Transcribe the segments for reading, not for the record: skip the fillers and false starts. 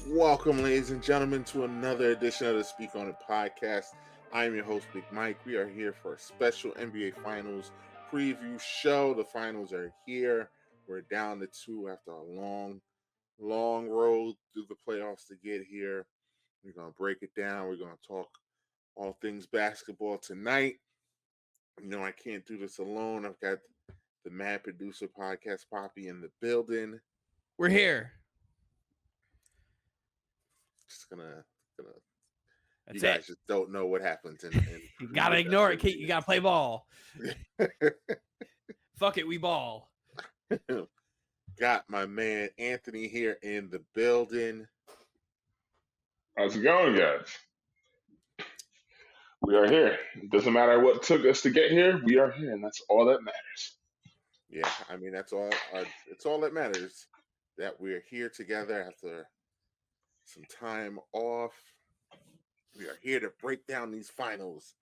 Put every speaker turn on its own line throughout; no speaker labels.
Welcome, ladies and gentlemen, to another edition of the Speak On It podcast. I am your host, Big Mike. We are here for a special NBA Finals preview show. The finals are here. We're down to two after a long road through the playoffs to get here. We're going to break it down. We're going to talk all things basketball tonight. You know, I can't do this alone. I've got the Mad Producer Podcast Poppy in the building.
We're here.
Just gonna
That's
you guys
it.
just don't know what happens.
You gotta ignore it, Kate. You gotta play ball. Fuck it, we ball.
Got my man Anthony here in the building.
How's it going, guys? We are here. It doesn't matter what took us to get here. We are here, and that's all that matters.
Yeah, I mean that's all. It's all that matters that we're here together after some time off. We are here to break down these finals,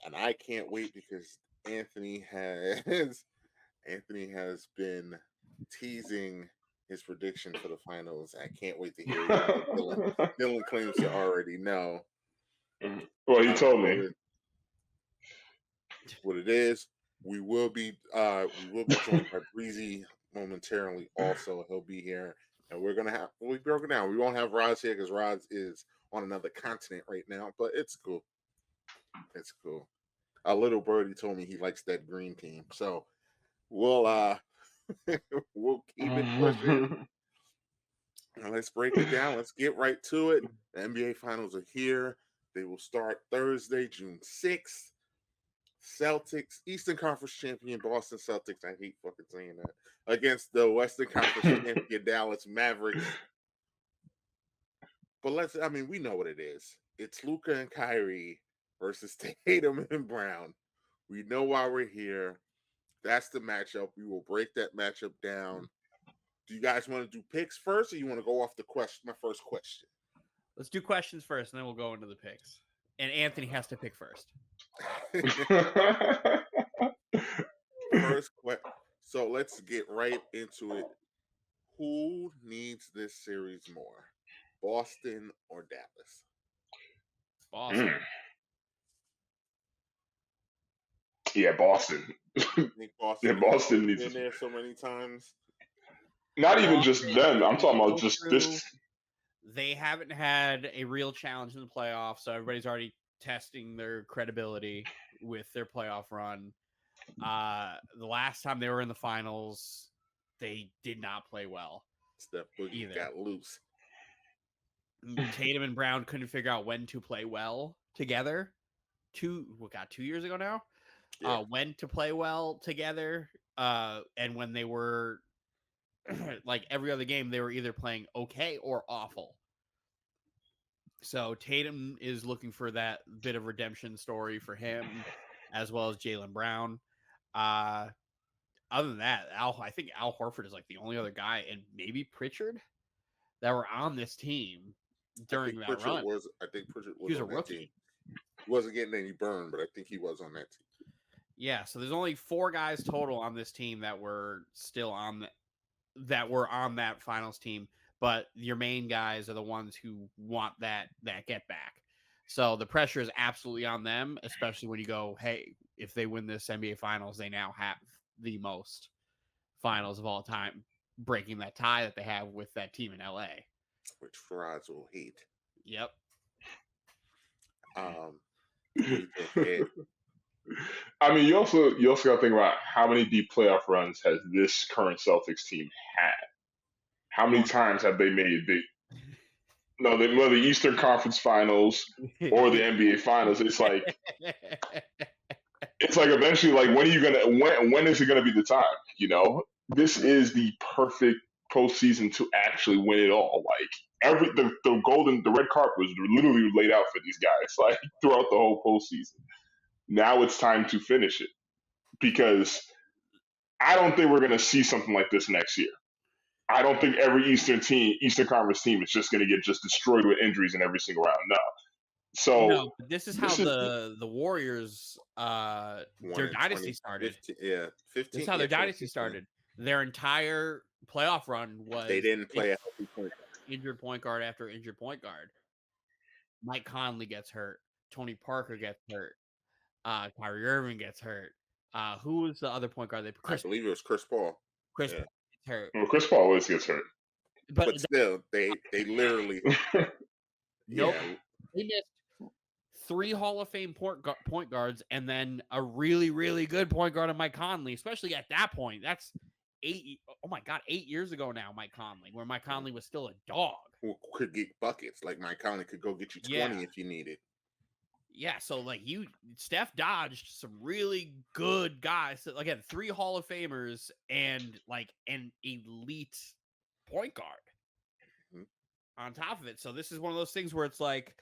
and I can't wait because Anthony has been teasing his prediction for the finals. I can't wait to hear it. Dylan claims to already know.
Well, he told me
what it is. We will be joined by Breezy momentarily. Also, he'll be here, and we'll be broken down. We won't have Roz here because Roz is on another continent right now, but it's cool. It's cool. A little birdie told me he likes that green team, so we'll we'll keep it pushing. Now let's break it down. Let's get right to it. The NBA Finals are here. They will start Thursday, June 6th. Celtics, Eastern Conference champion Boston Celtics. I hate fucking saying that. Against the Western Conference champion Dallas Mavericks. But we know what it is. It's Luka and Kyrie versus Tatum and Brown. We know why we're here. That's the matchup. We will break that matchup down. Do you guys want to do picks first, or you want to go off my first question?
Let's do questions first, and then we'll go into the picks. And Anthony has to pick first.
So let's get right into it. Who needs this series more, Boston or Dallas?
Boston.
Yeah, Boston. Boston needs
been there so many times.
Not even just them. I'm talking about just this.
They haven't had a real challenge in the playoffs, so everybody's already testing their credibility with their playoff run. The last time they were in the finals, they did not play well.
Steph Boogie got loose.
Tatum and Brown couldn't figure out when to play well together. 2 years ago now? Yeah. When to play well together. And when they were like every other game, they were either playing okay or awful. So Tatum is looking for that bit of redemption story for him, as well as Jaylen Brown. Other than that, I think Al Horford is like the only other guy, and maybe Pritchard, that were on this team during that run.
I think Pritchard was
he was
on
a rookie.
Team. He wasn't getting any burn, but I think he was on that team.
Yeah, so there's only 4 guys total on this team that were still on that finals team. But your main guys are the ones who want that get back. So the pressure is absolutely on them, especially when you go, hey, if they win this NBA Finals, they now have the most finals of all time, breaking that tie that they have with that team in LA.
Which Faraz will hate.
Yep.
I mean, you also got to think about how many deep playoff runs has this current Celtics team had. How many times have they made it? The Eastern Conference Finals or the NBA Finals. It's like eventually, like, when is it gonna be the time? You know, this is the perfect postseason to actually win it all. Like the red carpet was literally laid out for these guys, like, throughout the whole postseason. Now it's time to finish it, because I don't think we're gonna see something like this next year. I don't think every Eastern Conference team is just going to get destroyed with injuries in every single round. No. So
this is how the Warriors their dynasty started.
15.
This is how their dynasty started. Their entire playoff run was
they didn't play a healthy point.
injured point guard after injured point guard. Mike Conley gets hurt. Tony Parker gets hurt. Kyrie Irving gets hurt. Who was the other point guard?
I believe it was Chris Paul.
Chris Paul gets hurt.
Well, Chris Paul always gets hurt.
But still, they literally
nope. Yeah. They missed 3 Hall of Fame point guards and then a really, really good point guard of Mike Conley, especially at that point. That's 8 years ago now, Mike Conley, where Mike Conley was still a dog.
Who could get buckets. Like Mike Conley could go get you 20 if you needed.
Yeah, so like Steph dodged some really good guys. So, again, 3 Hall of Famers and like an elite point guard on top of it. So this is one of those things where it's like,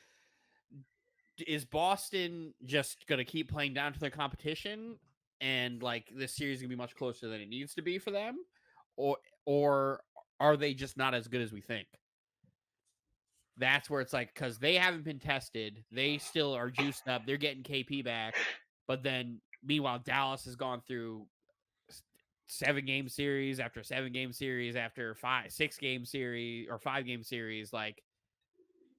is Boston just going to keep playing down to their competition and like this series is going to be much closer than it needs to be for them? Or are they just not as good as we think? That's where it's like, because they haven't been tested. They still are juiced up. They're getting KP back. But then, meanwhile, Dallas has gone through 7-game series after 7-game series after 6-game series or 5-game series. Like,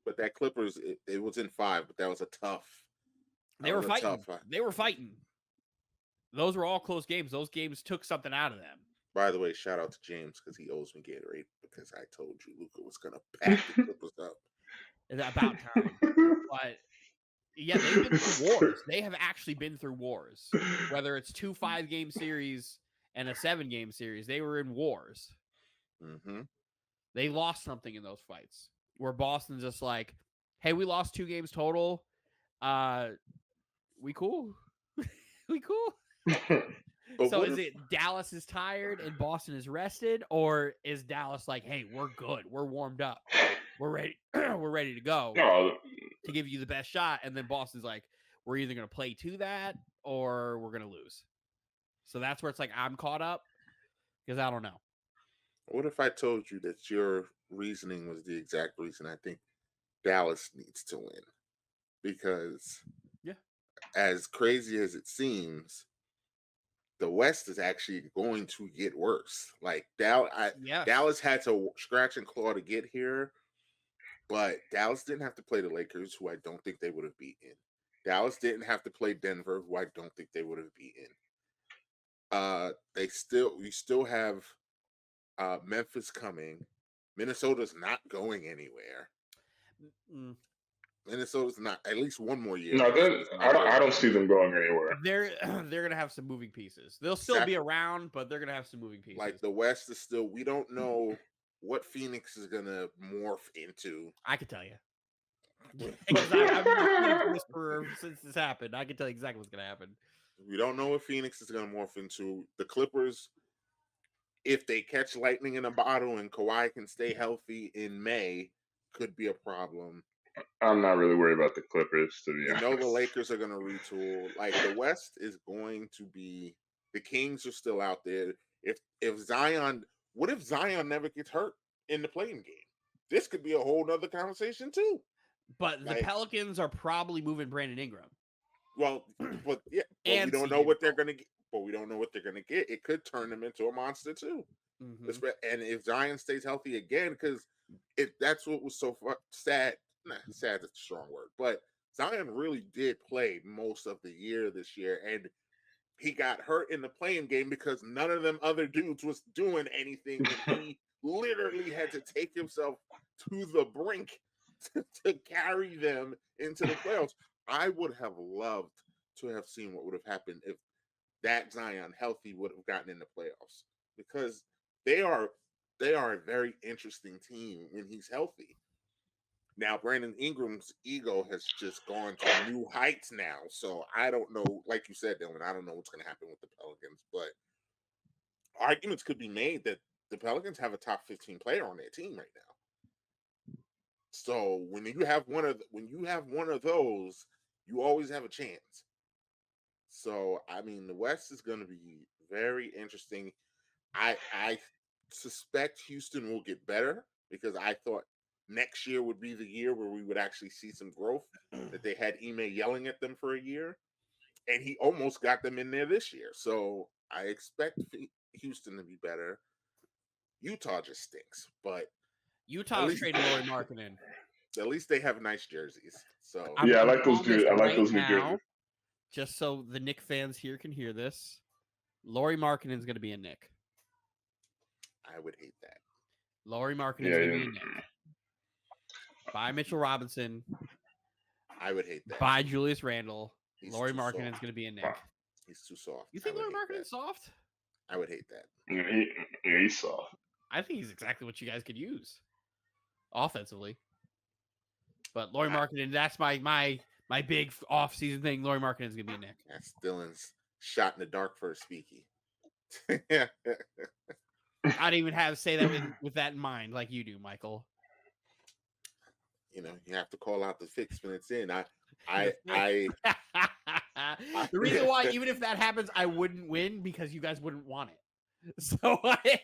but that Clippers, it was in 5, but that was a tough.
They were fighting. They were fighting. Those were all close games. Those games took something out of them.
By the way, shout out to James because he owes me Gatorade because I told you Luka was going to pack the Clippers up.
It's about time. But yeah, they've been through wars. They have actually been through wars. Whether it's 2 5-game series and a 7-game series, they were in wars.
Mm-hmm.
They lost something in those fights. Where Boston's just like, hey, we lost 2 games total. We cool? We cool? So is it Dallas is tired and Boston is rested, or is Dallas like, hey, we're good, we're warmed up, we're ready, we're ready to go to give you the best shot, and then Boston's like, we're either going to play to that or we're going to lose. So that's where it's like I'm caught up because I don't know.
What if I told you that your reasoning was the exact reason I think Dallas needs to win? Because as crazy as it seems, the West is actually going to get worse. Like Dallas had to scratch and claw to get here, but Dallas didn't have to play the Lakers, who I don't think they would have beaten. Dallas didn't have to play Denver, who I don't think they would have beaten. We still have Memphis coming. Minnesota's not going anywhere. Minnesota's not at least one more year.
No, I don't see them going anywhere.
They're gonna have some moving pieces. They'll still be around, but they're gonna have some moving pieces.
Like the West is still. We don't know what Phoenix is gonna morph into.
I can tell you. Because I've been whisperer since this happened. I can tell you exactly what's gonna happen.
We don't know what Phoenix is gonna morph into. The Clippers, if they catch lightning in a bottle and Kawhi can stay healthy in May, could be a problem.
I'm not really worried about the Clippers, to be honest.
You know the Lakers are going to retool. Like the West is going to be. The Kings are still out there. If Zion, what if Zion never gets hurt in the playing game? This could be a whole nother conversation too.
But the Pelicans are probably moving Brandon Ingram.
Well, but yeah, but we don't know what they're going to get. But we don't know what they're going to get. It could turn them into a monster too. Mm-hmm. And if Zion stays healthy again, because that's what was so sad. Sad is a strong word, but Zion really did play most of the year this year, and he got hurt in the playing game because none of them other dudes was doing anything, and he literally had to take himself to the brink to carry them into the playoffs. I would have loved to have seen what would have happened if that Zion healthy would have gotten in the playoffs, because they are a very interesting team when he's healthy. Now, Brandon Ingram's ego has just gone to new heights now. So I don't know, like you said, Dylan, I don't know what's going to happen with the Pelicans, but arguments could be made that the Pelicans have a top 15 player on their team right now. So when you have one of those, you always have a chance. So I mean, the West is going to be very interesting. I suspect Houston will get better because I thought next year would be the year where we would actually see some growth, that they had Ime yelling at them for a year, and he almost got them in there this year. So I expect Houston to be better. Utah just stinks, but
Utah's trading Lauri Markkanen.
At least they have nice jerseys. So
I'm
I like those
calling this
I like
right
those new
now,
jerseys.
just so the Knick fans here can hear this. Lauri Markkanen's going to be a Knick.
I would hate that.
Lauri Markkanen's going to be a Knick. Buy Mitchell Robinson.
I would hate that.
Buy Julius Randle.
He's
Lauri
too
Markkanen's
soft.
going to be a Knick.
He's too soft.
You think
I would
Lauri
hate
Markkanen's
that.
soft?
I would hate that.
Yeah, he's soft.
I think he's exactly what you guys could use offensively. But Lauri Markkanen, that's my big off-season thing. Lauri Markkanen's going to be a Knick.
That's Dylan's shot in the dark for a speaky.
I didn't even have to say that with that in mind, like you do, Michael.
You know, you have to call out the fix when it's in.
The reason why, even if that happens, I wouldn't win because you guys wouldn't want it. So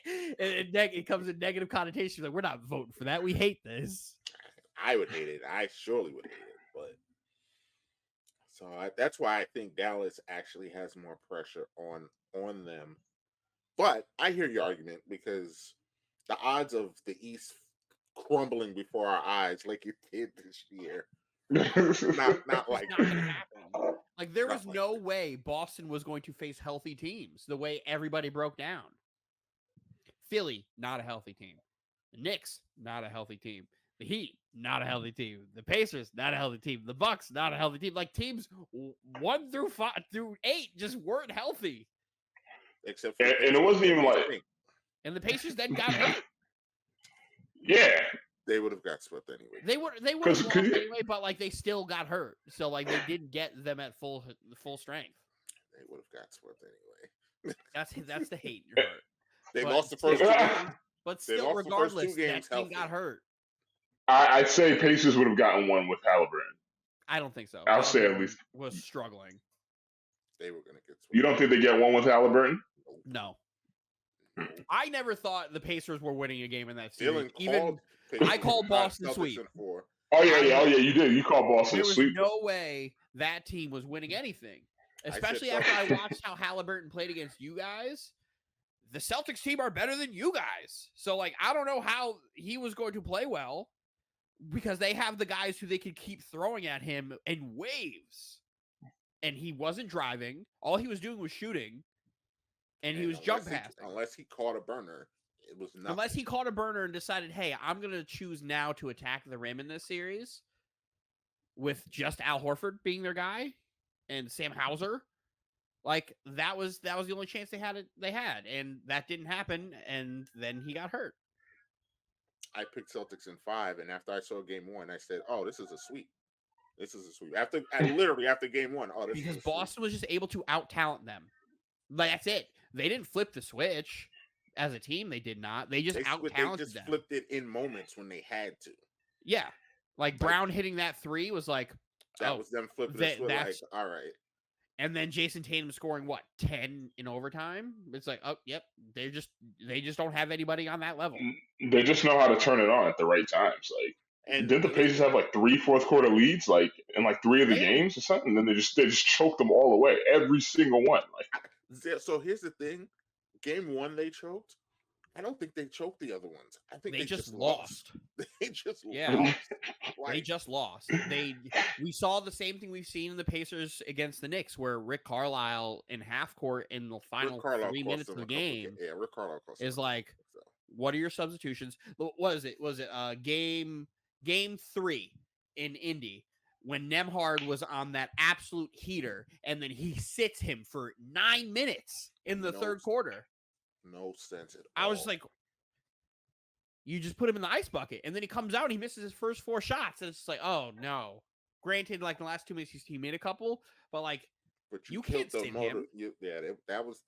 it comes in negative connotation. Like, we're not voting for that. We hate this.
I would hate it. I surely would hate it. But that's why I think Dallas actually has more pressure on them. But I hear your argument because the odds of the East crumbling before our eyes, like it did this year, not like
It's not gonna happen. Like, there was no way Boston was going to face healthy teams the way everybody broke down. Philly, not a healthy team. The Knicks, not a healthy team. The Heat, not a healthy team. The Pacers, not a healthy team. The Bucks, not a healthy team. Like, teams 1 through 8 just weren't healthy.
Except
and it wasn't even like.
And the Pacers then got hurt.
Yeah,
they would have got swept anyway.
They would have lost anyway, but like they still got hurt. So like they didn't get them at full strength.
They would have got swept anyway.
That's the hate in your heart.
They
But
lost the first two games.
But still, regardless, that team got hurt.
I'd say Pacers would have gotten one with Halliburton.
I don't think so.
I'll say at least
was struggling.
They were going to get swept.
You don't think they get one with Halliburton?
No. I never thought the Pacers were winning a game in that series.
I
called Boston sweep.
Oh yeah, you did. You called Boston sweep.
There was no way that team was winning anything, especially after I watched how Halliburton played against you guys. The Celtics team are better than you guys, so like I don't know how he was going to play well because they have the guys who they could keep throwing at him in waves, and he wasn't driving. All he was doing was shooting. And he was jump passing.
Unless he caught a burner, it was nothing.
Unless he caught a burner and decided, hey, I'm going to choose now to attack the rim in this series with just Al Horford being their guy and Sam Hauser. Like, that was the only chance they had, and that didn't happen, and then he got hurt.
I picked Celtics in 5, and after I saw game 1, I said, oh, this is a sweep. This is a sweep. Literally after game 1, oh, this
because
is a
Boston was just able to out-talent them. Like, that's it. They didn't flip the switch as a team. They did not. They just out-talented them. They just
flipped it in moments when they had to.
Yeah. Like, Brown hitting that 3 was like...
That was them flipping the switch, like, all right.
And then Jason Tatum scoring, 10 in overtime? It's like, oh, yep. They just don't have anybody on that level.
They just know how to turn it on at the right times. Like, and did the Pacers have like 3 fourth quarter leads, like in like 3 of the games or something? And then they just choked them all away, every single one. Like,
so here's the thing: game 1 they choked. I don't think they choked the other ones. I think they just lost. They just lost.
They just lost. We saw the same thing we've seen in the Pacers against the Knicks, where Rick Carlisle in half court in the final 3 minutes of the game
Rick Carlisle
is like, what are your substitutions? What is it? Was it game 3 in Indy when Nembhard was on that absolute heater, and then he sits him for 9 minutes in the third quarter?
No sense at all.
I was like, you just put him in the ice bucket, and then he comes out and he misses his first 4 shots, and it's just like, oh no. Granted, like the last 2 minutes he made a couple, but like, you can't sit him.
That was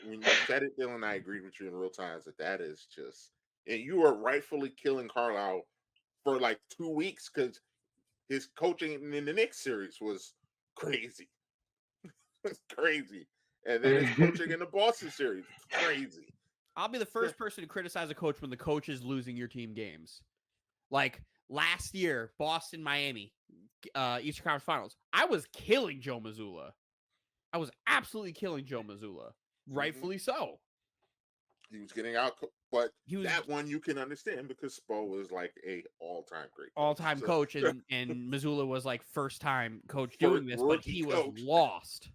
when you said it, Dylan, I agreed with you in real time that is just, and you were rightfully killing Carlisle for like 2 weeks because his coaching in the Knicks series was crazy. It's crazy. And then his coaching in the Boston series, it's crazy.
I'll be the first person to criticize a coach when the coach is losing your team games. Like last year, Boston, Miami, Eastern Conference Finals. I was killing Joe Mazzulla. I was absolutely killing Joe Mazzulla. Rightfully so.
He was getting out But
he was
that one you can understand because Spo is like a all-time great
all-time
So,
coach, and Missoula was like first-time coach doing this, but he was
rookie coach.
lost.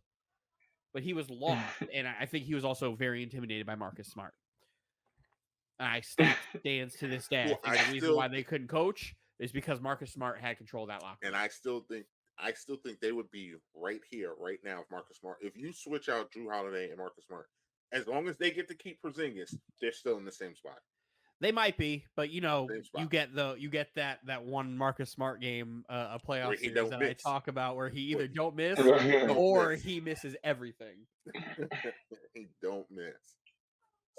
But he was lost, and I think he was also very intimidated by Marcus Smart. And I stands to this day.
Well,
I think the reason why they couldn't coach is because Marcus Smart had control of that locker room.
And I still think they would be right here, right now, if Marcus Smart. If you switch out Drew Holiday and Marcus Smart, as long as they get to keep Porzingis, they're still in the same spot.
They might be, but you get that one Marcus Smart game, a playoff series that I talk about, where he either don't miss or he misses everything.
He don't miss.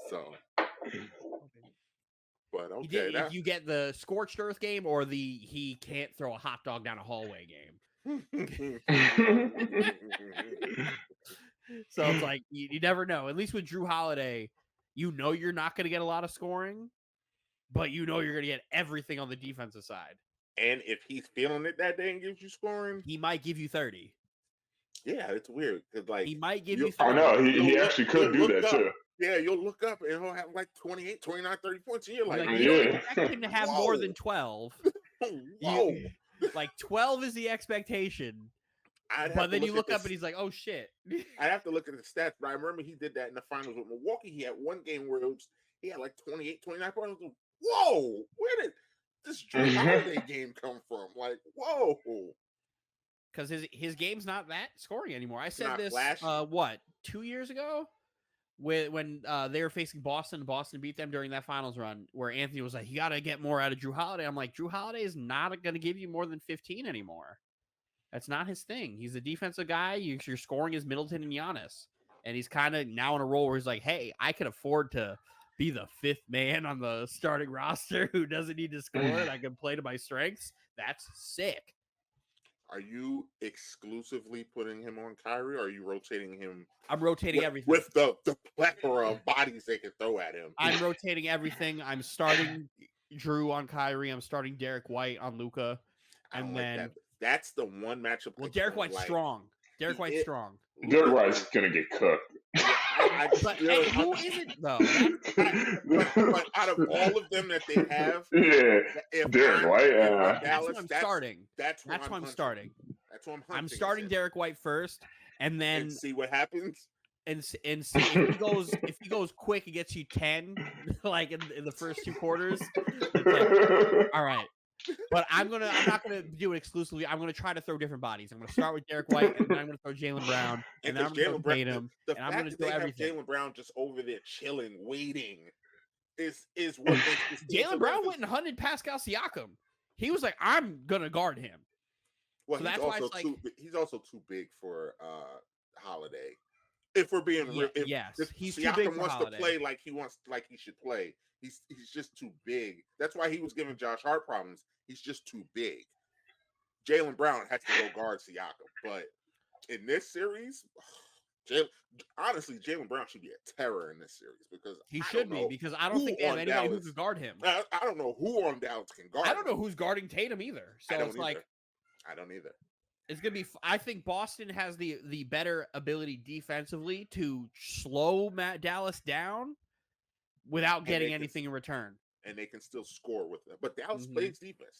So, but okay,
if you get the scorched earth game or the he can't throw a hot dog down a hallway game. So it's like you never know. At least with Drew Holiday, you're not going to get a lot of scoring, but you're going to get everything on the defensive side.
And if he's feeling it that day and gives you scoring,
he might give you 30.
Yeah, it's weird because like
he might give you 30.
I know he actually could do that too.
Yeah, you'll look up and he'll have like 28, 29, 30 points. And you're like,
you don't expect him to have more than 12.
Whoa.
Like 12 is the expectation. But then you look up and he's like, oh shit.
I'd have to look at the stats, but I remember he did that in the finals with Milwaukee. He had one game where he had like 28, 29 points. Whoa, where did this Drew Holiday game come from? Like, whoa.
Because his game's not that scoring anymore. I said this 2 years ago? When they were facing Boston. Boston beat them during that finals run, where Anthony was like, you got to get more out of Drew Holiday. I'm like, Drew Holiday is not going to give you more than 15 anymore. That's not his thing. He's a defensive guy. Your scoring is Middleton and Giannis. And he's kind of now in a role where he's like, hey, I can afford to be the fifth man on the starting roster who doesn't need to score and I can play to my strengths. That's sick.
Are you exclusively putting him on Kyrie, or are you rotating him?
I'm rotating everything.
With the plethora of bodies they can throw at him.
I'm rotating everything. I'm starting Drew on Kyrie. I'm starting Derek White on Luka. And then
that's the one matchup.
Well, Derek White's strong. Derek White's strong.
Derek White's going to get cooked.
But who isn't, though?
But out of all of them that they have,
Derek White.
That's what I'm starting.
That's what I'm
starting.
That's what
I'm starting Derek White first, and then
see what happens.
And see if he goes quick and gets you 10, like in the first two quarters. Like, all right. But I'm not gonna do it exclusively. I'm gonna try to throw different bodies. I'm gonna start with Derek White, and then I'm gonna throw Jaylen Brown, and then I'm gonna throw Tatum, and I'm gonna throw everything.
Jaylen Brown just over there chilling, waiting, is what makes this.
Jaylen Brown went and hunted Pascal Siakam. He was like, I'm gonna guard him.
Well, so that's why it's like he's also too big for Holiday. If we're being real, if
he's
Siakam
too big for
wants
Holiday.
to play like he should play. He's just too big. That's why he was giving Josh Hart problems. He's just too big. Jaylen Brown has to go guard Siakam. But in this series, honestly, Jaylen Brown should be a terror in this series because
he should be, because I don't think they have anybody who can guard him.
I don't know who on Dallas can guard him.
I don't know who's guarding Tatum either. So it's like
I don't either.
It's gonna be. I think Boston has the better ability defensively to slow Dallas down without getting anything in return.
And they can still score with them. But Dallas plays defense.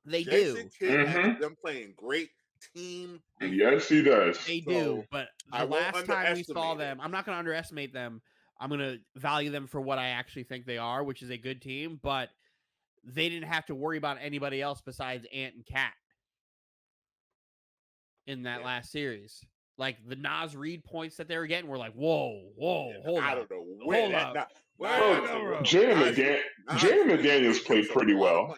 They
Jason Kidd has them playing great team defense.
Yes, he does.
They do. But the last time we saw them, I'm not going to underestimate them. I'm going to value them for what I actually think they are, which is a good team. But they didn't have to worry about anybody else besides Ant and Cat in that last series. Like the Naz Reid points that they were getting were like, whoa, hold on.
I don't know where that.
Jaden McDaniels played pretty well.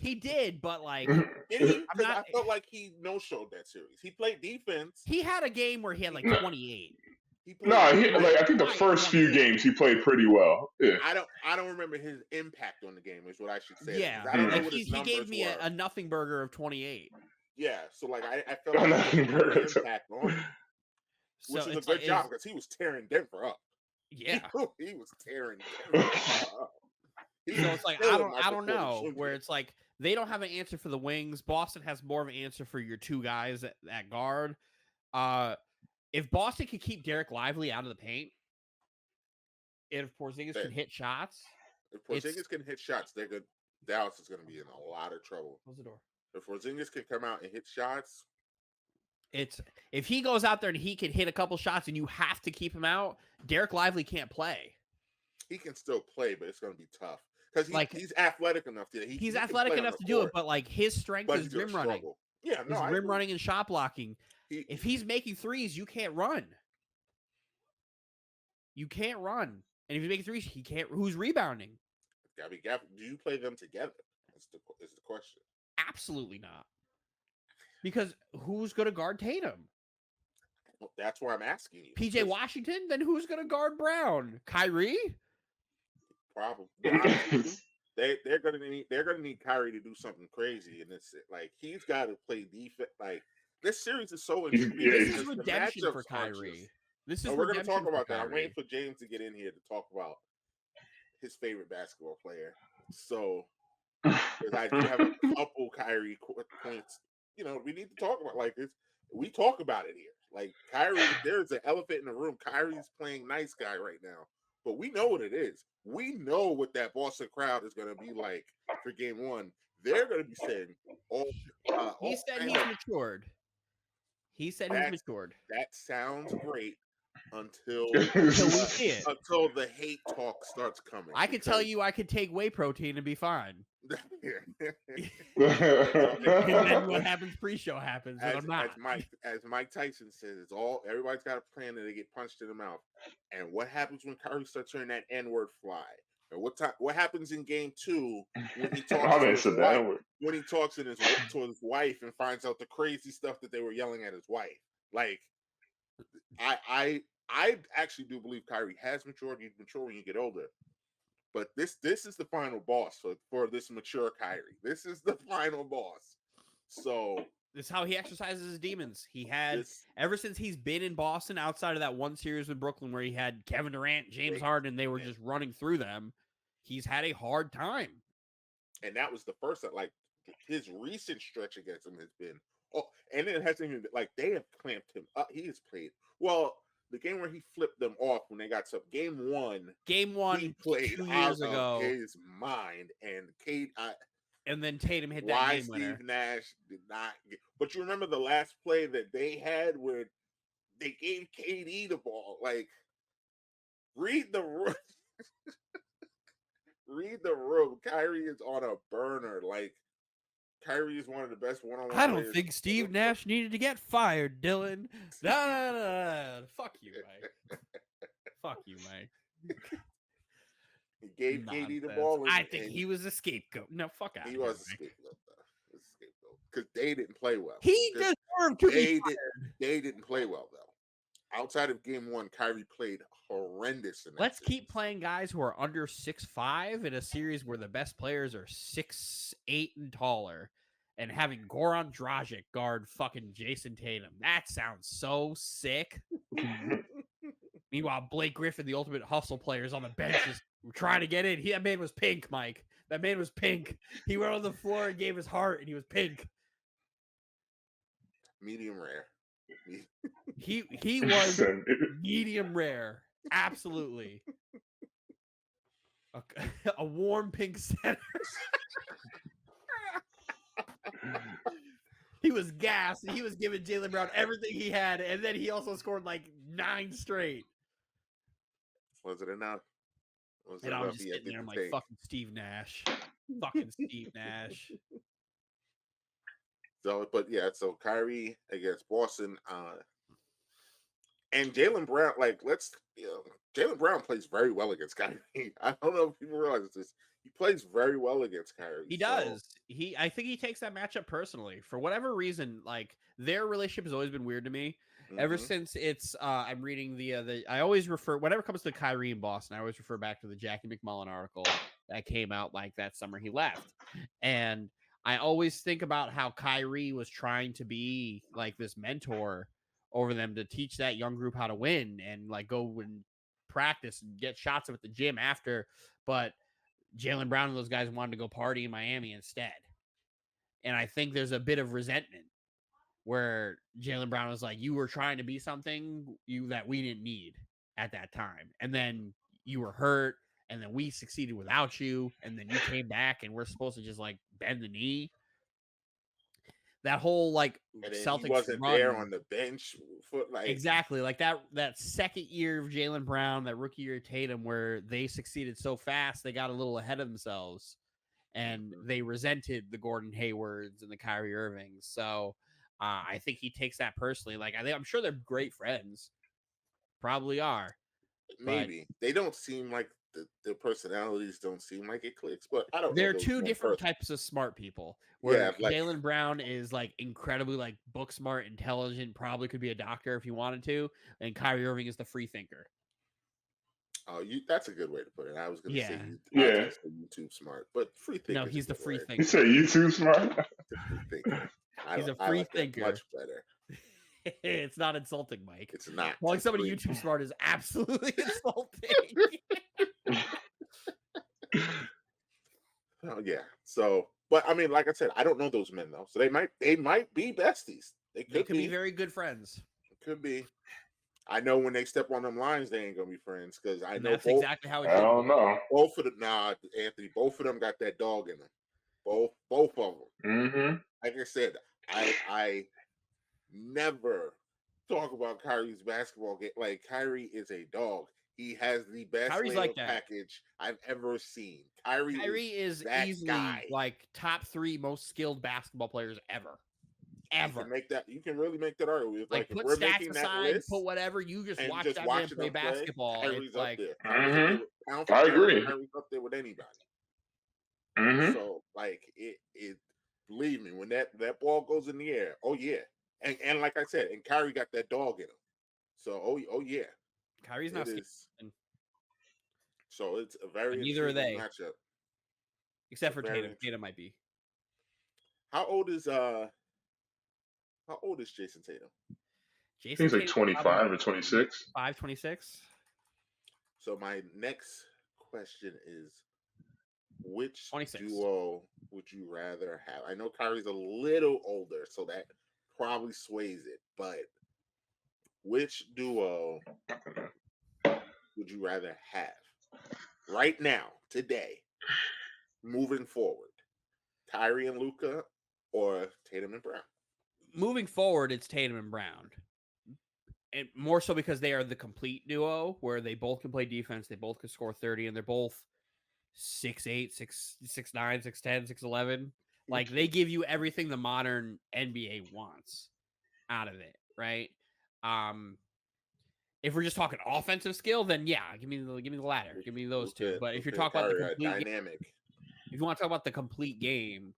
He did, but like,
I felt like he no-showed that series. He played defense.
He had a game where he had like 28.
I think the first few games he played pretty well. Yeah.
I don't remember his impact on the game. Is what I should say.
Yeah,
I don't know what his
he gave me a nothing burger of 28.
Yeah, so like I felt like he had an impact on him, which is a good job because he was tearing Denver up.
Yeah,
he was tearing Denver up.
So it's like I don't know where it's like they don't have an answer for the wings. Boston has more of an answer for your two guys at guard. If Boston could keep Derek Lively out of the paint, if Porzingis can hit shots,
If Porzingis can hit shots, they're good. Dallas is going to be in a lot of trouble.
Close the door.
If Porzingis can come out and hit shots,
if he goes out there and he can hit a couple shots and you have to keep him out, Derek Lively can't play.
he can still play, but it's going to be tough because he's athletic enough to.
He's athletic enough to do it, but like his strength is rim running.
Yeah, no,
rim running and shot blocking. If he's making threes, you can't run. You can't run, and if he's making threes, he can't. Who's rebounding?
Gabby, do you play them together? Is the question.
Absolutely not. Because who's going to guard Tatum?
Well, that's why I'm asking you.
PJ Washington? Then who's going to guard Brown? Kyrie?
Probably. They're gonna need Kyrie to do something crazy, and it's like he's got to play defense. Like this series is so intriguing.
This is redemption for Kyrie.
We're going to talk about that. I'm waiting for James to get in here to talk about his favorite basketball player. So, because I do have a couple Kyrie points, we need to talk about like this. We talk about it here. Like Kyrie, there's an elephant in the room. Kyrie's playing nice guy right now, but we know what it is. We know what that Boston crowd is going to be like for Game 1. They're going to be saying,
he said he's matured. He said he's matured.
That sounds great. Until
until
the hate talk starts coming.
I can tell you I could take whey protein and be fine. And then what happens pre-show happens.
As Mike Tyson says, everybody's got a plan and they get punched in the mouth. And what happens when Kyrie starts hearing that N-word fly? And what happens in Game 2 when he talks to his wife and finds out the crazy stuff that they were yelling at his wife? Like I actually do believe Kyrie has matured. You mature when you get older. But this is the final boss for this mature Kyrie. This is the final boss. So
this is how he exercises his demons. He had ever since he's been in Boston, outside of that one series with Brooklyn where he had Kevin Durant, James Harden, and they were just running through them. He's had a hard time.
And that was the first like his recent stretch against him has been. Oh, and it hasn't even like they have clamped him up. He has played well. The game where he flipped them off when they got to Game 1, he played
2 years ago.
His mind and
and then Tatum hit that game winner.
Steve Nash did not get, but you remember the last play that they had where they gave KD the ball. Like, read the room. Read the room. Kyrie is on a burner. Like, Kyrie is one of the best one-on-one
I don't think Steve Nash needed to get fired, Dylan. No. Fuck you, Mike. Fuck you, Mike.
He gave KD the ball.
I think he was a scapegoat. No, fuck out.
He was a scapegoat, though. Because they didn't play well.
He deserved to be fired.
They didn't play well, though. Outside of Game 1, Kyrie played horrendous.
Let's keep playing guys who are under 6'5" in a series where the best players are 6'8" and taller, and having Goran Dragic guard fucking Jason Tatum. That sounds so sick. Meanwhile, Blake Griffin, the ultimate hustle player, is on the bench just trying to get in. That man was pink, Mike. That man was pink. He went on the floor and gave his heart, and he was pink.
Medium rare.
He was medium rare. Absolutely. A warm pink center. He was gassed. He was giving Jaylen Brown everything he had, and then he also scored like 9 straight.
Was it enough?
And I'm just sitting there, I'm like, fucking Steve Nash. Fucking Steve Nash.
So Kyrie against Boston, and Jaylen Brown, Jaylen Brown plays very well against Kyrie. I don't know if people realize this. He plays very well against Kyrie.
He does. I think he takes that matchup personally. For whatever reason, like, their relationship has always been weird to me. Mm-hmm. Ever since it's, I'm reading I always refer, whenever it comes to Kyrie in Boston, I always refer back to the Jackie McMullen article that came out like that summer he left. And I always think about how Kyrie was trying to be like this mentor over them to teach that young group how to win and like go and practice and get shots up at the gym after. But Jaylen Brown and those guys wanted to go party in Miami instead. And I think there's a bit of resentment where Jaylen Brown was like, you were trying to be something that we didn't need at that time. And then you were hurt and then we succeeded without you, and then you came back, and we're supposed to just like bend the knee. That whole like
And then
Celtics
he wasn't
run,
there on the bench for like
exactly like that second year of Jaylen Brown, that rookie year of Tatum, where they succeeded so fast they got a little ahead of themselves, and they resented the Gordon Haywards and the Kyrie Irvings. So I think he takes that personally. Like I'm sure they're great friends, probably are.
Maybe they don't seem like their personalities don't seem like it clicks, but I don't know.
They're two different types of smart people. Where Jaylen Brown is like incredibly like book smart, intelligent, probably could be a doctor if he wanted to, and Kyrie Irving is the free thinker.
Oh, that's a good way to put it. I was going to say, YouTube smart, but free thinker.
No, he's the free thinker.
You say YouTube smart?
He's a free thinker.
Much better.
It's not insulting, Mike.
It's not.
Calling somebody YouTube smart is absolutely insulting.
Oh yeah. So, but I mean, like I said, I don't know those men though. So they might be besties. They could
be very good friends.
Could be. I know when they step on them lines, they ain't gonna be friends because I know
that's exactly how it.
I don't know.
Both of them, Anthony. Both of them got that dog in them. Both of them.
Mm-hmm.
Like I said, I never talk about Kyrie's basketball game. Like Kyrie is a dog. He has the best package I've ever seen. Kyrie is
easily
guy.
Like top 3 most skilled basketball players ever.
You can really make that argument.
Like put stats aside, put whatever. You just watch that man play basketball.
It's like,
I agree.
Kyrie's up there with anybody.
Mm-hmm.
So like it. Believe me, when that ball goes in the air, oh yeah, and like I said, and Kyrie got that dog in him. So oh yeah.
Kyrie's not
so it's a very
neither are they
matchup.
Except for Tatum. Tatum might be.
How old is Jason Tatum?
He's like 25 or 26.
26.
So my next question is, which
26.
duo would you rather have? I know Kyrie's a little older, so that probably sways it, but which duo would you rather have right now, today, moving forward? Kyrie and Luka or Tatum and Brown?
Moving forward, it's Tatum and Brown. And more so because they are the complete duo where they both can play defense, they both can score 30, and they're both 6'8", 6'9", 6'10", 6'11". Like they give you everything the modern NBA wants out of it, right? If we're just talking offensive skill, then yeah, give me the latter. Give me those two. But if you're talking about the complete
dynamic,
if you want to talk about the complete game,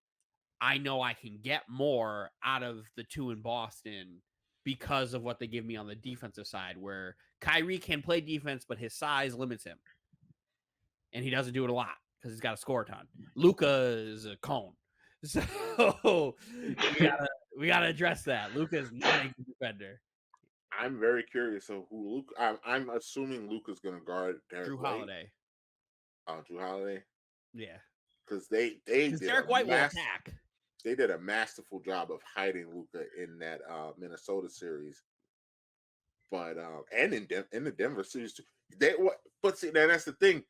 I know I can get more out of the two in Boston because of what they give me on the defensive side, where Kyrie can play defense, but his size limits him. And he doesn't do it a lot because he's got to score a ton. Luka is a cone. So we gotta address that. Luka is not a good defender.
I'm very curious of who Luka. I'm assuming Luka's going to guard Derek
Drew
White.
Holiday.
Oh, Drew Holiday.
Yeah,
because they did
Derek White will attack.
They did a masterful job of hiding Luka in that Minnesota series, but and in the Denver series too. But see, that's the thing.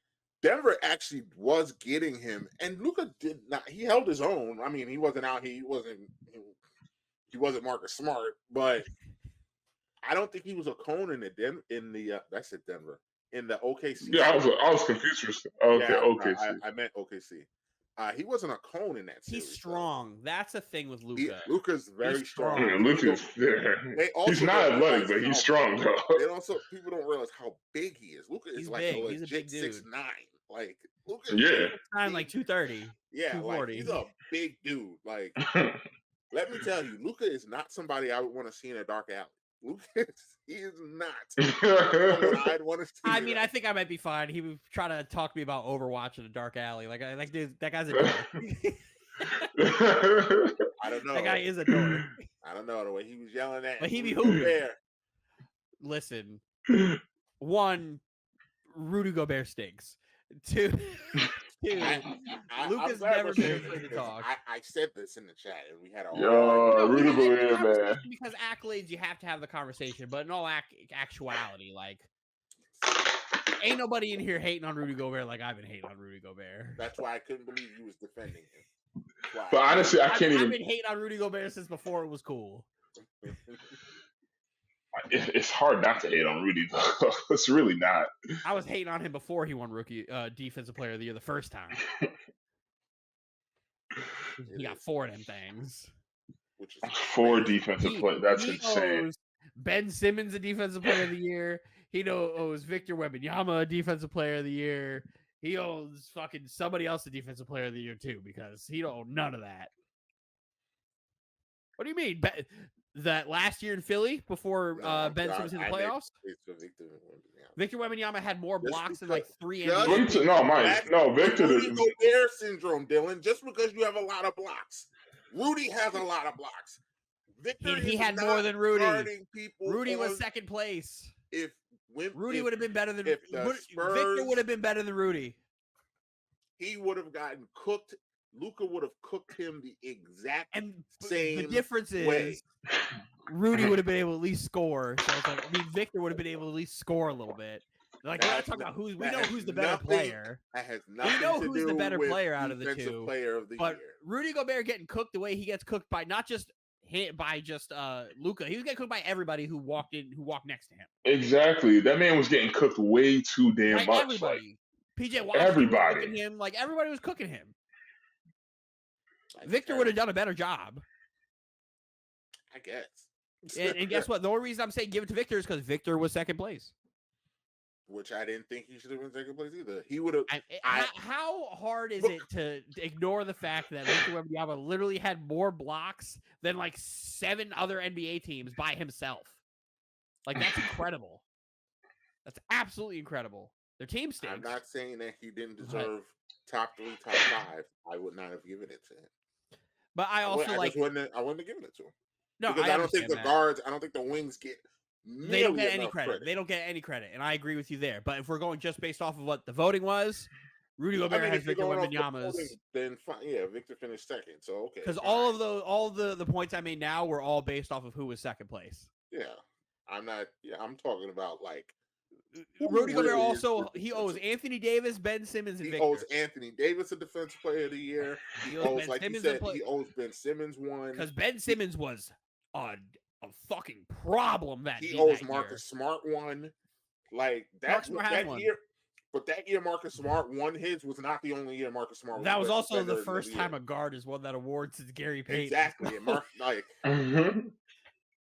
Denver actually was getting him, and Luka did not. He held his own. I mean, he wasn't out. He wasn't Marcus Smart, but I don't think he was a cone in the that's at Denver in the OKC.
Yeah, I was confused. Okay, OKC.
I meant OKC. He wasn't a cone in that series.
He's strong. That's the thing with Luka.
Luka's very strong.
Yeah, Luka's he's not athletic, but he's strong though.
People don't realize how big he is. Luka is like
big.
a legit 6'9". Like Luka,
yeah,
like 230.
Yeah,
240.
like he's a big dude. Like, let me tell you, Luka is not somebody I would want to see in a dark alley. Lucas, he is not. I'd want to see.
I mean, I think I might be fine. He would try to talk to me about Overwatch in a dark alley. Dude, that guy's a dork.
I don't know.
That guy is a dork.
I don't know the way he was yelling at.
But he be hooping. Listen, 1, Rudy Gobert stinks. 2, Luka's never been afraid to talk.
I said this in the chat, and we had a
Rudy Gobert, man.
Because accolades, you have to have the conversation, but in all actuality, like Ain't nobody in here hating on Rudy Gobert like I've been hating on Rudy Gobert.
That's why I couldn't believe you was defending him.
But honestly, I can't even.
I've been hating on Rudy Gobert since before it was cool.
It's hard not to hate on Rudy, though. It's really not.
I was hating on him before he won Rookie Defensive Player of the Year the first time. He got 4 of them things.
Which is
4 defensive players. That's insane.
Ben Simmons a Defensive Player of the Year. He owes Victor Wembanyama a Defensive Player of the Year. He owes fucking somebody else a Defensive Player of the Year too, because he don't own none of that. What do you mean? That last year in Philly before Ben Simmons in the playoffs? Victor Wembanyama had more blocks than like 3
NBA. No, Victor.
Rudy Gobert syndrome, Dylan. Just because you have a lot of blocks, Rudy has a lot of blocks. Victor
he had more than Rudy. Rudy was second place. Rudy would have been better than Victor would have been better than Rudy.
He would have gotten cooked. Luka would have cooked him the exact same.
The difference is Rudy would have been able to at least score. So it's like, Victor would have been able to at least score a little bit. Like we're not talking about we know who's the better player.
That has nothing
we know
to
who's
do
the better
with
player out of the two.
Player of the
but
year.
Rudy Gobert getting cooked the way he gets cooked by not just Luka. He was getting cooked by everybody who walked next to him.
Exactly. That man was getting cooked way too damn much.
Everybody. PJ Washington
everybody.
was cooking him. Like everybody was cooking him. Victor would have done a better job.
I guess.
And guess what? The only reason I'm saying give it to Victor is because Victor was second place.
Which I didn't think he should have been second place either. He would have.
How hard is it to ignore the fact that Victor Wembanyama literally had more blocks than like 7 other NBA teams by himself? Like that's incredible. That's absolutely incredible. Their team stinks.
I'm not saying that he didn't deserve top 3, top 5. I would not have given it to him.
But I also
I wouldn't have given it to him.
No,
because I don't think the guards. I don't think the wings get.
They don't get any credit. They don't get any credit, and I agree with you there. But if we're going just based off of what the voting was, Rudy Gobert has Victor Wembanyama's.
Then fine, yeah, Victor finished second. So okay.
Because all the points I made now were all based off of who was second place.
Yeah, I'm not. Yeah, I'm talking about like.
Rudy Gobert also he owes Anthony Davis, Ben Simmons, and Victor.
He owes Anthony Davis a Defensive Player of the Year. He owes, like you said, he owes Ben Simmons one
because Ben Simmons was a fucking problem
he owes Marcus Smart one. Like that year. But that year Marcus Smart won his was not the only year Marcus Smart.
That was also the first time a guard has won that award since Gary Payton.
Exactly.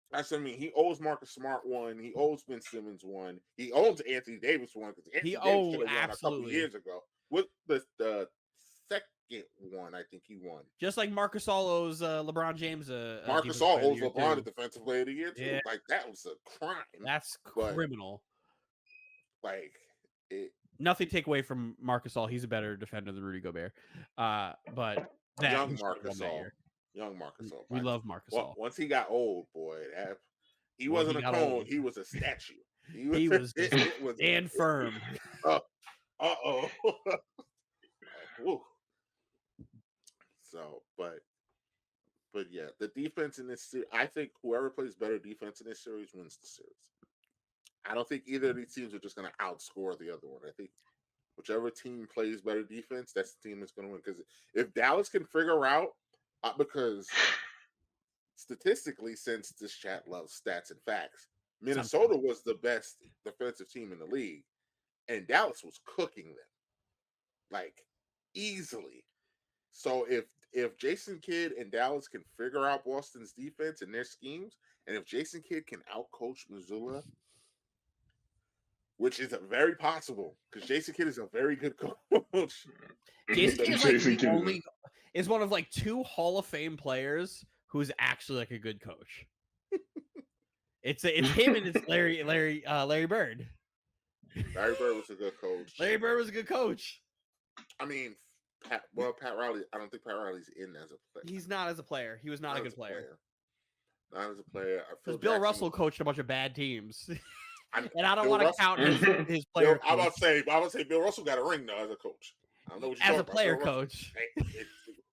That's what I mean. He owes Marcus Smart one. He owes Ben Simmons one. He owes Anthony Davis one because Anthony Davis should have won a couple years ago. With the second one, I think he won.
Just like Marc Gasol owes LeBron James
Marc Gasol owes LeBron a Defensive Player of the Year too.
Yeah.
Like that was a crime.
That's criminal.
Like it.
Nothing to take away from Marc Gasol. He's a better defender than Rudy Gobert. But that
young Marc Gasol. Young Marc Gasol.
We love Marc Gasol.
Once he got old, boy, he wasn't a cone. Old. He was a statue.
He was stand firm.
Uh-oh. So, but yeah, the defense in this series, I think whoever plays better defense in this series wins the series. I don't think either of these teams are just going to outscore the other one. I think whichever team plays better defense, that's the team that's going to win. Because if Dallas can figure out, because statistically, since this chat loves stats and facts, Minnesota was the best defensive team in the league, and Dallas was cooking them like easily. So if Jason Kidd and Dallas can figure out Boston's defense and their schemes, and if Jason Kidd can outcoach Missoula, which is very possible because Jason Kidd is a very good coach.
Jason Kidd is one of like 2 Hall of Fame players who's actually like a good coach. It's him and it's Larry Bird.
Larry Bird was a good coach.
Larry Bird was a good coach.
I mean, Pat Riley. I don't think Pat Riley's in as a player.
He's not as a player. He was not a good player.
Not as a player.
Because Bill Russell coached a bunch of bad teams. And I don't want to count his player.
I was about to say Bill Russell got a ring though as a coach. I don't know what you're
as a player coach.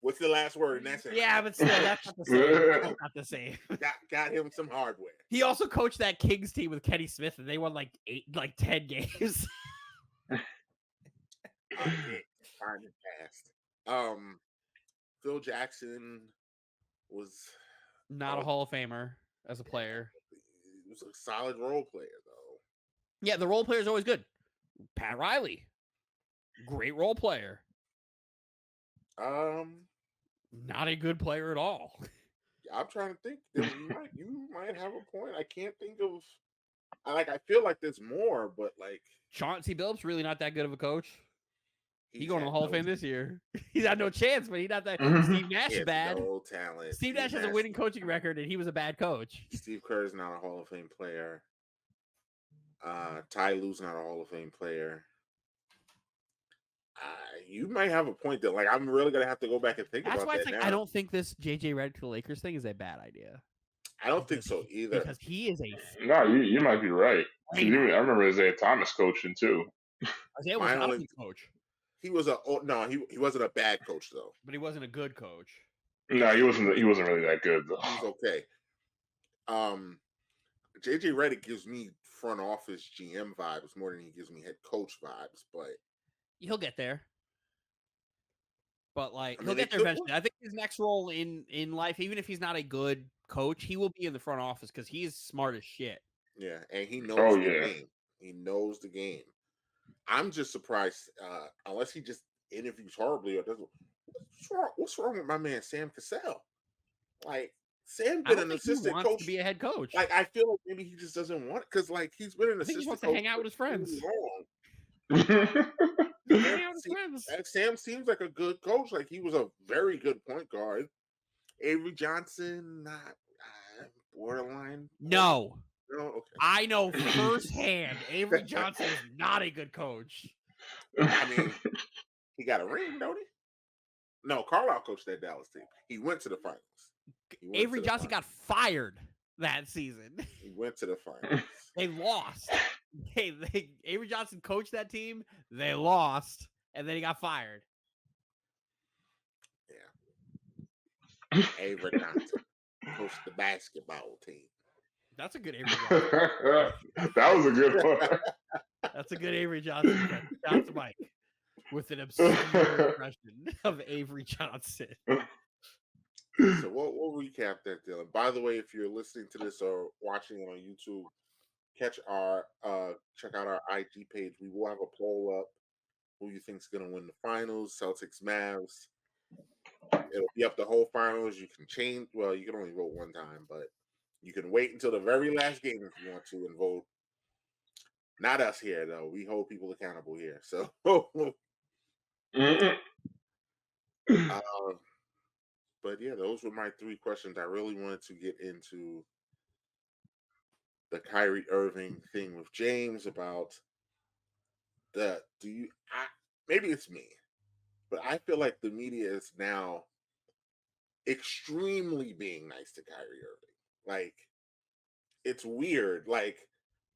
What's the last word in that sentence?
Yeah, but still, that's not the same. That's not the same.
Got him some hardware.
He also coached that Kings team with Kenny Smith, and they won like 10 games.
Time passed. Phil Jackson was
Not a Hall of Famer as a player.
He was a solid role player, though.
Yeah, the role player is always good. Pat Riley, great role player. Not a good player at all.
I'm trying to think. You might have a point. I can't think of. I feel like there's more, but like
Chauncey Billups really not that good of a coach. He going to the
had
Hall of Fame this year. He's had no chance, but he's not that. Steve Nash
he
is
has
bad.
no talent.
Steve Nash has a winning coaching record, and he was a bad coach.
Steve Kerr is not a Hall of Fame player. Ty Lue's not a Hall of Fame player. You might have a point that, like, I'm really gonna have to go back and think
That's
about
why
that
it's like
now.
I don't think this JJ Redick to the Lakers thing is a bad idea.
I don't think so either.
Because he is a
No, you might be right. I remember Isaiah Thomas coaching too.
Isaiah was not a good coach.
He was he wasn't a bad coach though.
But he wasn't a good coach.
No, he wasn't really that good though.
He's okay. JJ Redick gives me front office GM vibes more than he gives me head coach vibes, but
he'll get there. But like he'll get there eventually. I think his next role in life, even if he's not a good coach, he will be in the front office because he's smart as shit.
Yeah, and he knows the game. He knows the game. I'm just surprised, unless he just interviews horribly or doesn't. What's wrong with my man Sam Cassell? Like Sam been an assistant coach
to be a head coach.
Like I feel like maybe he just doesn't want it because like he's been an assistant coach.
He wants to hang out with his friends.
Sam seems like a good coach. Like he was a very good point guard. Avery Johnson, not borderline.
No.
Okay.
I know firsthand Avery Johnson is not a good coach.
I mean, he got a ring, don't he? No, Carlisle coached that Dallas team. He went to the finals.
Avery Johnson got fired that season.
He went to the finals.
They lost. Avery Johnson coached that team. They lost, and then he got fired.
Yeah. Avery Johnson coached the basketball team.
That's a good Avery Johnson.
That was a good one.
That's a good Avery Johnson. Shout to Mike with an absurd impression of Avery Johnson.
So we'll recap that, Dylan. By the way, if you're listening to this or watching it on YouTube, check out our IG page. We will have a poll up. Who you think's gonna win the finals? Celtics, Mavs. It'll be up the whole finals. You can change. Well, you can only vote one time, but you can wait until the very last game if you want to and vote. Not us here, though. We hold people accountable here. So, but yeah, those were my 3 questions. I really wanted to get into the Kyrie Irving thing with James about maybe it's me, but I feel like the media is now extremely being nice to Kyrie Irving. Like, it's weird. Like,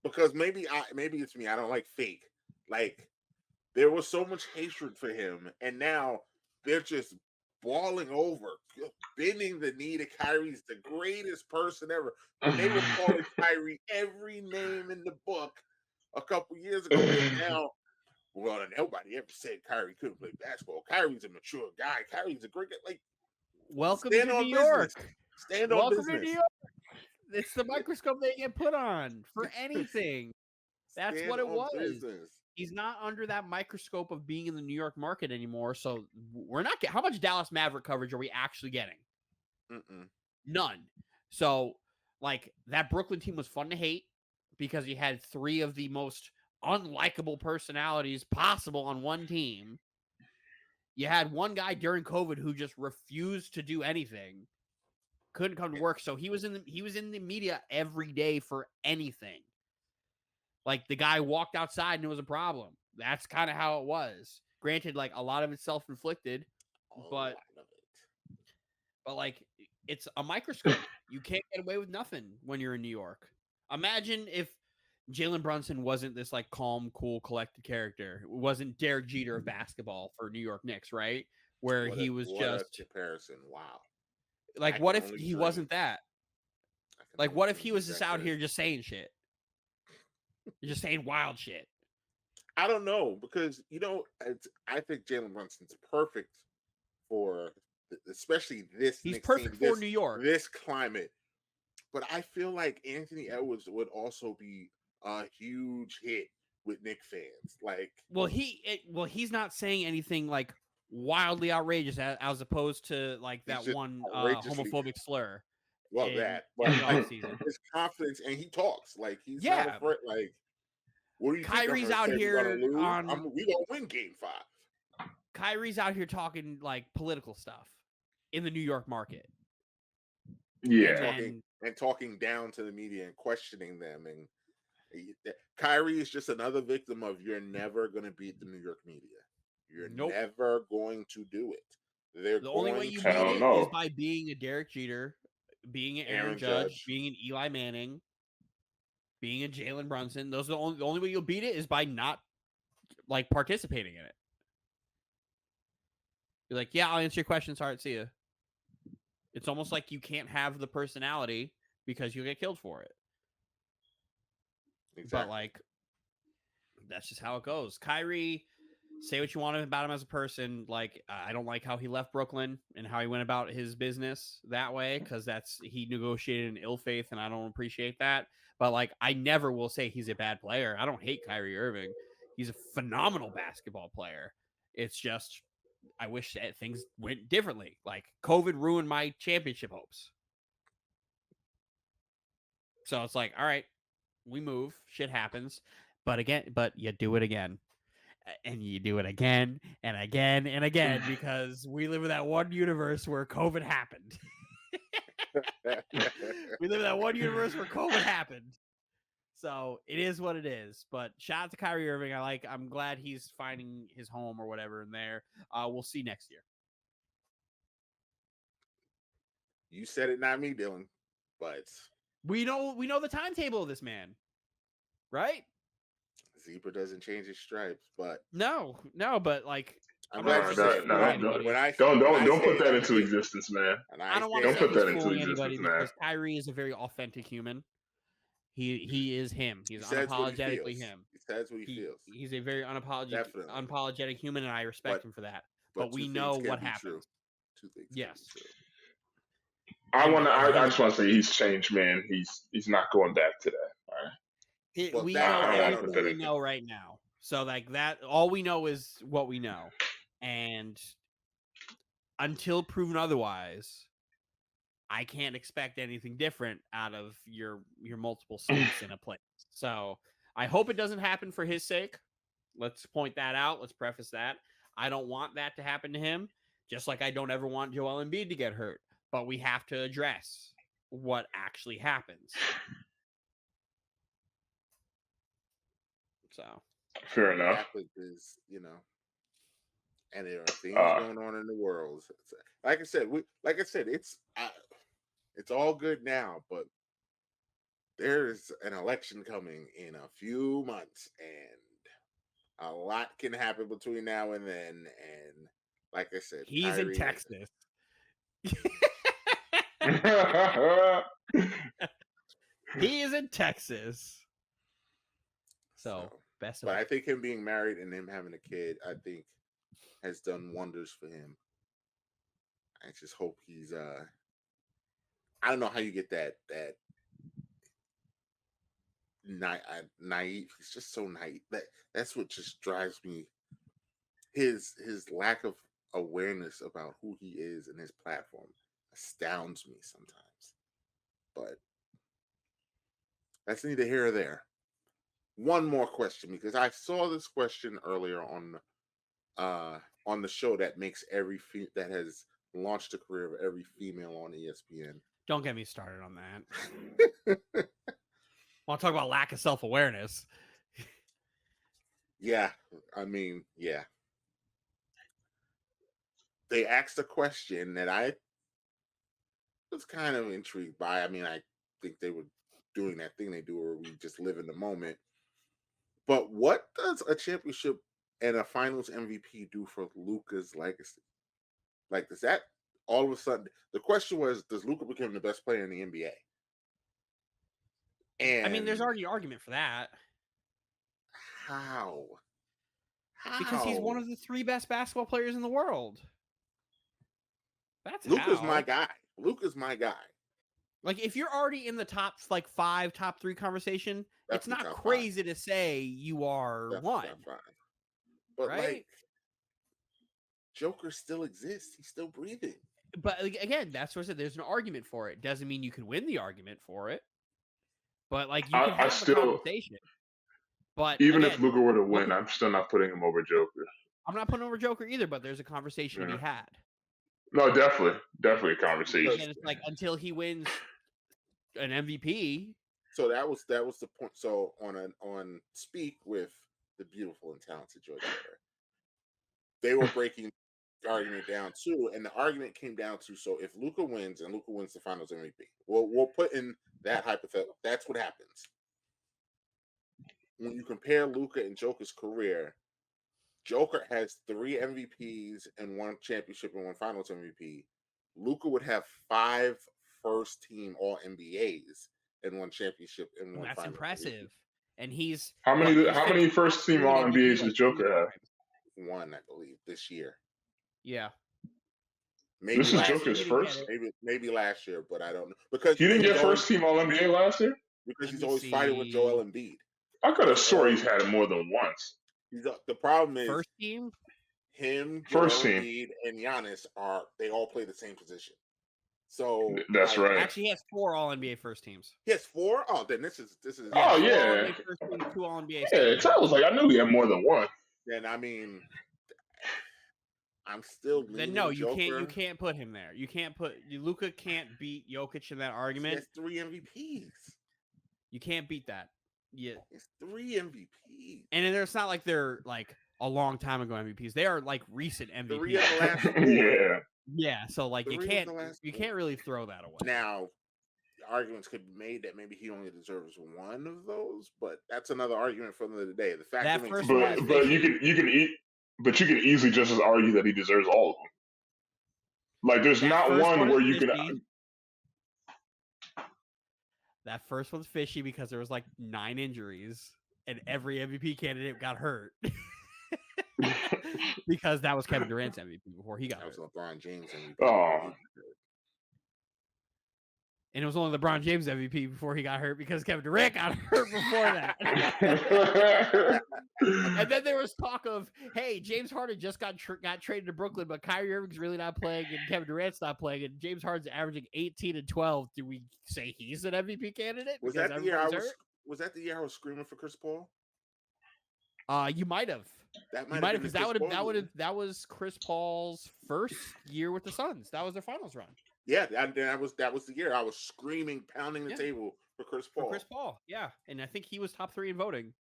because maybe it's me. I don't like fake. Like, there was so much hatred for him, and now they're just balling over, bending the knee to Kyrie's the greatest person ever. And they were calling Kyrie every name in the book a couple years ago. And now, well, nobody ever said Kyrie couldn't play basketball. Kyrie's a mature guy. Kyrie's a great guy. Like,
welcome to New York.
Stand on business.
Welcome to New York. It's the microscope they get put on for anything. That's what it was.
Business.
He's not under that microscope of being in the New York market anymore. So we're not getting. How much Dallas Maverick coverage are we actually getting? None. So, like, that Brooklyn team was fun to hate because you had 3 of the most unlikable personalities possible on one team. You had one guy during COVID who just refused to do anything, couldn't come to work. So he was in the media every day for anything. Like, the guy walked outside and it was a problem. That's kind of how it was. Granted, like, a lot of it's self-inflicted, but like, it's a microscope. You can't get away with nothing when you're in New York. Imagine if Jalen Brunson wasn't this, like, calm, cool, collected character. It wasn't Derek Jeter of basketball for New York Knicks, right? Where he was just
comparison. Wow.
Like, what if he wasn't that? Like, what if he was just out here just saying shit? You're just saying wild shit.
I don't know because I think Jalen Brunson's perfect for especially this
He's
Knicks
perfect
team,
for New York.
this climate. But I feel like Anthony Edwards would also be a huge hit with Knicks fans. Like,
Well, he's not saying anything like wildly outrageous as opposed to like
he's
that
just
one
outrageously
homophobic slur
well
in
that,
the
but like
offseason.
his confidence and he talks like he's not
Yeah,
afraid. Like, what do you think I'm
Kyrie's
gonna
out
say? We're
here
gonna lose.
on
We gonna win Game 5.
Kyrie's out here talking like political stuff in the New York market.
Yeah.
And talking down to the media and questioning them. And Kyrie is just another victim of you're never going to beat the New York media. You're never going to do it.
The only way you beat it is by being a Derek Jeter, being an Aaron Judge, being an Eli Manning, being a Jalen Brunson. Those are the only way you'll beat it is by not like participating in it. You're like, yeah, I'll answer your questions. All right, see ya. It's almost like you can't have the personality because you'll get killed for it. Exactly. But like, that's just how it goes. Kyrie, say what you want about him as a person. Like, I don't like how he left Brooklyn and how he went about his business that way because he negotiated in ill faith, and I don't appreciate that. But like, I never will say he's a bad player. I don't hate Kyrie Irving. He's a phenomenal basketball player. It's just I wish that things went differently. Like COVID ruined my championship hopes. So it's like, all right, we move. Shit happens. But you do it again. And you do it again and again and again because we live in that one universe where COVID happened. We live in that one universe where COVID happened. So it is what it is. But shout out to Kyrie Irving. I'm glad he's finding his home or whatever in there. We'll see next year.
You said it, not me, Dylan. But
we know the timetable of this man, right?
Zebra doesn't change his stripes, but
no, but like
don't put that into existence, man.
I don't want to put that into existence, man. Because Kyrie is a very authentic human. He is him. He's unapologetically him.
He says what he feels.
He's a very unapologetic human, and I respect him for that. But we know what happens.
Two things.
Yes.
I just want to say he's changed, man. He's not going back to that. All right.
We know everything we know right now. So like that, all we know is what we know, and until proven otherwise, I can't expect anything different out of your multiple seats in a place. So I hope it doesn't happen for his sake. Let's point that out. Let's preface that. I don't want that to happen to him, just like I don't ever want Joel Embiid to get hurt. But we have to address what actually happens. So
fair enough.
Is, and there are things going on in the world. Like I said, it's all good now, but there's an election coming in a few months, and a lot can happen between now and then. And like I said,
he's in Texas. He is in Texas. So best of
But I think him being married and him having a kid, I think has done wonders for him. I just hope he's I don't know how you get that naive. He's just so naive. That's what just drives me. His lack of awareness about who he is and his platform astounds me sometimes. But that's neither here or there. One more question, because I saw this question earlier on the show that makes that has launched the career of every female on ESPN.
Don't get me started on that. Want to talk about lack of self-awareness?
Yeah, I mean, yeah. They asked a question that I was kind of intrigued by. I mean, I think they were doing that thing they do where we just live in the moment. But what does a championship and a finals MVP do for Luka's legacy? Like, does that all of a sudden, the question was, does Luka become the best player in the NBA? And
I mean, there's already an argument for that.
How?
Because he's one of the 3 best basketball players in the world. That's
Luka's
how.
my guy. Luka's my guy.
Like, if you're already in the top 5, top 3 conversation, it's not crazy to say you are
Definitely
one.
top 5. But
right?
like, Joker still exists. He's still breathing.
But again, that's what I said. There's an argument for it. Doesn't mean you can win the argument for it. But like, you can have a conversation. But
even if Luka were to win, I'm still not putting him over Joker.
I'm not putting over Joker either. But there's a conversation to be had.
No, definitely a conversation.
And it's like, until he wins an MVP.
So that was the point. So on Speak with the beautiful and talented Joy Taylor, they were breaking the argument down too, and the argument came down to, so if Luka wins and Luka wins the Finals MVP, we'll put in that hypothetical. That's what happens when you compare Luka and Joker's career. Joker has 3 MVPs and 1 championship and 1 Finals MVP. Luka would have 5 first-team All NBAs and 1 championship and 1.
That's impressive. MVP. And he's
how many first-team All NBAs does Joker have?
1, I believe, this year.
Yeah.
Maybe this is Joker's first.
Maybe last year, but I don't know, because
he didn't get first-team All NBA last year
because he's always fighting with Joel Embiid.
I could have swore he's had it more than once.
The problem is
first team.
Him, first Joel Embiid, and Giannis they all play the same position. So
that's right.
Actually, he has 4 All NBA first teams.
He has 4. Oh, then this is.
Oh yeah.
First team, 2 All NBA.
Yeah, I was like, I knew he had more than 1.
Then I mean, I'm still.
Then no, you can't put him there. You can't put Luka can't beat Jokic in that argument.
He has 3 MVPs.
You can't beat that. Yeah,
it's 3 MVPs.
And then it's not like they're like a long time ago MVPs. They are like recent MVPs.
3 of the last 4.
Yeah. So like you can't really throw that away.
Now, arguments could be made that maybe he only deserves 1 of those, but that's another argument for another day. The fact that
you can easily just as argue that he deserves all of them. Like there's not one where you can.
That first one's fishy because there was like 9 injuries and every MVP candidate got hurt. Because that was Kevin Durant's MVP before he got hurt.
That was LeBron James MVP.
Oh.
And it was only LeBron James MVP before he got hurt because Kevin Durant got hurt before that. And then there was talk of, hey, James Harden just got traded to Brooklyn, but Kyrie Irving's really not playing and Kevin Durant's not playing, and James Harden's averaging 18 and 12. Do we say he's an MVP candidate?
Was that the year I was screaming for Chris Paul?
You might have. That might have, because that was Chris Paul's first year with the Suns. That was their finals run.
Yeah, that was the year I was screaming, pounding the table for Chris Paul.
Yeah, and I think he was top 3 in voting.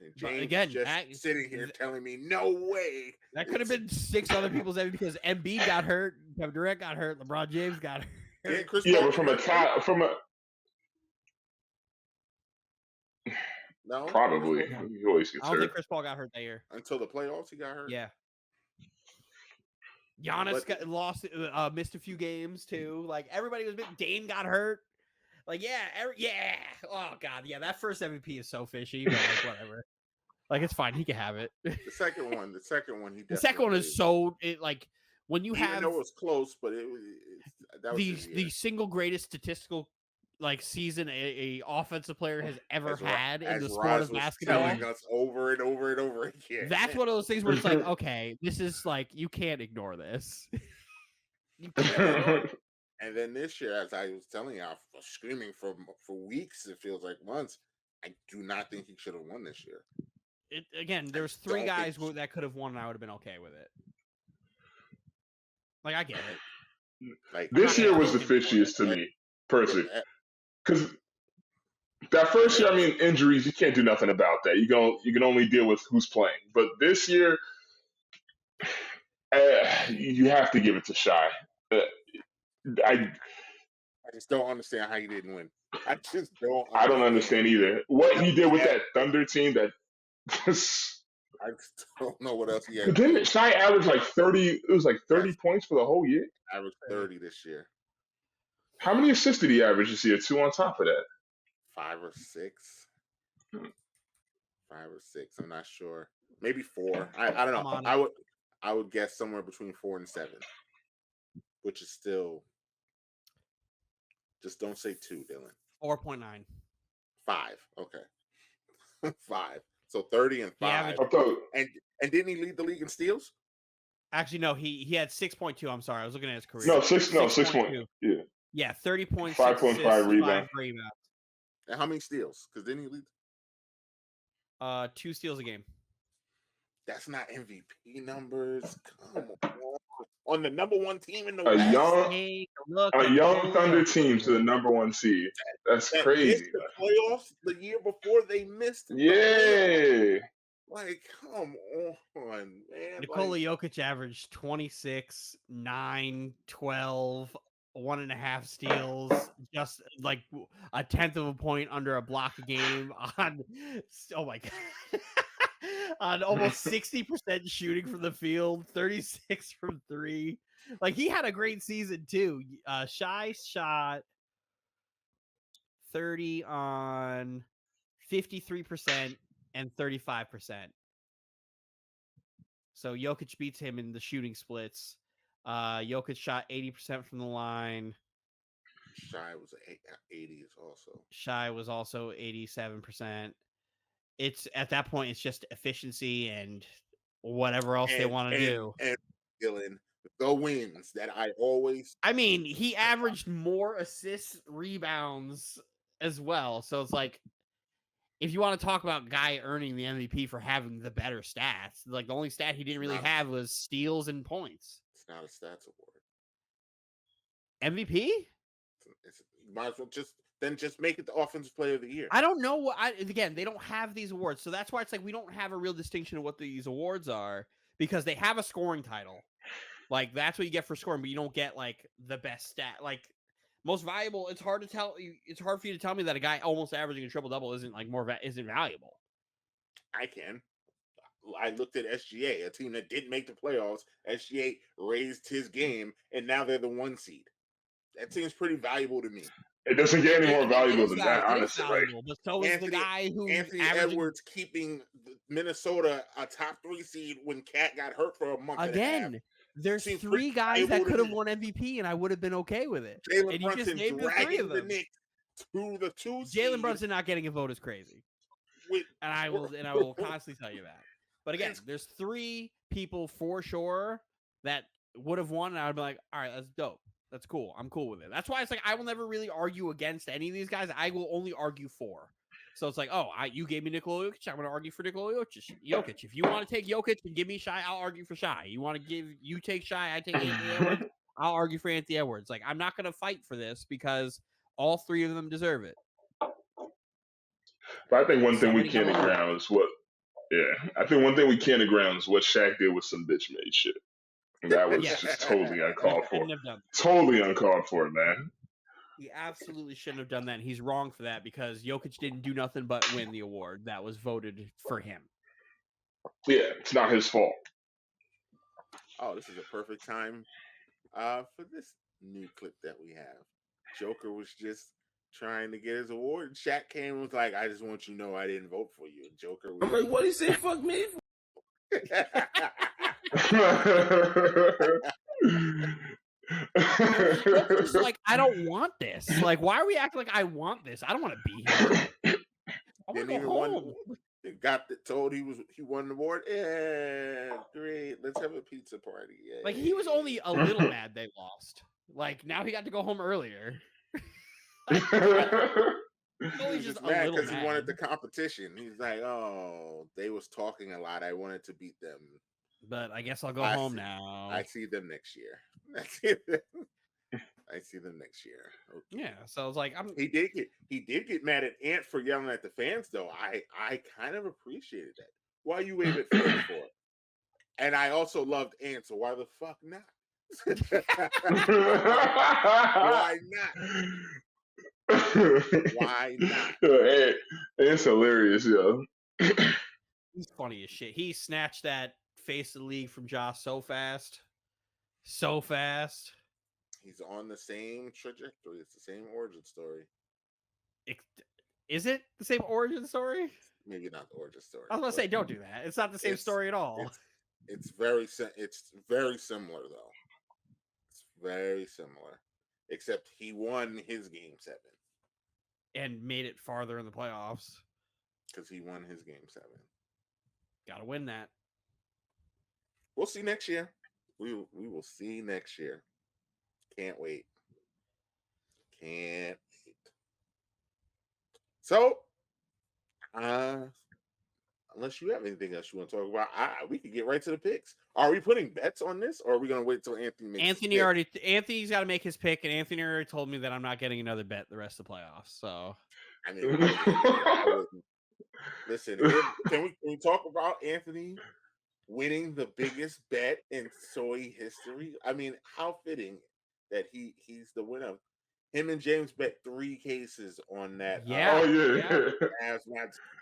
And James again, sitting here telling me no way.
That could have been 6 other people's MVP because Embiid got hurt, Kevin Durant got hurt, LeBron James got hurt.
But
no,
probably he always gets hurt.
I don't think Chris Paul got hurt that year
until the playoffs. He got hurt.
Yeah. Giannis missed a few games too. Like everybody was. Dame got hurt. Like yeah. Oh god, yeah. That first MVP is so fishy, but like whatever. Like it's fine. He can have it.
The second one. The second one
is so like when you have.
I know it was close, but that was
the single greatest statistical like season a offensive player has ever had in the sport of basketball.
Telling us over and over and over again.
That's one of those things where it's like, okay, this is like you can't ignore this.
You can't. And then this year, as I was telling you, I was screaming for weeks. It feels like months. I do not think he should have won this year.
There was 3 guys that could have won, and I would have been okay with it. Like I get it.
Like this year was the fishiest to me, personally. Because that first year, I mean, injuries, you can't do nothing about that. You can only deal with who's playing. But this year, you have to give it to Shai.
I just don't understand how he didn't win. I
don't understand either. What he did with that Thunder team, that just,
I just don't know what else he had.
Didn't Shai average like 30? It was like 30 points for the whole year.
Averaged 30 this year.
How many assists did he average this year? 2 on top of that.
5 or 6. 5 or 6. I'm not sure. Maybe 4. I don't
I'm
know.
on it.
I would guess somewhere between 4 and 7, which is still. Just don't say 2, Dylan.
4.9.
5. Okay. 5. So 30 and 5.
I thought,
And didn't he lead the league in steals?
Actually, no, he had 6.2. I'm sorry, I was looking at his career.
no, 6 point.
6.2.
Yeah.
Yeah, 30 points,
5.5
6 assists,
rebound.
5 rebounds.
And how many steals? Because didn't he lead?
2 steals a game.
That's not MVP numbers. Come on. On the number 1 team in the
A
West.
young
Take a look.
a
at
young Thunder
Julio.
team to the number 1 seed. That's
that
crazy.
missed the playoffs the year before they missed. The playoffs.
Yeah.
Like, come on, man.
Nikola
Like,
Jokic averaged 26, 9, 12, 1.5 steals, just like a tenth of a point under a block a game on, oh my God, on almost 60% shooting from the field, 36 from 3. Like, he had a great season too. Shai shot 30 on 53% and 35%. So Jokic beats him in the shooting splits. Jokic shot 80% from the line.
Shai was 80s also.
Shai was also 87%. It's at that point, it's just efficiency and whatever else they want to do.
And Dylan, the wins that I always.
I mean, he averaged more assists, rebounds as well. So it's like, if you want to talk about guy earning the MVP for having the better stats, like the only stat he didn't really have was steals and points.
It's not a stats award.
MVP?
You might as well just make it the offensive player of the year.
I don't know what. Again, they don't have these awards, so that's why it's like we don't have a real distinction of what these awards are, because they have a scoring title. Like, that's what you get for scoring, but you don't get like the best stat. Like, most valuable. It's hard to tell. It's hard for you to tell me that a guy almost averaging a triple double isn't like isn't valuable.
I can. I looked at SGA, a team that didn't make the playoffs. SGA raised his game, and now they're the 1 seed. That seems pretty valuable to me.
It doesn't get any more valuable
It
than
is
that,
valuable,
honestly. Right?
But so is the guy who
Anthony
averaging...
Edwards keeping Minnesota a top 3 seed when Cat got hurt for a month
Again.
and a half.
There's 3 guys that could have won MVP, and I would have been okay with it.
Jalen Brunson dragging the Knicks to the 2 seed.
Jalen Brunson not getting a vote is crazy, and I will constantly tell you that. But again, there's 3 people for sure that would have won, and I'd be like, all right, that's dope. That's cool. I'm cool with it. That's why it's like I will never really argue against any of these guys. I will only argue for. So it's like, you gave me Nikola Jokic, I'm going to argue for Nikola Jokic. If you want to take Jokic and give me Shai, I'll argue for Shai. You take Shai, I take Anthony Edwards, I'll argue for Anthony Edwards. Like, I'm not going to fight for this because all 3 of them deserve it.
But I think one thing we can't agree on is what Shaq did with some bitch made shit. And that was just totally uncalled for. Totally uncalled for, man.
He absolutely shouldn't have done that. And he's wrong for that because Jokic didn't do nothing but win the award that was voted for him.
Yeah, it's not his fault.
Oh, this is a perfect time for this new clip that we have. Joker was just trying to get his award. And Shaq came and was like, I just want you to know I didn't vote for you. And Joker was
I'm like, what he say? Fuck me.
It's like, I don't want this. Like, why are we acting like I want this? I don't want to be here. I want to go home.
Told he won the award. Yeah, great. Let's have a pizza party. Yeah.
Like, he was only a little mad they lost. Like, now he got to go home earlier.
He's just mad because he wanted the competition. He's like, oh, they was talking a lot. I wanted to beat them.
But I guess I'll go home now.
I see them next year. I see them next year. Okay.
Yeah, so I was like,
he did get mad at Ant for yelling at the fans, though. I kind of appreciated that. Why you wave at fans for? And I also loved Ant, so why the fuck not? Why not? Why not?
It's hilarious, yo.
He's funny as shit. He snatched that face of the league from Josh so fast. So fast.
He's on the same trajectory. It's the same origin story.
Is it the same origin story?
maybe not the origin story.
I was gonna say, don't do that. It's not the same story at all.
It's very similar though. It's very similar, except he won his game 7
and made it farther in the playoffs
because he won his game 7.
Got to win that.
We'll see next year. We will see next year. Can't wait. Can't wait. So, unless you have anything else you want to talk about, we could get right to the picks. Are we putting bets on this, or are we going to wait till Anthony makes
Anthony's got to make his pick, and Anthony already told me that I'm not getting another bet the rest of the playoffs. So,
I mean, I wouldn't. Listen, can we talk about Anthony winning the biggest bet in soy history? I mean, how fitting that he's the winner. Him and James bet 3 cases on that.
Yeah.
As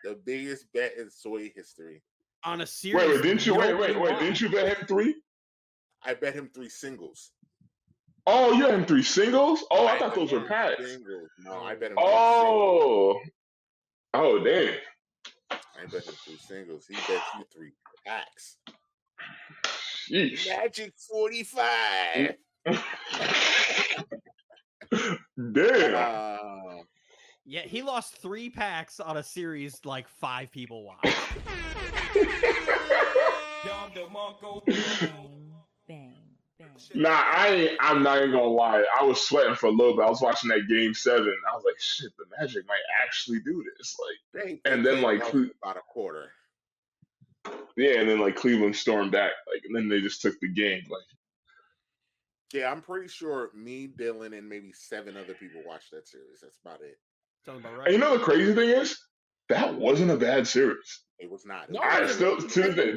the biggest bet in soy history.
On a series.
Wait, didn't you bet him 3?
I bet him 3 singles.
Oh, you had him 3 singles? Oh, I thought those were packs.
Singles. No, I bet him 3
singles. Oh, damn.
I bet him 3 singles. He bet you 3 packs.
Sheesh.
Magic 45.
Damn.
Yeah, he lost 3 packs on a series like 5 people watched.
Bang.
Nah, I'm not even gonna lie. I was sweating for a little bit. I was watching that game 7. I was like, shit, the Magic might actually do this. Like, and then like
about a quarter.
Yeah, and then like Cleveland stormed back, like, and then they just took the game. Like,
yeah, I'm pretty sure me, Dylan, and maybe 7 other people watched that series. That's about it.
Sounds about right.
And you know the crazy thing is, that wasn't a bad series.
It was not.
I still to this day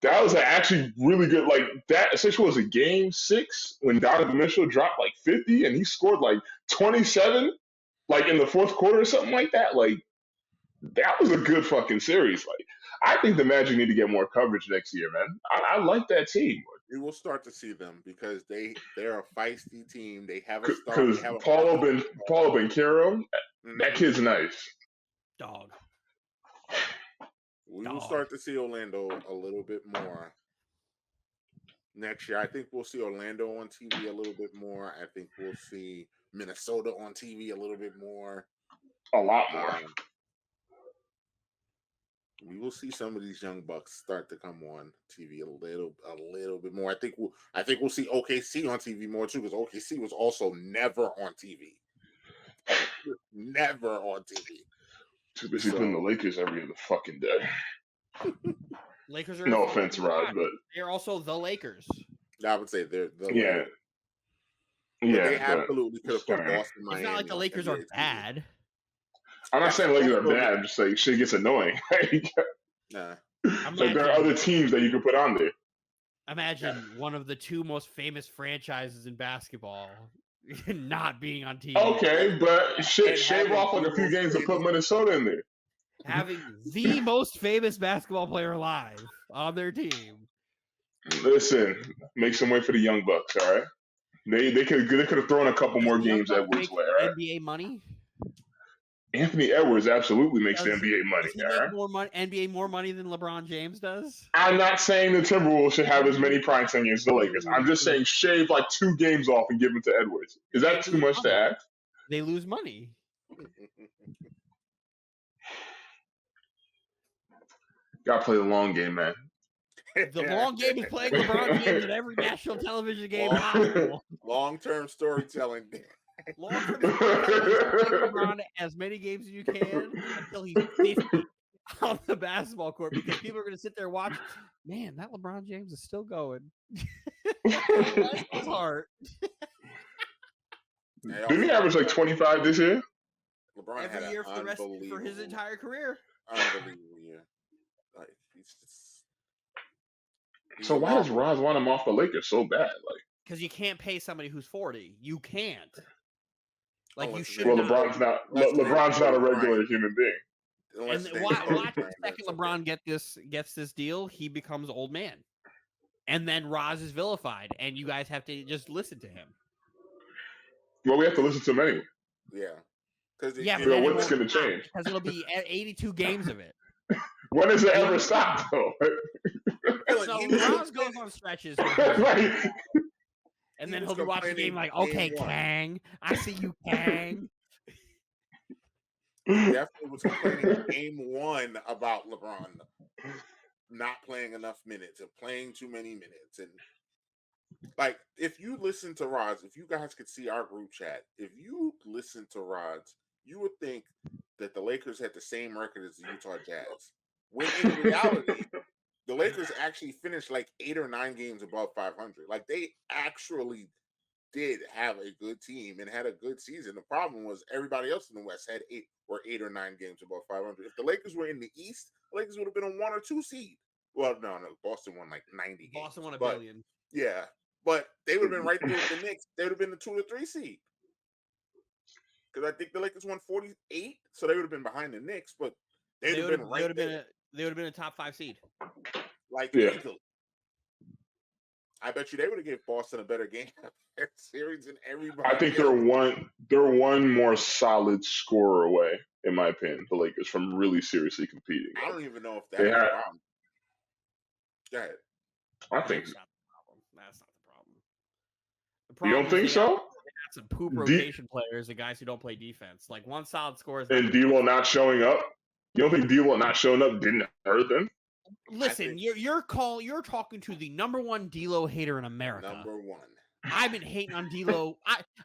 that was actually really good. Like that, essentially was a game 6 when Donovan Mitchell dropped like 50 and he scored like 27, like in the 4th quarter or something like that. Like that was a good fucking series. Like I think the Magic need to get more coverage next year, man. I like that team.
We will start to see them because they're a feisty team. They have a star.
Because Paulo Banchero, that kid's nice.
Dog.
We will start to see Orlando a little bit more next year. I think we'll see Orlando on TV a little bit more. I think we'll see Minnesota on TV a little bit more.
A lot more.
We will see some of these young bucks start to come on TV a little bit more. I think we'll see OKC on TV more too, because OKC was also never on TV. Never on TV.
Too busy putting the Lakers every other fucking day.
Lakers are
no offense, Rod, but
they're also the Lakers.
I would say they're the
Lakers.
But they absolutely could have put Boston, Miami.
It's not like the Lakers are bad.
I'm not saying Lakers are bad. I'm just saying shit gets annoying.
Nah.
Like there are other teams that you could put on there.
Imagine one of the 2 most famous franchises in basketball not being on TV.
Okay, but shave off like a few games and put Minnesota in there.
Having the most famous basketball player alive on their team.
Listen, make some way for the Young Bucks, all right? They could have thrown a couple more games Edwards' way, all right?
NBA money?
Anthony Edwards absolutely makes the NBA money.
Does he make more money, NBA more money than LeBron James does?
I'm not saying the Timberwolves should have as many prime time games as the Lakers. I'm just saying shave like 2 games off and give them to Edwards. Is that too much to ask?
They lose money.
Gotta play the long game, man.
The long game is playing LeBron James in every national television game possible.
Long-term storytelling.
Long-term storytelling. LeBron as many games as you can until he's 50 on the basketball court, because people are going to sit there and watch. Man, that LeBron James is still going. Bless his heart.
Didn't he average like 25 this year?
LeBron
every year for his entire career.
Unbelievable year. Like
so why does Roz want him off the Lakers so bad? Like,
because you can't pay somebody who's 40. You can't. Like you should.
Well, LeBron's not a regular human being.
And watch the second LeBron gets this deal, he becomes old man, and then Roz is vilified, and you guys have to just listen to him.
Well, we have to listen to him anyway.
Yeah.
What's going to change?
Because it'll be 82 games of it.
When does it ever stop, though?
So Roz goes on stretches,
Like,
and then he'll be watching the game like, okay, Kang, I see you, Kang.
Definitely was complaining game one about LeBron not playing enough minutes and playing too many minutes. And like, if you listen to Roz, if you guys could see our group chat, if you listen to Roz, you would think that the Lakers had the same record as the Utah Jazz. When in reality, the Lakers actually finished like 8 or 9 games above 500. Like, they actually did have a good team and had a good season. The problem was everybody else in the West had 8 or 9 games above 500. If the Lakers were in the East, the Lakers would have been a 1 or 2 seed. Well, no, Boston won like 90 games.
Boston won a billion.
Yeah, but they would have been right there with the Knicks. They would have been the 2 or 3 seed. Because I think the Lakers won 48, so they would have been behind the Knicks, but they would have been right there.
They would have been a top 5 seed.
Like, easily. I bet you they would have given Boston a better game series than everybody.
I think they're one more solid scorer away, in my opinion, the Lakers, from really seriously competing.
I don't even know if that's the problem. Go ahead.
I think
that's not the problem. That's not the problem.
You don't think so?
They got some poop rotation players, the guys who don't play defense. Like, one solid scorer.
And D'Lo not showing up. You don't think D'Lo not showing up didn't hurt them?
Listen, you're talking to the number one D'Lo hater in America.
Number one.
I've been hating on D'Lo.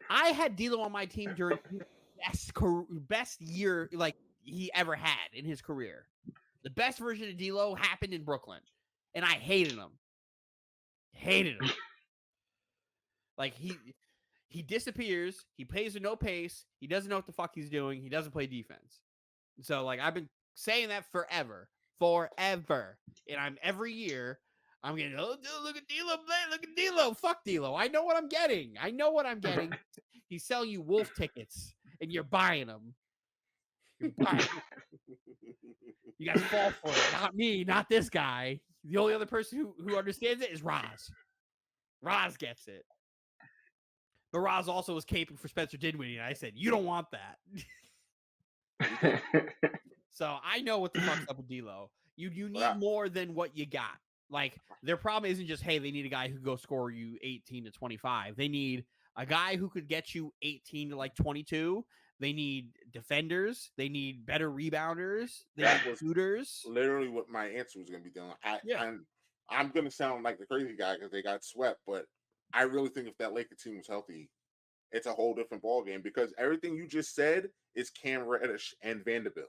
I had D'Lo on my team during his best year like he ever had in his career. The best version of D'Lo happened in Brooklyn, and I hated him. Like, he disappears. He plays with no pace. He doesn't know what the fuck he's doing. He doesn't play defense. So, like, I've been saying that forever. And every year I'm getting, oh, look at D'Lo play, look at D'Lo. Fuck D'Lo. I know what I'm getting. He's selling you wolf tickets and you're buying them. You guys fall for it. Not me, not this guy. The only other person who understands it is Roz. Roz gets it. But Roz also was caping for Spencer Dinwiddie, and I said, you don't want that. So I know what the fuck's up with D'Lo. You need more than what you got. Like, their problem isn't just, hey, they need a guy who can go score you 18 to 25. They need a guy who could get you 18 to like 22. They need defenders. They need better rebounders. They need shooters.
Literally what my answer was going to be doing. I'm going to sound like the crazy guy because they got swept, but I really think if that Lakers team was healthy, it's a whole different ballgame because everything you just said is Cam Reddish and Vanderbilt.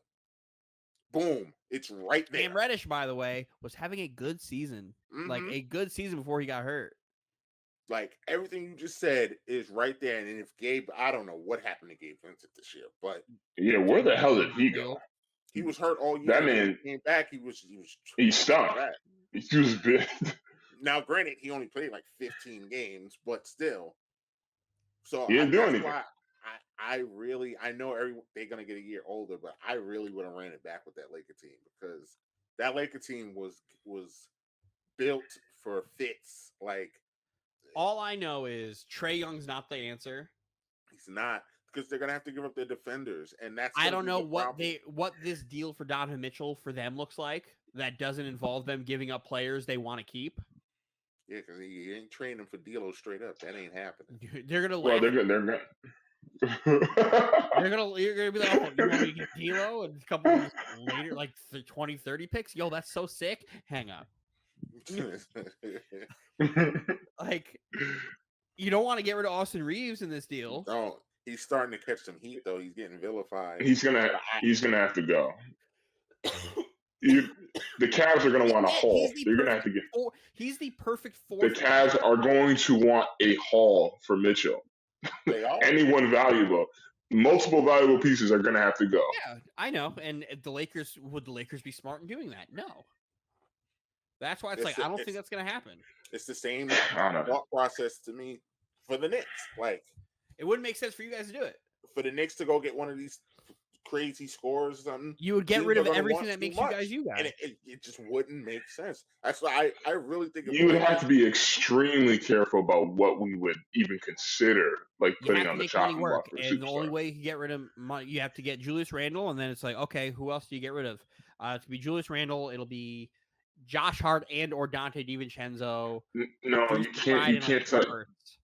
Boom. It's right there.
Cam Reddish, by the way, was having a good season. Mm-hmm. Like, a good season before he got hurt.
Like, everything you just said is right there. And if Gabe, I don't know what happened to Gabe Vincent this year, but
yeah, where the hell did he go?
He was hurt all year.
That man
came back.
He stunk. He was big.
Now, granted, he only played like 15 games, but still. So
he didn't do anything.
I know they're gonna get a year older, but I really would have ran it back with that Laker team because that Laker team was built for fits. Like,
all I know is Trae Young's not the answer.
He's not, because they're gonna have to give up their defenders, and that's
I don't know what this deal for Donovan Mitchell for them looks like. That doesn't involve them giving up players they want to keep.
Yeah, because he ain't training them for D'Lo straight up. That ain't happening.
They're gonna.
Well, they're gonna.
You're gonna be like, oh, you want me to get D'Lo and a couple years later, like 20, 30 picks? Yo, that's so sick. Hang up. Like, you don't want to get rid of Austin Reeves in this deal.
No, he's starting to catch some heat though. He's getting vilified.
He's gonna have to go. The Cavs are going to want a haul. They're going to have to get.
He's the perfect fourth.
The Cavs are going to want a haul for Mitchell.
They are.
Anyone valuable. Multiple valuable pieces are going to have to go.
Yeah, I know. And would the Lakers be smart in doing that? No. That's why I don't think that's going to happen.
It's the same thought process to me for the Knicks. Like,
it wouldn't make sense for you guys to do it.
For the Knicks to go get one of these crazy scores or something,
you would get rid of everything that makes you guys.
And it just wouldn't make sense. That's why I really think
you would have to be extremely careful about what we would even consider, like putting on the chopping block.
And the only way you can get rid of money, you have to get Julius Randle, and then it's like, okay, who else do you get rid of? To be Julius Randle, it'll be Josh Hart and or Dante DiVincenzo.
No,
Bruce
you can't.
McBride
You
and,
can't touch.
firsts.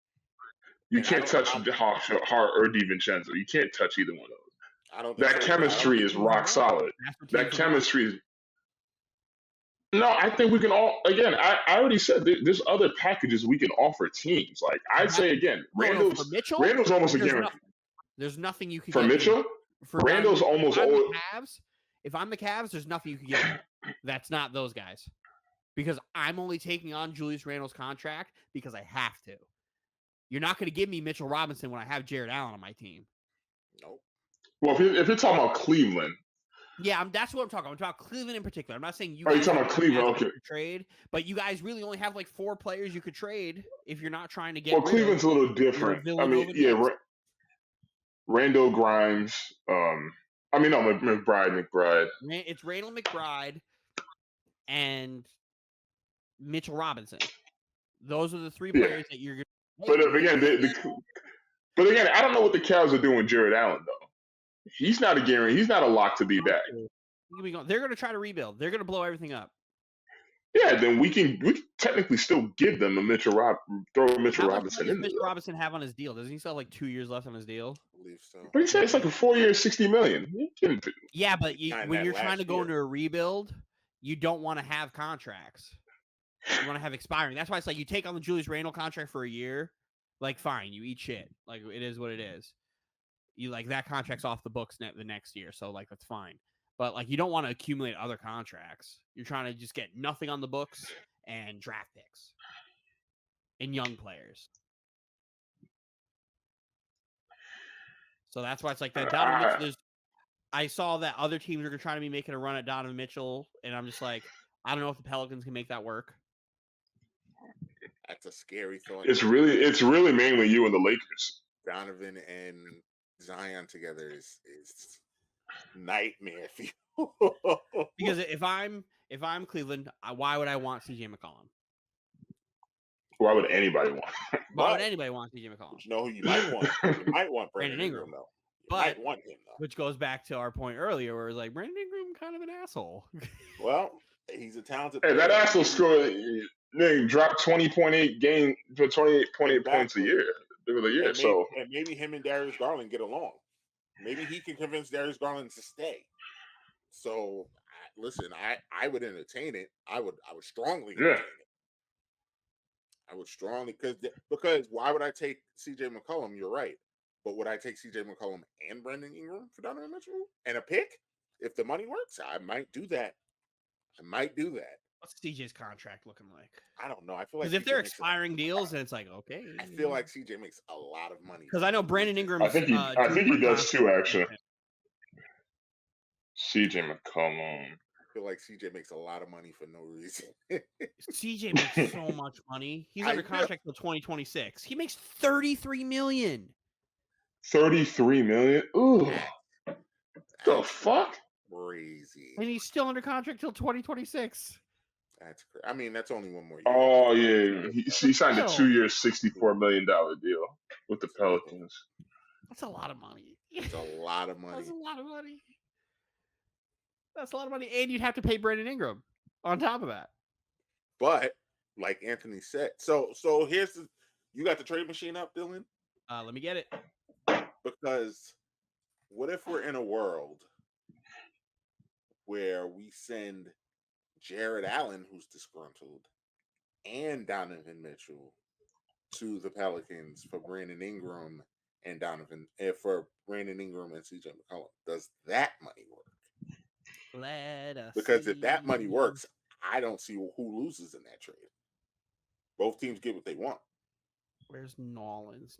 You
And I
can't
don't-
touch
I-
Hart or DiVincenzo. You can't touch either one of those.
I don't think
That
so either. I don't
chemistry
think
is
we
rock
want-
solid.
That's what
That
teams would want.
chemistry is. No, I think we can all. Again, I already said there's other packages we can offer teams. Like I'd say again,
No, for Mitchell,
Randall's almost a
there's
guarantee.
there's nothing you could
For
get me
Mitchell,
for
Randall's
Donovan.
almost
If I'm
always.
the Cavs, if I'm the Cavs, there's nothing you could get me. That's not those guys. Because I'm only taking on Julius Randle's contract because I have to. You're not going to give me Mitchell Robinson when I have Jared Allen on my team.
Nope.
Well, if you're talking about Cleveland,
Yeah, that's what I'm talking about. I'm talking about Cleveland in particular. I'm not saying you
Oh, you're
guys
talking
have
about Cleveland,
assets
okay.
to trade, but you guys really only have like 4 players you could trade if you're not trying to get
well,
rid
Cleveland's a
of
little different. I mean,
Villanova
yeah,
Knicks.
Randall Grimes. McBride.
It's Randall McBride and Mitchell Robinson. Those are the 3
Yeah.
players that you're going
But again, I don't know what the Cavs are doing with Jared Allen though. He's not a guarantee. He's not a lock to be back.
They're going to try to rebuild. They're going to blow everything up.
Yeah, then we can technically still give them a throw Mitchell
How much
Robinson
does
in there.
Mitchell Robinson have on his deal? Doesn't he still have like 2 years left on his deal?
I believe so.
But he said it's like a 4-year, $60 million.
Yeah, but
Signed
when
that
you're trying
last
to go
year.
into a rebuild, you don't want to have contracts. You want to have expiring. That's why it's like you take on the Julius Randle contract for a year, like fine, you eat shit. Like it is what it is. You like that contract's off the books the next year, so like that's fine. But like you don't want to accumulate other contracts. You're trying to just get nothing on the books and draft picks and young players. So that's why it's like that Donovan Mitchell. I saw that other teams are trying to be making a run at Donovan Mitchell, and I'm just like, I don't know if the Pelicans can make that work.
That's a scary thought.
It's really mainly you and the Lakers.
Donovan and Zion together is nightmare for you.
Because if I'm Cleveland, why would I want CJ McCollum?
Why would anybody want?
Why would anybody want CJ McCollum?
You know who you might want? You might want Brandon
Brandon
Ingram,
Ingram.
though. You
But-
might want him, though.
Which goes back to our point earlier, where it's like Brandon Ingram kind of an asshole.
Well, he's a talented
Hey, that
player.
asshole scored. Nigga dropped 20.8 game for 28.8 points a year over the year.
And maybe him and Darius Garland get along. Maybe he can convince Darius Garland to stay. So, listen, I would entertain it. I would strongly entertain it. I would strongly because why would I take CJ McCollum? You're right, but would I take CJ McCollum and Brandon Ingram for Donovan Mitchell and a pick? If the money works, I might do that.
What's CJ's contract looking like?
I don't know. I feel like
Because if
CJ
they're
makes
expiring deals, then it's like okay.
I feel like CJ makes a lot of money.
Because I know Brandon Ingram.
I think he does too. Actually, CJ McCollum.
I feel like CJ makes a lot of money for no reason.
CJ makes so much money. He's
I
under
know.
contract till 2026. He makes $33 million.
33 million. Ooh, the fuck.
Crazy.
And he's still under contract till 2026.
That's crazy. I mean, that's only one more year.
Oh yeah, he signed a
Hell.
2-year, $64 million deal with the Pelicans.
That's a lot of money.
It's a lot of money.
That's a lot of money. That's a lot of money. And you'd have to pay Brandon Ingram on top of that.
But like Anthony said, so here's you got the trade machine up, Dylan?
Let me get it.
Because what if we're in a world where we send Jared Allen, who's disgruntled, and Donovan Mitchell to the Pelicans for Brandon Ingram and for Brandon Ingram and CJ McCollum? Does that money work?
Let us
Because if that money
see.
works, I don't see who loses in that trade. Both teams get what they want.
Where's Nolans?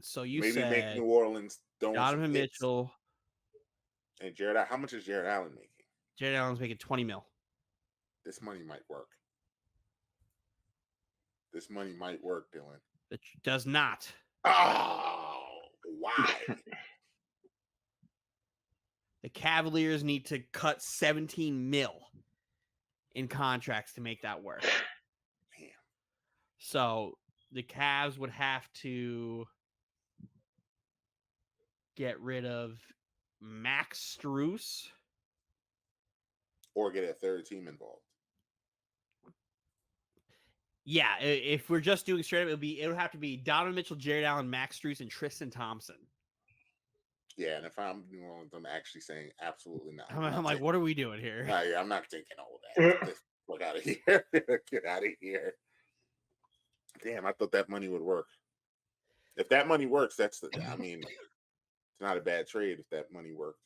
So you
Maybe
said
make New Orleans
Donovan Mitchell.
and Jared. How much is Jared Allen making?
Jared Allen's making $20 million.
This money might work. This money might work, Dylan.
It does not.
Oh, why?
The Cavaliers need to cut $17 million in contracts to make that work.
Damn.
So the Cavs would have to get rid of Max Strus
or get a third team involved.
Yeah, if we're just doing straight up, it would have to be Donovan Mitchell, Jared Allen, Max Strus, and Tristan Thompson.
Yeah, and if I'm I'm actually saying absolutely not.
I'm like, what are we doing here?
Yeah, I'm not taking all of that. Just look out of here. Get out of here. Damn, I thought that money would work. If that money works, it's not a bad trade if that money worked.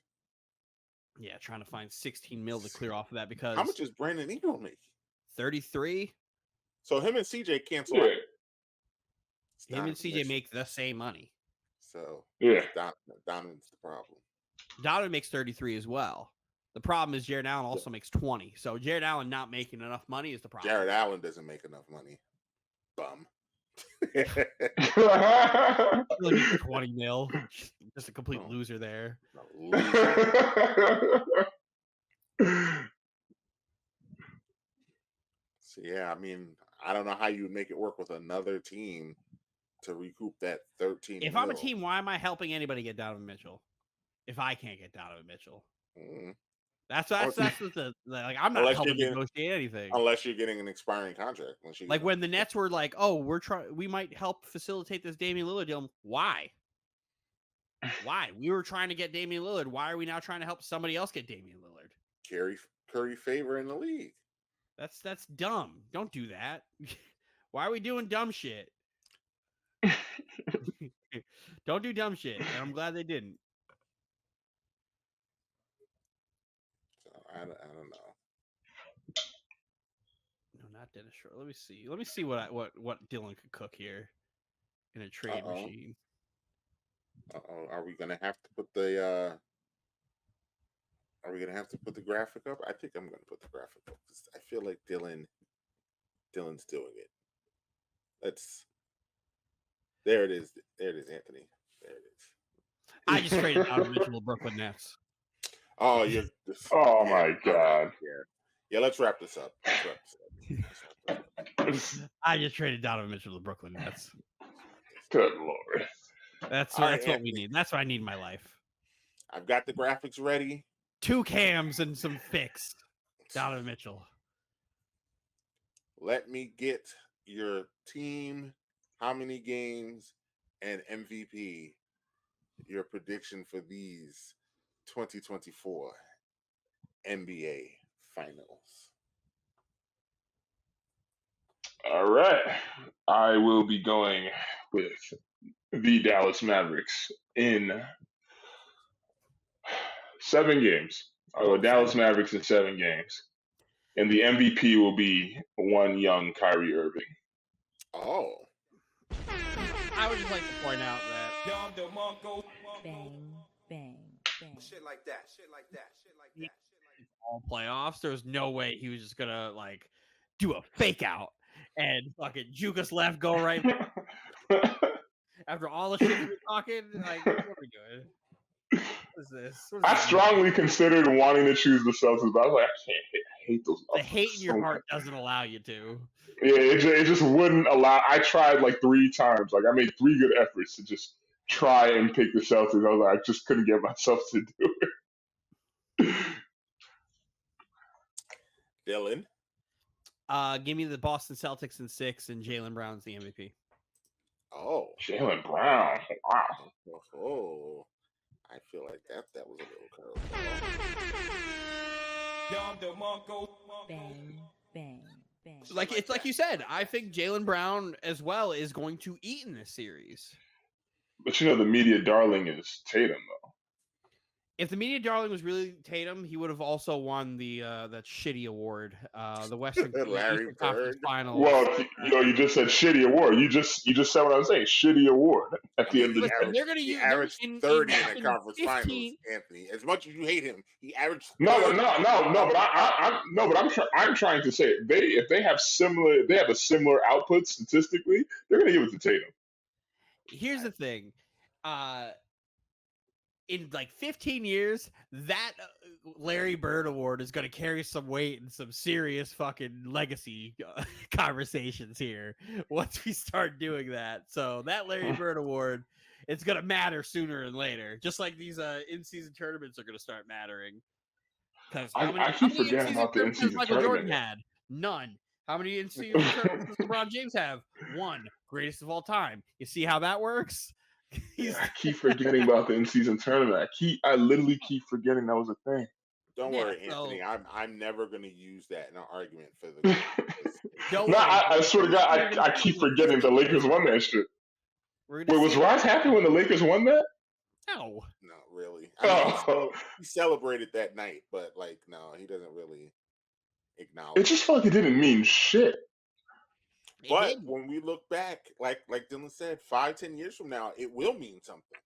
Yeah, trying to find 16 mil to clear off of that because
how much is Brandon Ingram make?
33.
So him and CJ cancel out.
Him and CJ make the same money.
So
yeah,
Donovan's the problem.
Donovan makes 33 as well. The problem is Jared Allen also makes 20. So Jared Allen not making enough money is the problem.
Jared Allen doesn't make enough money. Bum.
20 mil. Just a complete loser there.
So yeah, I mean, I don't know how you would make it work with another team to recoup that 13.
If I'm a team, why am I helping anybody get Donovan Mitchell? If I can't get Donovan Mitchell, that's what like. I'm not helping negotiate anything
unless you're getting an expiring contract.
Like when the Nets were like, "Oh, we might help facilitate this Damian Lillard deal." Why? We were trying to get Damian Lillard. Why are we now trying to help somebody else get Damian Lillard?
Curry favor in the league.
That's dumb. Don't do that. Why are we doing dumb shit? Don't do dumb shit. And I'm glad they didn't.
So I don't know.
No, not Dennis Schroeder. Let me see what Dylan could cook here in a trade machine.
Are we gonna have to put the graphic up? I think I'm gonna put the graphic up because I feel like Dylan's doing it. There it is. There it is, Anthony. There it is.
I just traded Donovan Mitchell to the Brooklyn Nets.
Oh, oh my God.
Yeah, let's wrap this up.
I just traded Donovan Mitchell to the Brooklyn Nets.
Good Lord.
That's what we need. That's what I need in my life.
I've got the graphics ready.
2 cams and some fix. Donovan Mitchell.
Let me get your team, how many games, and MVP. Your prediction for these 2024 NBA Finals.
All right. I will be going with the Dallas Mavericks in 7 games. I'll go Dallas Mavericks in 7 games. And the MVP will be one young Kyrie Irving.
Oh.
I would just like to point out that
bang, bang, bang.
Shit like that.
All playoffs, there was no way he was just gonna like do a fake out and fucking juke us left, go right. After all the shit we were talking, like, what are we doing? What is this?
I strongly considered wanting to choose the Celtics, but I was like, I hate those.
The hate in your heart doesn't allow you to.
Yeah, it just wouldn't allow. I tried like 3 times. Like I made 3 good efforts to just try and pick the Celtics. I was like, I just couldn't get myself to do it.
Dylan?
Give me the Boston Celtics in 6 and Jaylen Brown's the MVP.
Oh.
Jaylen Brown. Wow.
Oh. I feel like that was a little curve.
Bang, bang, bang.
Like it's like you said, I think Jaylen Brown as well is going to eat in this series.
But the media darling is Tatum, though.
If the media darling was really Tatum, he would have also won the that shitty award, the Western Conference Finals.
Well, you just said shitty award. You just said what I was saying. Shitty award at the end of the day.
They're going to
average 30 in the conference 15. Finals. Anthony, as much as you hate him, he averaged.
No. But I'm trying to say if they have a similar output statistically, they're going to give it to Tatum.
Here's the thing. In like 15 years, that Larry Bird Award is going to carry some weight and some serious fucking legacy conversations here once we start doing that. So that Larry Bird Award, it's going to matter sooner than later, just like these in-season tournaments are going to start mattering. Because
I
how many
keep
in-season
forgetting about the
tournaments has
in-season
Michael
tournament.
Jordan had? None. How many in-season tournaments does LeBron James have? One. Greatest of all time. You see how that works?
I keep forgetting about the in-season tournament. I literally keep forgetting that was a thing.
Don't
Yeah,
worry,
so-
Anthony. I'm never going to use that in an argument for the.
Don't
No,
worry.
I swear to God, I keep forgetting the Lakers won that shit.
We're
Wait,
gonna
was
see.
Roz happy when the Lakers won that?
No.
No, really. I mean,
Oh.
he celebrated that night, but like, no, he doesn't really
It
acknowledge.
just felt like it didn't mean shit.
But when we look back, like Dylan said, 5-10 years from now, it will mean something.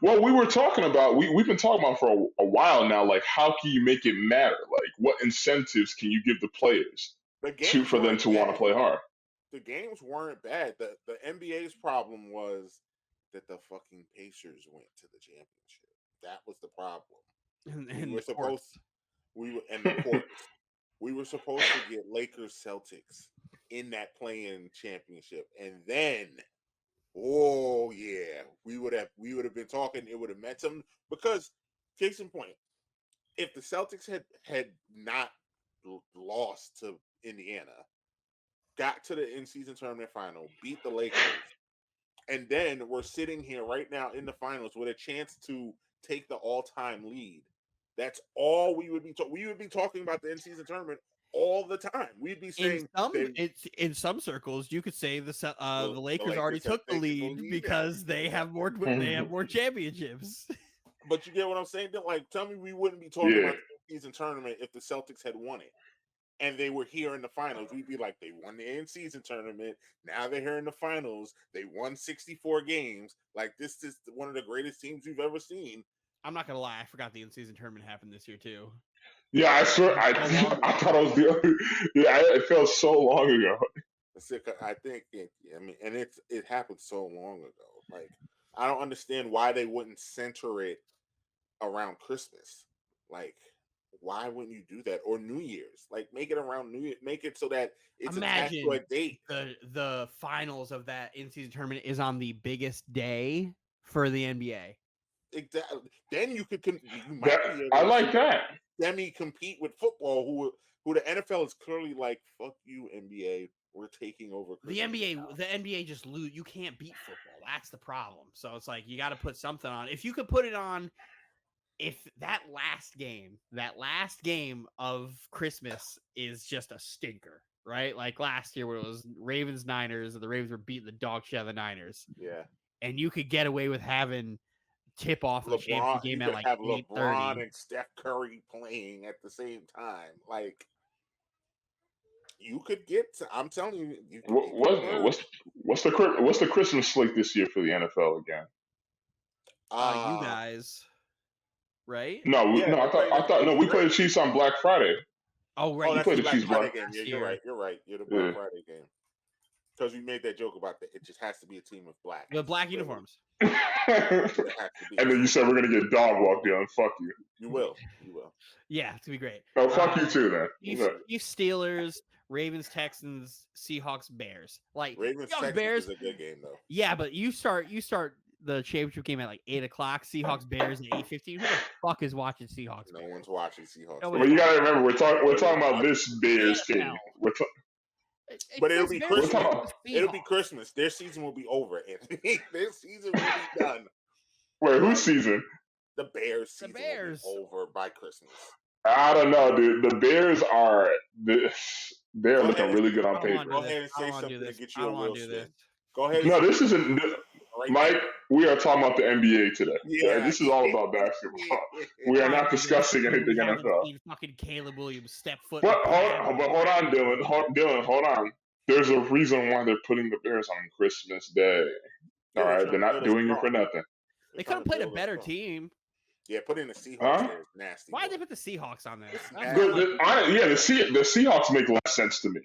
Well, we were talking about we've been talking about for a while now. Like, how can you make it matter? Like, what incentives can you give the players for them to want to play hard?
The games weren't bad. The NBA's problem was that the fucking Pacers went to the championship. That was the problem.
And
we were
the
supposed and the courts. We were supposed to get Lakers Celtics in that play-in championship, and then, oh yeah, we would have been talking. It would have meant something because, case in point, if the Celtics had not lost to Indiana, got to the in-season tournament final, beat the Lakers, and then we're sitting here right now in the finals with a chance to take the all-time lead. That's all we would be talking. We would be talking about the in-season tournament all the time. We'd be saying
in some circles you could say the Lakers already took the lead because they have more championships.
But you get what I'm saying? Like, tell me we wouldn't be talking about the in-season tournament if the Celtics had won it. And they were here in the finals. We'd be like, they won the in-season tournament. Now they're here in the finals. They won 64 games. Like, this is one of the greatest teams we've ever seen.
I'm not gonna lie, I forgot the in-season tournament happened this year too.
Yeah, I swear, I thought it was the other. Yeah, it felt so long ago.
I think it happened so long ago. Like, I don't understand why they wouldn't center it around Christmas. Like, why wouldn't you do that? Or New Year's? Like, make it around New Year. Make it so that it's attached to a date.
The finals of that in-season tournament is on the biggest day for the NBA.
Exactly. Then you could.
I like that.
Compete with football, who the NFL is clearly like, fuck you, NBA. We're taking over.
The NBA just lose. You can't beat football. That's the problem. So it's like you got to put something on. If you could put it on, if that last game of Christmas is just a stinker, right? Like last year where it was Ravens Niners, and the Ravens were beating the dog shit out of the Niners.
Yeah,
and you could get away with having tip off the championship game at like 8:30.
LeBron and Steph Curry playing at the same time. Like, you could get. I'm telling you,
what's the Christmas slate this year for the NFL again?
You guys, right?
No, I thought we played the Chiefs on Black Friday.
Oh, right.
We played the Chiefs
Friday game. Yeah, you're right. You're the Black Friday game. Because we made that joke about that. It just has to be a team of black.
With black uniforms.
And then you said we're gonna get dog walked in. Fuck you.
You will.
Yeah, it's gonna be great.
Oh, fuck you too, then.
Chiefs, Steelers, Ravens, Texans, Seahawks, Bears. Like
Ravens, Texans
Bears
is a good game though.
Yeah, but you start the championship game at like 8:00. Seahawks, Bears at 8:15. Who the fuck is watching Seahawks?
No one's watching Seahawks.
Well, you gotta remember we're talking about this Bears team.
But it'll be Christmas. It'll be Christmas. Their season will be over, Anthony. Their season will be done.
Wait, whose season?
The Bears season will be over by Christmas.
I don't know, dude. The Bears are they're looking really good on paper.
Go ahead and say something to get you a real spin. Go ahead.
No, this isn't. Mike, we are talking about the NBA today. Yeah, this is all about basketball. We are not discussing anything NFL.
Fucking Caleb Williams step foot.
But hold on, Dylan. Hold on. There's a reason why they're putting the Bears on Christmas Day. All right, they're not doing it for nothing.
They could have played a better team.
Yeah, put in the Seahawks. There. It's nasty.
Why did they put the Seahawks on there?
The Seahawks make less sense to me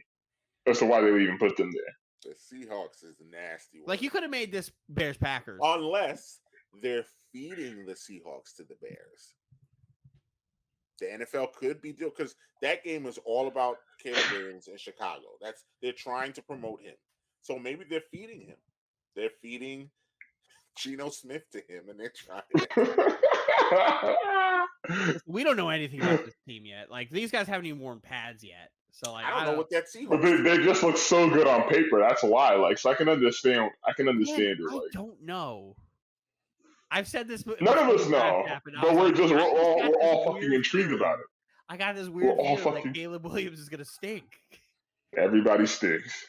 as to why they would even put them there.
The Seahawks is nasty.
Like, you could have made this Bears Packers.
Unless they're feeding the Seahawks to the Bears. The NFL could be deal because that game is all about Caleb Williams in Chicago. They're trying to promote him. So maybe they're feeding him. They're feeding Geno Smith to him, and they're trying.
We don't know anything about this team yet. Like these guys haven't even worn pads yet. So like
I don't know what that
But
Seahawks.
they just look so good on paper. That's why. Like, so I can understand. I can understand it.
I
Like,
don't know. I've said this.
none of us know, but we're all fucking intrigued about it.
I got this
We're
weird
all
feeling
fucking.
that Caleb Williams is gonna stink.
Everybody stinks.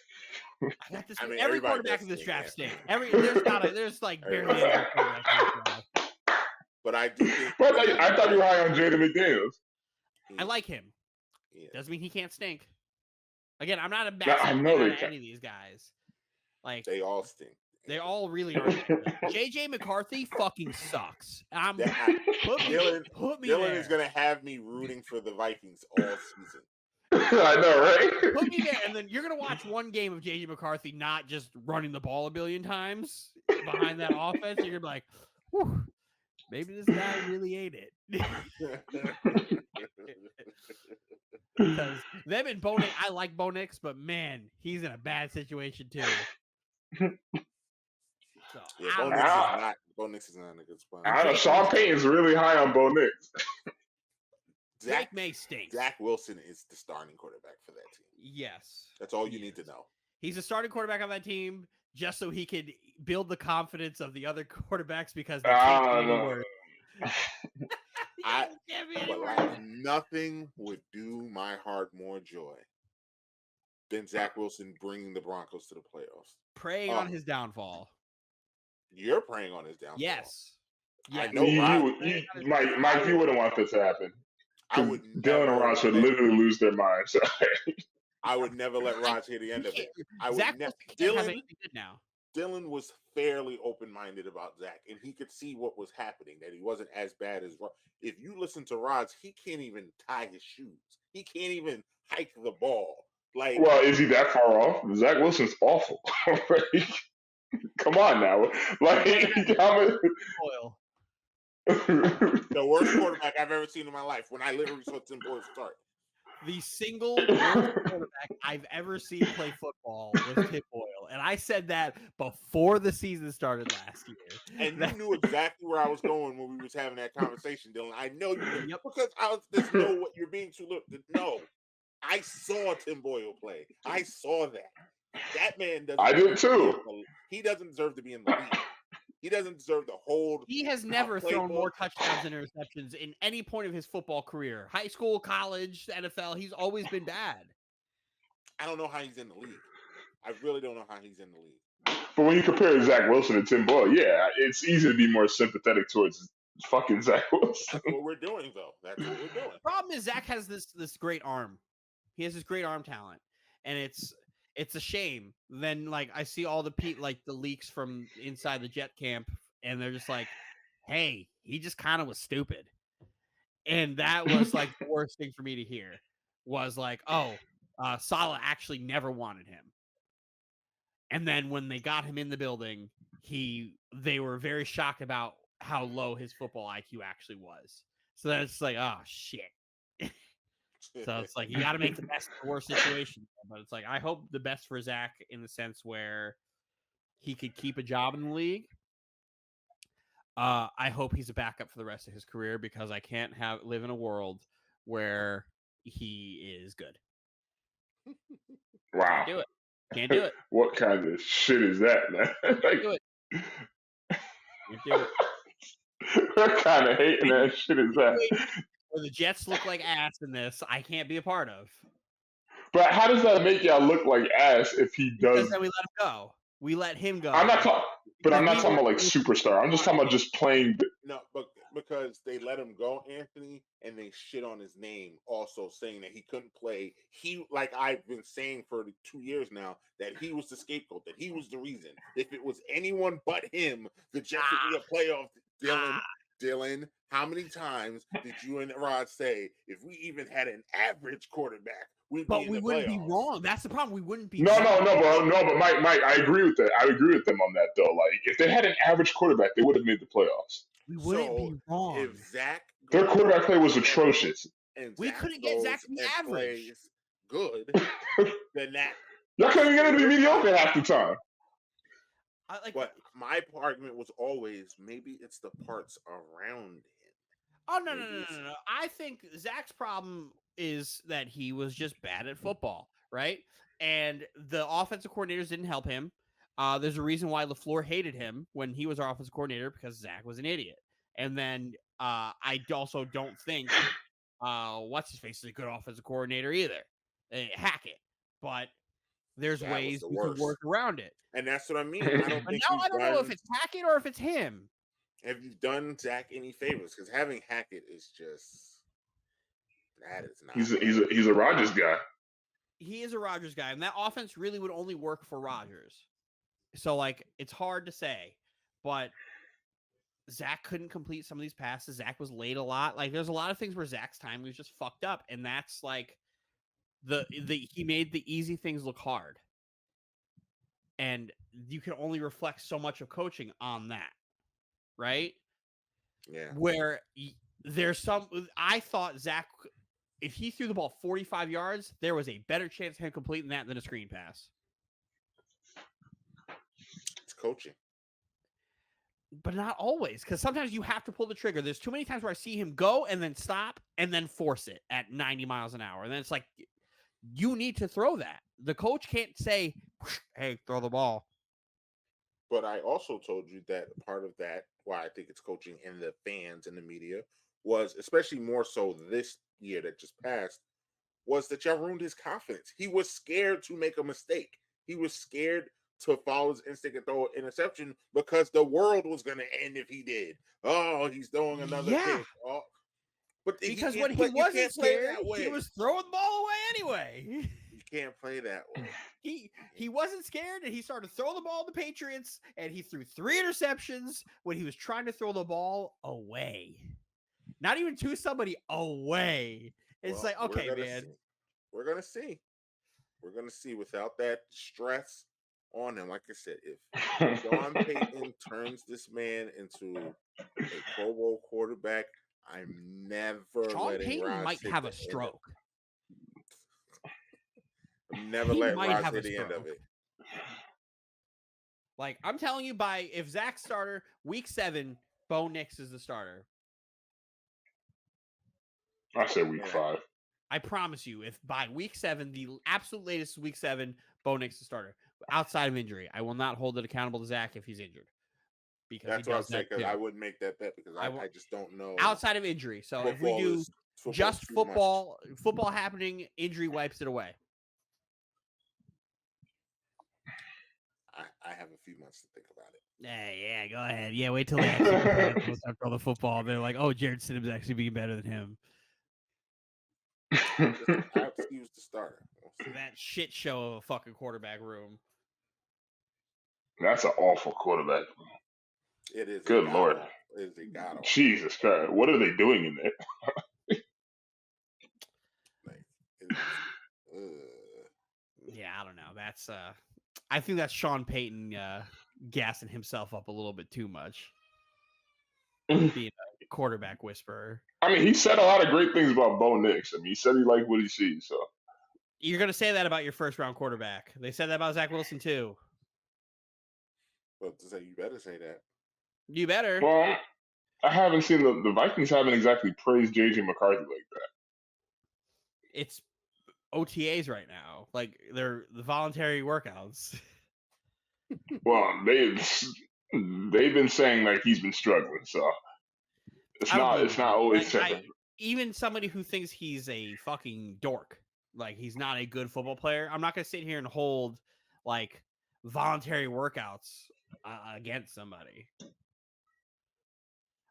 I got this.
I mean,
every
everybody
quarterback
does
in this
stink,
draft
yeah.
stinks. There's like barely any good quarterbacks in this draft.
But I do think.
But I thought you were high on Jaden McDaniels.
I like him.
Yeah.
Doesn't mean he can't stink. Again, I'm not a
Yeah, I know they
bad
can.
any of these guys. Like
They all stink.
they all really are. JJ McCarthy fucking sucks. Put me
Dylan
there.
is gonna have me rooting for the Vikings all season.
I know, right?
Put me there, and then you're gonna watch one game of JJ McCarthy not just running the ball a billion times behind that offense. You're gonna be like, whew, maybe this guy really ate it. Because them and Bo Nix, I like Bo Nix, but man, he's in a bad situation too. So,
yeah, Bo Nix is not in a good spot.
I don't know. Sean Payton's really high on Bo Nix.
Drake May stinks.
Zach Wilson is the starting quarterback for that team.
Yes.
That's all you need to know.
He's a starting quarterback on that team just so he could build the confidence of the other quarterbacks because they can't be worse.
Nothing would do my heart more joy than Zach Wilson bringing the Broncos to the playoffs.
Preying on his downfall.
You're preying on his downfall.
Yes.
I know.
Mike, you wouldn't want this to happen. Dylan and Raj would literally lose their minds.
I would never let Raj hear the end of it. Dylan was fairly open-minded about Zach, and he could see what was happening, that he wasn't as bad as... If you listen to Raj, he can't even tie his shoes. He can't even hike the ball. Like,
well, is he that far off? Zach Wilson's awful. Come on now. Like,
the worst quarterback I've ever seen in my life when I literally saw Tim Boyle start.
The single worst quarterback I've ever seen play football was Tim Boyle. And I said that before the season started last year.
And you knew exactly where I was going when we was having that conversation, Dylan. I know you did. Yep. Because I just know what you're being too little. No. I saw Tim Boyle play. I saw that. That man doesn't.
I did too.
He doesn't deserve to be in the league. He doesn't deserve to hold.
He has never thrown more touchdowns and interceptions in any point of his football career. High school, college, NFL, he's always been bad.
I don't know how he's in the league. I really don't know how he's in the league.
But when you compare Zach Wilson to Tim Boyle, yeah, it's easy to be more sympathetic towards fucking Zach Wilson.
That's what we're doing, though. That's what we're doing.
The problem is Zach has this great arm. He has this great arm talent, and it's a shame. Then like I see all the the leaks from inside the Jet camp, and they're just like, "Hey, he just kind of was stupid," and that was like the worst thing for me to hear. Was like, "Oh, Saleh actually never wanted him," and then when they got him in the building, they were very shocked about how low his football IQ actually was. So then it's like, oh shit. So it's like you got to make the best of the worst situation. But it's like I hope the best for Zach in the sense where he could keep a job in the league. I hope he's a backup for the rest of his career because I can't live in a world where he is good.
Wow.
Can't do it.
What kind of shit is that, man?
Can't do it. Can't do it.
What kind of hating that shit is that?
Where the Jets look like ass in this, I can't be a part of.
But how does that make y'all look like ass if he does?
Because then we let him go. We let him go.
I'm not talking about like superstar. I'm just talking about just playing.
No, but because they let him go, Anthony, and they shit on his name, also saying that he couldn't play. He, like I've been saying for 2 years now, that he was the scapegoat, that he was the reason. If it was anyone but him, the Jets would be a playoff. Dylan, how many times did you and Rod say if we even had an average quarterback, we'd be in the playoffs? But we wouldn't be
wrong. That's the problem. We wouldn't be.
No, but Mike, I agree with that. I agree with them on that though. Like if they had an average quarterback, they would have made the playoffs.
We wouldn't be wrong.
If Zach,
their quarterback play was atrocious,
and
we couldn't get Zach to be average.
Good, then that
y'all couldn't get him to be mediocre half the time.
But my argument was always maybe it's the parts around him.
Oh no, no,
Maybe
no, no,
it's
no, no. I think Zach's problem is that he was just bad at football, right? And the offensive coordinators didn't help him. There's a reason why LaFleur hated him when he was our offensive coordinator because Zach was an idiot. And then I also don't think what's his face is a good offensive coordinator either. Hackett, but there's
that was
ways
the
you can
worst.
work around it.
And that's what I mean. I don't
But
think
now
you've
I don't know if
done
it's Hackett or if it's him.
have you done Zach any favors? Because having Hackett is just that is not
He's a Rodgers guy.
He is a Rodgers guy, and that offense really would only work for Rodgers. So, like, it's hard to say, but Zach couldn't complete some of these passes. Zach was late a lot. Like, there's a lot of things where Zach's time was just fucked up, and that's like he made the easy things look hard, and you can only reflect so much of coaching on that, right?
Yeah.
Where there's some, I thought Zach, if he threw the ball 45 yards, there was a better chance of him completing that than a screen pass.
It's coaching.
But not always, because sometimes you have to pull the trigger. There's too many times where I see him go and then stop and then force it at 90 miles an hour. And then it's like, you need to throw that. The coach can't say, hey, throw the ball.
But I also told you that part of that, why I think it's coaching and the fans and the media, was especially more so this year that just passed, was that y'all ruined his confidence. He was scared to make a mistake. He was scared to follow his instinct and throw an interception because the world was going to end if he did. Oh, he's throwing another pick. Oh. But
because when he wasn't scared, he was throwing the ball away anyway.
You can't play that way.
He wasn't scared, and he started throwing the ball to the Patriots, and he threw 3 interceptions when he was trying to throw the ball away. Not even to somebody, away. It's like, okay, man.
We're going to see. We're going to see without that stress on him. Like I said, if Sean Payton turns this man into a Pro Bowl quarterback, I'm never
Sean
letting
Payton
Roz
might
hit
have
the
a stroke.
I'm never letting Roz hit the end of it.
Like, I'm telling you, if Zach's starter, week 7, Bo Nix is the starter.
I say week 5.
I promise you, if by week 7, the absolute latest is week 7, Bo Nix is the starter. Outside of injury, I will not hold it accountable to Zach if he's injured. Because
that's what I was saying, because I wouldn't make that bet because I just don't know.
Outside of injury. So if we do just football happening, injury wipes it away.
I have a few months to think about it.
Yeah, go ahead. Yeah, wait till they actually throw the football. They're like, oh, Jared Stidham's actually being better than him.
I have to use the starter.
That shit show of a fucking quarterback room.
That's an awful quarterback.
It is.
Good Lord.
It is a god.
Jesus Christ. What are they doing in there?
Yeah, I don't know. That's I think that's Sean Payton gassing himself up a little bit too much. Being a quarterback whisperer.
I mean, he said a lot of great things about Bo Nix. I mean, he said he liked what he sees. So
you're gonna say that about your first round quarterback. They said that about Zach Wilson too.
Well, to say you better say that.
You better.
Well, I haven't seen the Vikings haven't exactly praised JJ McCarthy like that.
It's OTAs right now. Like they're the voluntary workouts.
Well, they've been saying like he's been struggling, so it's not always
even somebody who thinks he's a fucking dork, like he's not a good football player. I'm not gonna sit here and hold like voluntary workouts against somebody.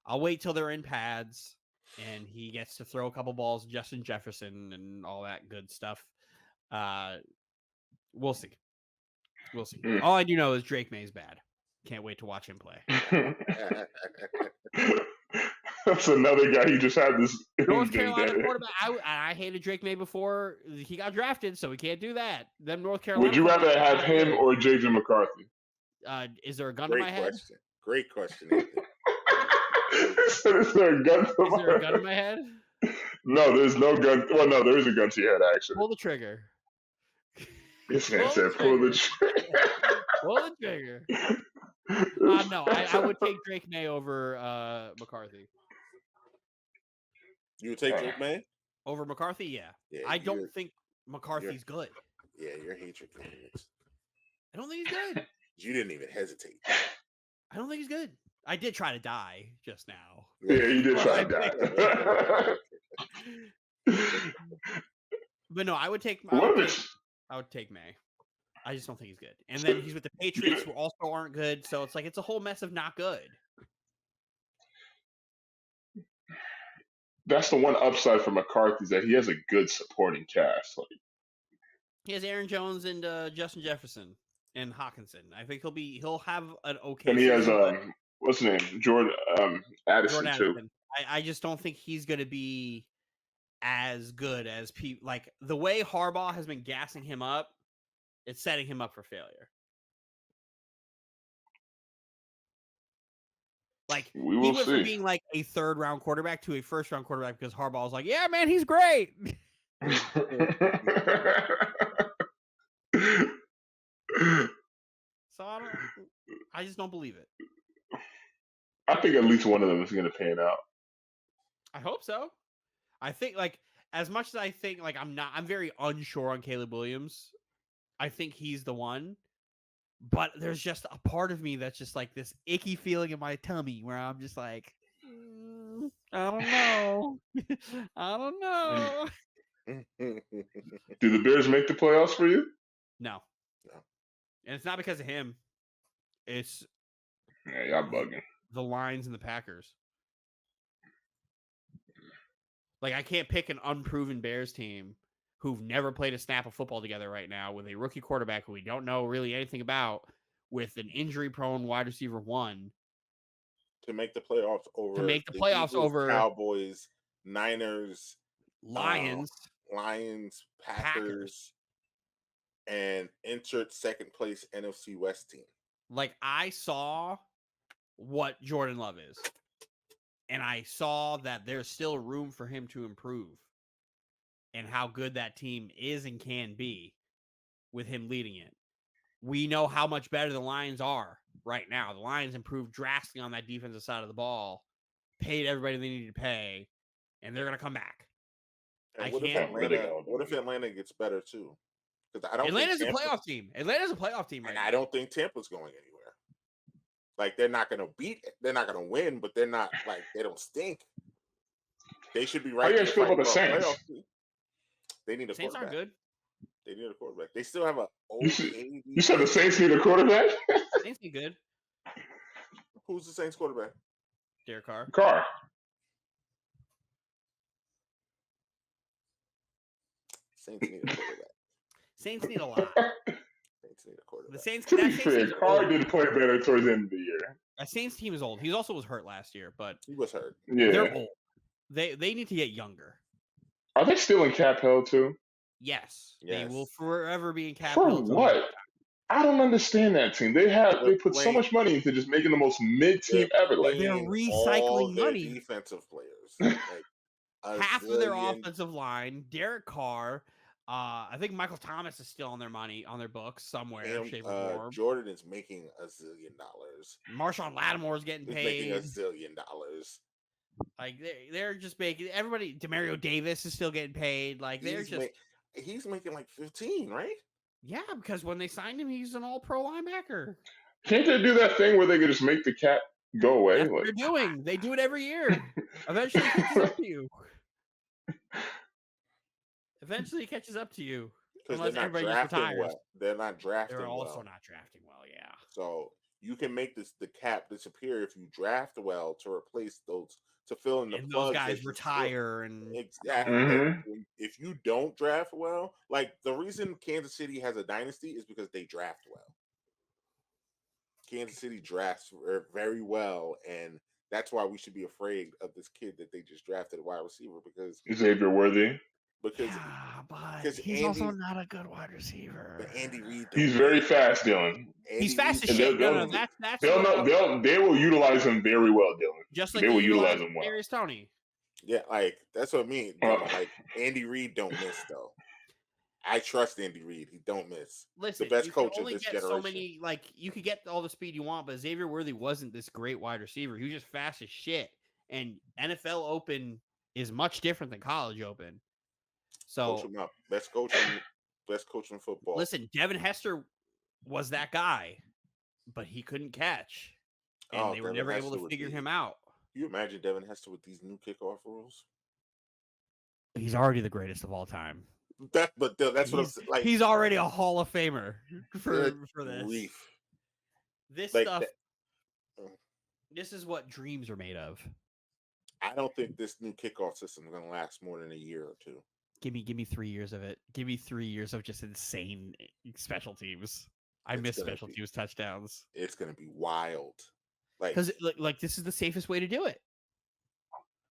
I'll wait till they're in pads and he gets to throw a couple balls, Justin Jefferson and all that good stuff. We'll see. We'll see. All I do know is Drake May's bad. Can't wait to watch him play.
That's another guy who just had this
North Carolina quarterback. I hated Drake May before he got drafted, so we can't do that. Them North Carolina.
Would you rather have him or JJ McCarthy?
Is there a gun to my head?
Great question.
Is there a gun
to my head?
No, there's no gun. Well, no, there is a gun to your head, actually.
Pull the trigger.
This man said pull the trigger.
Pull the trigger. No, I would take Drake May over McCarthy.
You would take Drake May?
Over McCarthy, yeah.
Yeah,
I don't think McCarthy's good.
Yeah, your hatred candidates.
I don't think he's good.
You didn't even hesitate.
I don't think he's good. I did try to die just now.
Yeah, you did try to die.
But no, I would take May. I just don't think he's good. And then he's with the Patriots, who also aren't good. So it's like it's a whole mess of not good.
That's the one upside for McCarthy is that he has a good supporting cast. Like,
he has Aaron Jones and Justin Jefferson and Hawkinson. I think he'll have an okay.
And he has what's his name, Jordan Addison too.
I just don't think he's going to be as good as people. Like the way Harbaugh has been gassing him up, it's setting him up for failure. Like he went from being like a 3rd round quarterback to a 1st round quarterback because Harbaugh was like, "Yeah, man, he's great." So I just don't believe it.
I think at least one of them is going to pan out.
I hope so. I think like as much as I think like I'm very unsure on Caleb Williams. I think he's the one. But there's just a part of me that's just like this icky feeling in my tummy where I'm just like, I don't know. I don't know.
Do the Bears make the playoffs for you?
No. And it's not because of him. It's
y'all bugging.
The Lions and the Packers. Like I can't pick an unproven Bears team who've never played a snap of football together right now with a rookie quarterback who we don't know really anything about, with an injury-prone wide receiver 1.
To make the playoffs over.
Eagles,
Cowboys, Niners,
Lions,
Packers, and entered 2nd place NFC West team.
Like I saw what Jordan Love is, and I saw that there's still room for him to improve. And how good that team is and can be with him leading it. We know how much better the Lions are right now. The Lions improved drastically on that defensive side of the ball, paid everybody they needed to pay, and they're going to come back.
What if Atlanta gets better too? Because
Atlanta's a playoff team. Atlanta's a playoff team,
right? I don't think Tampa's going anywhere. Like they're not going to they're not going to win, but they're not like they don't stink. They should be right.
How do you guys feel about the Saints?
They need a
Saints
quarterback.
Aren't good.
They need a quarterback. They still have a.
You said the Saints need a quarterback?
Saints need good.
Who's the Saints quarterback?
Derek Carr.
Saints need a quarterback.
Saints need a lot.
Saints need a quarterback.
The Saints.
To be fair, Carr did play better towards the end of the year.
A Saints team is old. He also was hurt last year, but
he was hurt.
Yeah,
they're old. They need to get younger.
Are they still in cap hell too?
Yes. They will forever be in cap
for
hell.
For what? I don't understand that team. They put so much money into just making the most mid team ever. Like
they're recycling money.
Defensive players. Like
half of their offensive line. Derek Carr. I think Michael Thomas is still on their money on their books somewhere. Shape or form.
Jordan is making $1 zillion.
Marshawn Lattimore is getting paid.
Making $1 zillion.
Like they're just making everybody. Demario Davis is still getting paid. Like
he's making like 15, right?
Yeah, because when they signed him, he's an all-pro linebacker.
Can't they do that thing where they could just make the cap go away?
That's what they're doing. They do it every year. Eventually, it catches up to you. Unless everybody just retires.
Well. They're not drafting well.
They're also not drafting well, yeah.
So you can make the cap disappear if you draft well to replace those, to fill in the
and those guys retire and
exactly. Mm-hmm. If you don't draft well, like the reason Kansas City has a dynasty is because they draft well. Kansas City drafts very well, and that's why we should be afraid of this kid that they just drafted a wide receiver because
Xavier Worthy.
Because
he's also not a good wide receiver.
But Andy Reid,
he's very fast, Dylan.
He's fast as shit.
They will utilize him very well, Dylan.
Just like
they will utilize him well.
Darius Toney.
Yeah, like that's what I mean. Like Andy Reid don't miss though. I trust Andy Reid. He don't miss.
Listen,
the best coach of this generation.
So many, like you could get all the speed you want, but Xavier Worthy wasn't this great wide receiver. He was just fast as shit. And NFL Open is much different than college open.
Coach
So
him up. Best coach in football.
listen, Devin Hester was that guy, but he couldn't catch, and they were
Devin
never able
Hester
to
would
figure
be.
him out.
You imagine Devin Hester with these new kickoff rules?
He's already the greatest of all time.
That's what I'm saying. Like,
He's already a Hall of Famer for this.
grief.
This
Like
stuff.
that-
This is what dreams are made of.
I don't think this new kickoff system is going to last more than a year or two.
Give me 3 years of it. Give me 3 years of just insane special teams. I miss special teams touchdowns.
It's going to be wild. Like,
because like this is the safest way to do it.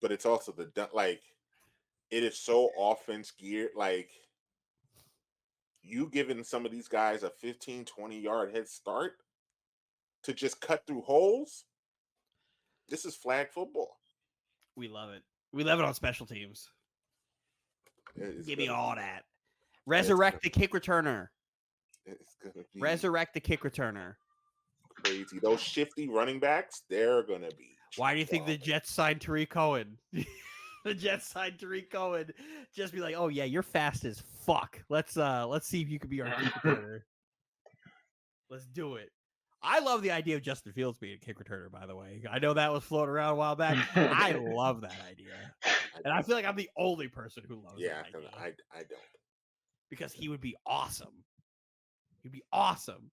But it's also it is so offense geared. Like, you giving some of these guys a 15, 20-yard head start to just cut through holes. This is flag football.
We love it. We love it on special teams. Give me all that. Resurrect the kick returner.
It's gonna be
Resurrect the kick returner.
crazy. Those shifty running backs, they're gonna be.
Why do you think the Jets signed Tariq Cohen? The Jets signed Tariq Cohen. Just be like, oh yeah, you're fast as fuck. Let's see if you can be our kick returner. Let's do it. I love the idea of Justin Fields being a kick returner, by the way. I know that was floating around a while back. I love that idea. And I feel like I'm the only person who loves that idea.
I don't.
Because he would be awesome. He'd be awesome.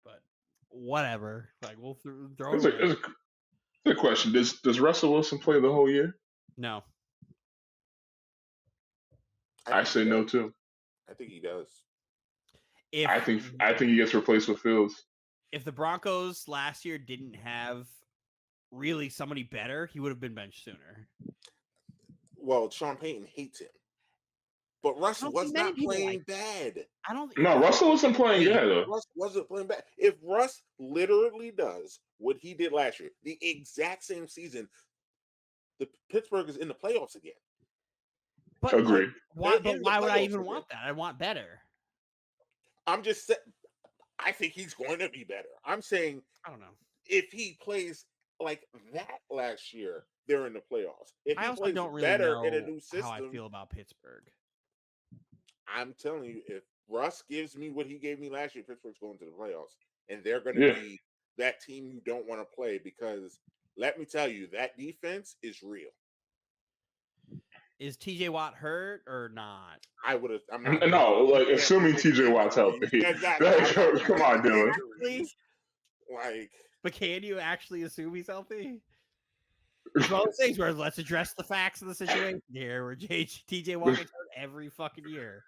But whatever. Like, we'll throw
it. It's a question. Does Russell Wilson play the whole year?
No.
I say no too.
I think he does.
I think he gets replaced with Fields.
If the Broncos last year didn't have really somebody better, he would have been benched sooner.
Well, Sean Payton hates him. But Russell was not playing bad.
I don't.
No, Russell wasn't playing bad though.
Russ wasn't playing bad. If Russ literally does what he did last year, the exact same season, the Pittsburgh is in the playoffs again.
But
agreed.
Why would I even want that? I want better.
I'm just saying. I think he's going to be better. I'm saying,
I don't know
if he plays like that last year, they're in the playoffs. If
I
he
also
plays
don't really
better
know
in a new system,
how I feel about Pittsburgh.
I'm telling you, if Russ gives me what he gave me last year, Pittsburgh's going to the playoffs, and they're going to be that team you don't want to play because, let me tell you, that defense is real.
Is TJ Watt hurt or not?
I would have. I'm not.
No, like assuming TJ Watt's healthy. Come on, Dylan.
Like,
but can you actually assume he's healthy? It's one of those things where let's address the facts of the situation here, where TJ Watt gets hurt every fucking year.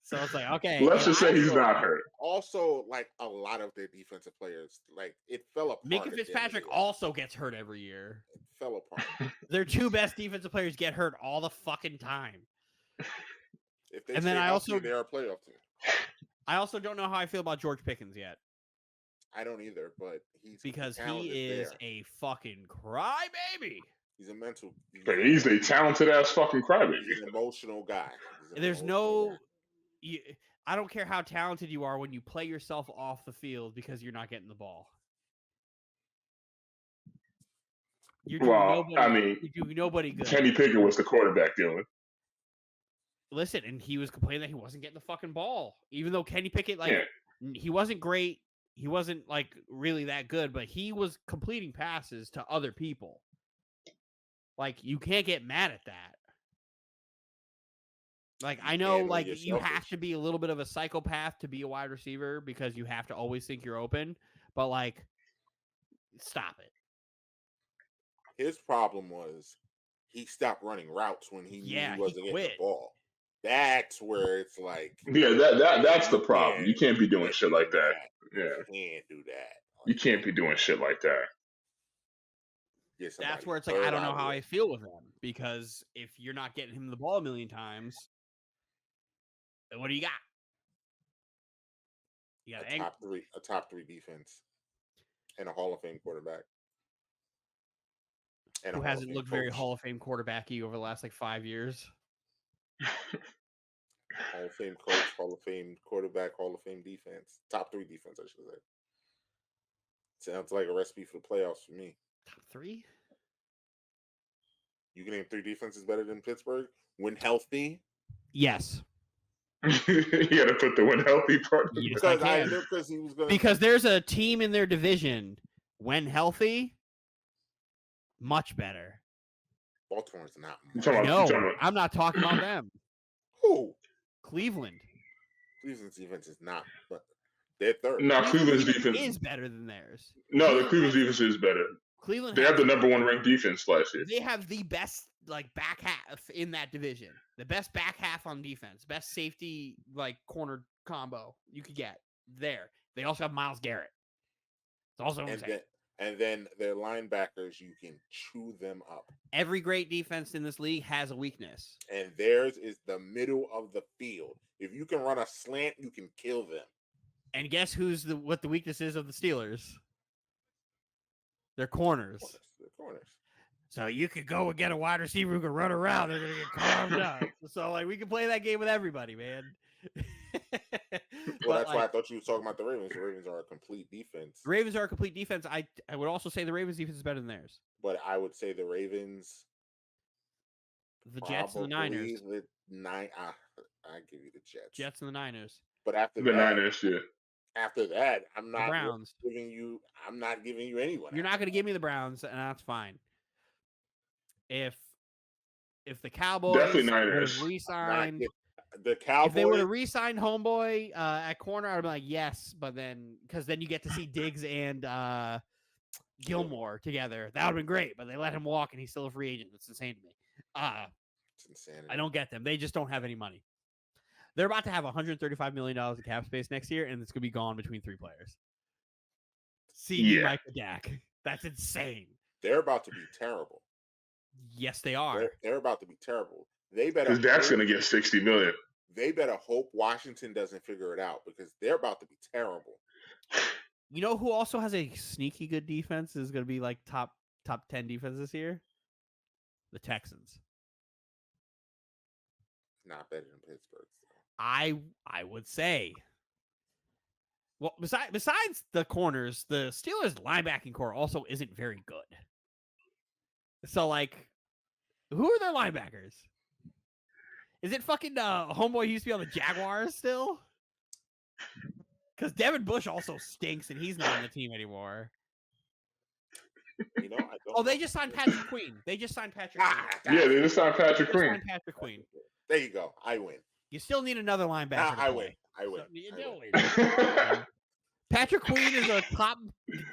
So it's like, okay,
let's just say he's not hurt.
Also, like, a lot of their defensive players, like, it fell apart.
Minka Fitzpatrick also gets hurt every year.
It fell apart.
Their two best defensive players get hurt all the fucking time.
If they
and then
they're a playoff team.
I also don't know how I feel about George Pickens yet.
I don't either, but
because he is a fucking crybaby.
He's a mental.
He's a talented ass fucking crybaby.
He's an emotional guy.
There's no. I don't care how talented you are when you play yourself off the field because you're not getting the ball. You're doing nobody good.
Kenny Pickett was the quarterback, Dylan.
Listen, and he was complaining that he wasn't getting the fucking ball, even though Kenny Pickett, he wasn't great. He wasn't really that good, but he was completing passes to other people. Like, you can't get mad at that. Like, I know, you have to be a little bit of a psychopath to be a wide receiver because you have to always think you're open, but stop it.
His problem was he stopped running routes when he knew he wasn't getting the ball. That's where it's like,
that's the problem. You can't be doing shit like that. Yeah,
you can't do that.
You can't be doing shit like that.
That's where it's like, I don't know how I feel with him, because if you're not getting him the ball a million times, then what do you got? You got
a top three defense and a Hall of Fame quarterback.
Who hasn't looked very Hall of Fame quarterbacky over the last 5 years.
Hall of Fame coach, Hall of Fame quarterback, Hall of Fame defense. Top three defense, I should say. Sounds like a recipe for the playoffs for me.
Top three?
You can name 3 defenses better than Pittsburgh when healthy.
Yes.
You got to put the when healthy part.
Yes,
Because
I
I
can.
knew because he was going
Because there's a team in their division when healthy, much better.
Baltimore's not.
You talking about-
No,
talking about-
I'm not talking about them.
Who?
Cleveland.
Cleveland's defense is not, but they're third.
No, Cleveland's
defense
defense
is better than theirs.
No, the Cleveland's defense is better.
Cleveland
They have the number 1 ranked defense last year.
They have the best back half in that division. The best back half on defense. Best safety corner combo you could get there. They also have Myles Garrett. It's also insane.
And then their linebackers, you can chew them up.
Every great defense in this league has a weakness.
And theirs is the middle of the field. If you can run a slant, you can kill them.
And guess what the weakness is of the Steelers? They're corners.
They're corners.
So you could go and get a wide receiver who can run around. They're gonna get carved up. So we can play that game with everybody, man.
Well, that's why I thought you were talking about the Ravens. The Ravens are a complete defense.
The Ravens are a complete defense. I would also say the Ravens defense is better than theirs.
But I would say the Ravens,
the Jets and the Niners.
I give you the Jets.
Jets and the Niners.
But after
The
that,
Niners, yeah.
after that, I'm not
Browns.
giving you. I'm not giving you anyone.
You're not going to give me the Browns, and that's fine. If the Cowboys
Definitely
would
Niners.
have re-signed,
The Cowboys.
if they would have re-signed Homeboy at corner, I'd be like, yes, but then because then you get to see Diggs and Gilmore together. That would have been great, but they let him walk, and he's still a free agent. That's insane to me.
It's insanity.
I don't get them. They just don't have any money. They're about to have $135 million in cap space next year, and it's going to be gone between 3 players. CD,
Yeah.
Micah, Dak. That's insane.
They're about to be terrible.
Yes, they are.
They're about to be terrible. They better.
Because Dak's going to get $60 million.
They better hope Washington doesn't figure it out because they're about to be terrible.
You know who also has a sneaky good defense is going to be top 10 defense this year? The Texans.
Not better than Pittsburgh.
I would say. Well, besides the corners, the Steelers' linebacking core also isn't very good. So, who are their linebackers? Is it fucking Homeboy who used to be on the Jaguars still? Because Devin Bush also stinks, and he's not on the team anymore.
You know, I don't
Oh, they just signed Patrick Queen. They just signed Patrick Queen.
Yeah, they just signed Patrick
They
Queen.
signed Patrick Queen.
There you go. I win.
You still need another linebacker. to
I
play.
win. I win.
So, you
I
do
win.
it. Patrick Queen is a top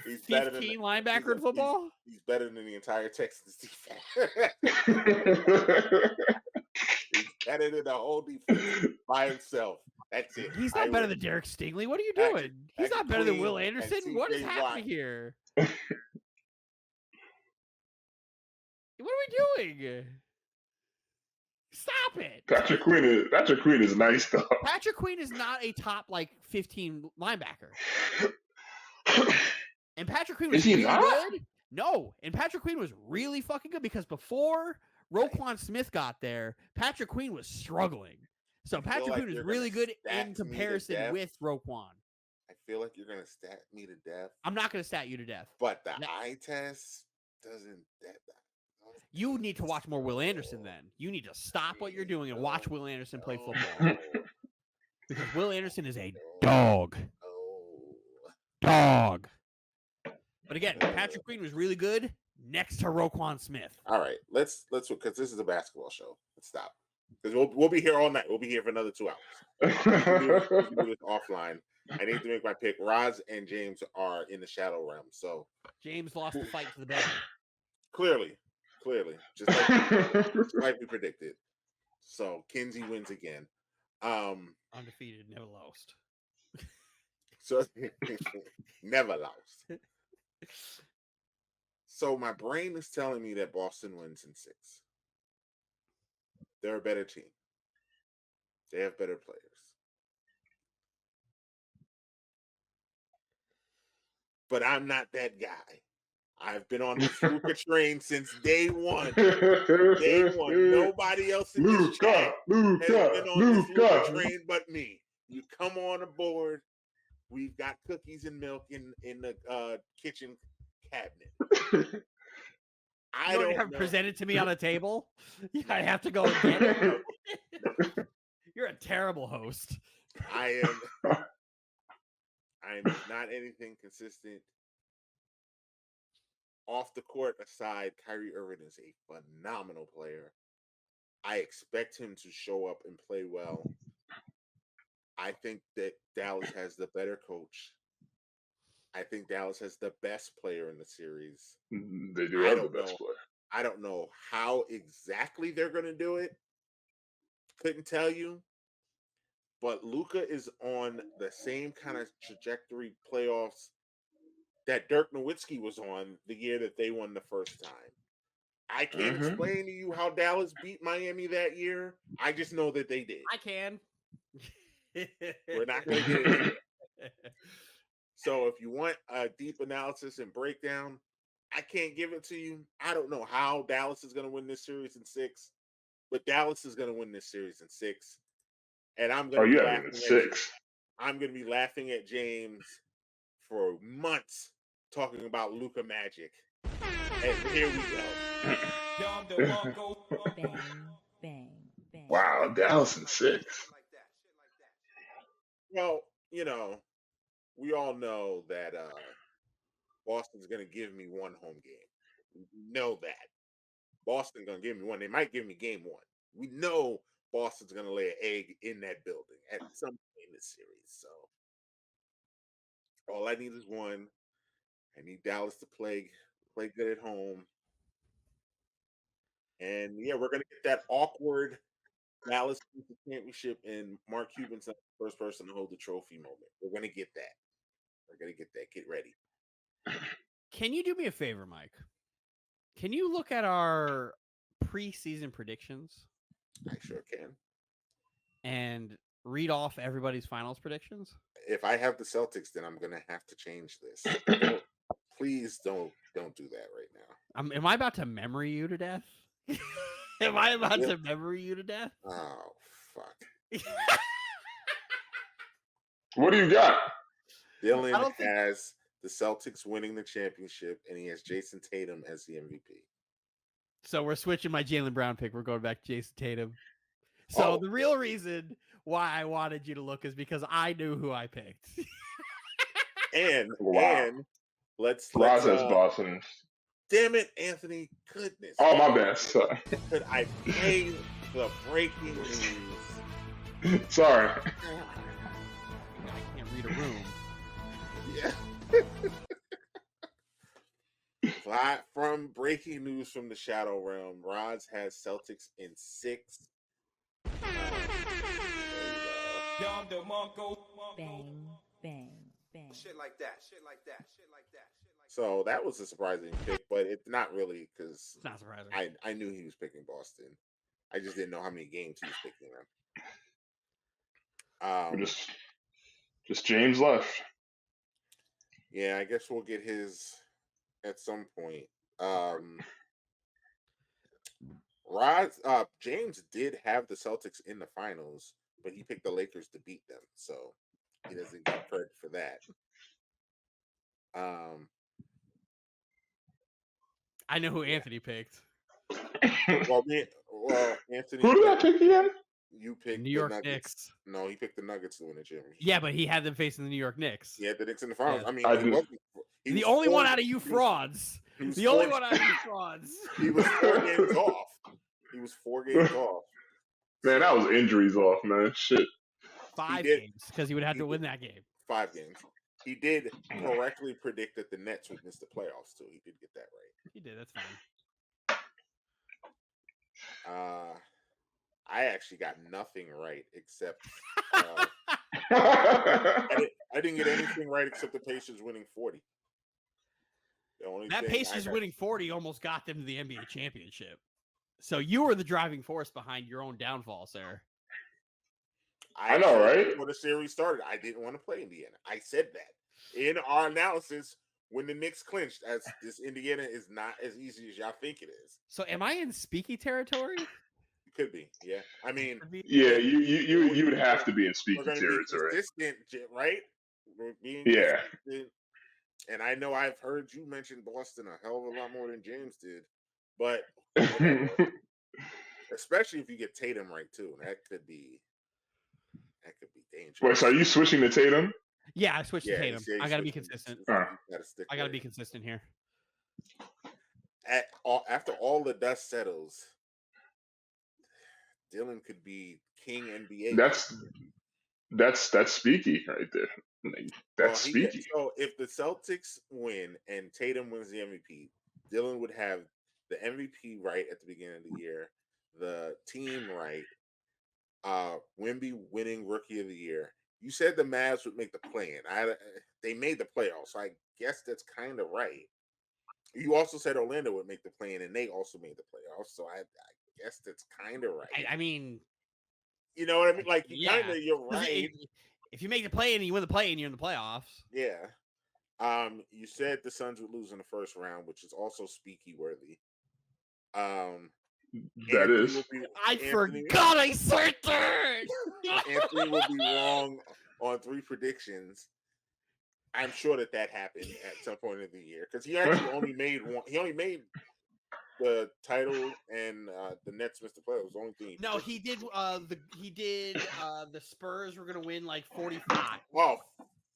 He's better
15
than
linebacker in football.
He's better than the entire Texans defense. He's better than the whole defense by himself. That's it.
He's
I
not better
win.
than Derek Stingley. What are you
Patrick-
doing? He's not
Patrick
better than
Queen
Will
and
Anderson. What is
TJ
happening
Watt.
here? What are we doing? Stop it.
Patrick Queen is nice though.
Patrick Queen is not a top 15 linebacker. And Patrick Queen was
Is he
really
not?
good. No, and Patrick Queen was really fucking good because before Roquan Smith got there, Patrick Queen was struggling. So
I feel
Patrick
like
Queen was
you're
really
gonna
good
stat
in
me to
comparison
death.
with Roquan.
I feel like you're gonna stat me to death,
I'm not going to stat you to death.
but the
No.
eye test doesn't.
You need to watch more Will Anderson then. You need to stop what you're doing and watch Will Anderson play football. Because Will Anderson is a dog.
Oh.
Dog. But again, Patrick Queen was really good next to Roquan Smith.
All right, let's because this is a basketball show. Let's stop because we'll be here all night. We'll be here for another 2 hours. We can do this offline. I need to make my pick. Roz and James are in the shadow realm, so
James lost the fight to the bed.
clearly, just like we predicted. So Kinsey wins again.
Undefeated, never lost.
So never lost. So my brain is telling me that Boston wins in 6. They're a better team. They have better players. But I'm not that guy. I've been on the Fluka train since day one. Day one. Nobody else in this chat has been on this Fluka train but me. You come on aboard. We've got cookies and milk in the kitchen cabinet. I
You don't
don't
have
know.
presented to me on a table. I have to go and get it. You're a terrible host.
I am not anything consistent. Off the court aside, Kyrie Irving is a phenomenal player. I expect him to show up and play well. I think that Dallas has the better coach. I think Dallas has the best player in the series.
They do
I
have the
don't
best
know.
player.
I don't know how exactly they're going to do it. Couldn't tell you. But Luka is on the same kind of trajectory playoffs that Dirk Nowitzki was on the year that they won the first time. I can't explain to you how Dallas beat Miami that year. I just know that they did.
I can.
We're not going to get into it. So if you want a deep analysis and breakdown, I can't give it to you. I don't know how Dallas is going to win this series in 6, but Dallas is going to win this series in 6. And I'm going to be laughing
at
at
6.
I'm going to be laughing at James for months talking about Luka Magic. And here we go.
Bang, bang, bang.
Wow, Dallas in 6.
Well, we all know that Boston's going to give me one home game. We know that. Boston's going to give me one. They might give me game 1. We know Boston's going to lay an egg in that building at some point in this series. So all I need is one. I need Dallas to play good at home. And yeah, we're going to get that awkward Dallas championship and Mark Cuban's not the first person to hold the trophy moment. We're going to get that. We're going to get that. Get ready.
Can you do me a favor, Mike? Can you look at our preseason predictions
I sure can.
and read off everybody's finals predictions?
If I have the Celtics, then I'm going to have to change this. Please don't do that right now.
Am I about to memory you to death? Am I about to memory you to death?
Oh, fuck.
What do you got?
Dylan has the Celtics winning the championship, and he has Jason Tatum as the MVP.
So we're switching my Jaylen Brown pick. We're going back to Jason Tatum. So the real reason why I wanted you to look is because I knew who I picked.
and let's
Roz has Boston.
Damn it, Anthony! Goodness.
Oh, my bad. Sorry.
Could I play the breaking news?
Sorry.
I can't read a room.
Yeah. From breaking news from the Shadow Realm, Roz has Celtics in 6.
Bang, bang, bang.
Shit like that.
So that was a surprising pick, but it's not really because
It's not surprising.
I knew he was picking Boston. I just didn't know how many games he was picking them.
Just James left.
Yeah, I guess we'll get his at some point. James did have the Celtics in the finals, but he picked the Lakers to beat them, so he doesn't get credit for that.
I know who Anthony picked.
Well, Anthony.
Who did I pick again?
You picked
New York
the Nuggets.
Knicks.
No, he picked the Nuggets to win the championship.
Yeah, but he had them facing the New York Knicks.
Yeah, the Knicks in the finals.
Yeah.
I mean,
The only one out of you frauds. The only one out of you frauds.
He was 4 games off. He was 4 games off.
Man, that was injuries off, man. Shit.
5 games, because he would have to win that game.
5 games. He did correctly predict that the Nets would miss the playoffs, too. He did get that right.
He did. That's fine.
I actually got nothing right except I didn't get anything right except the Pacers winning 40.
That Pacers winning 40 almost got them to the NBA championship. So you were the driving force behind your own downfall, sir.
I know, right?
When the series started, I didn't want to play Indiana. I said that in our analysis when the Knicks clinched, as this Indiana is not as easy as y'all think it is.
So am I in speaky territory?
It could be, yeah. I mean,
yeah, you would have to be in speaking territory,
consistent, right? We're being consistent. And I know I've heard you mention Boston a hell of a lot more than James did. but whatever. Especially if you get Tatum right too, that could be dangerous.
Wait, so are you switching to Tatum?
Yeah, I switched to
Yeah, he
Tatum.
said he's
I gotta be
switching.
consistent.
He's gotta stick
I gotta
with
be
it.
consistent here.
After all the dust settles, Dylan could be king NBA.
That's speaky right there. Like, that's speaky.
So if the Celtics win and Tatum wins the MVP, Dylan would have the MVP right at the beginning of the year, the team right, Wemby winning Rookie of the Year. You said the Mavs would make the play-in. They made the playoffs, so I guess that's kind of right. You also said Orlando would make the play-in, and they also made the playoffs, so I guess that's kind of right.
I mean,
you know what I mean? Like
yeah,
you're right.
If you make the play and you win the play and you're in the playoffs.
Yeah. You said the Suns would lose in the first round, which is also speaky worthy.
That is.
I forgot I said that.
Anthony will be wrong on 3 predictions. I'm sure that happened at some point in the year because he actually only made one. He only made the title and the Nets missed the playoffs. The only thing.
No, he did. The Spurs were gonna win like 45.
Oh,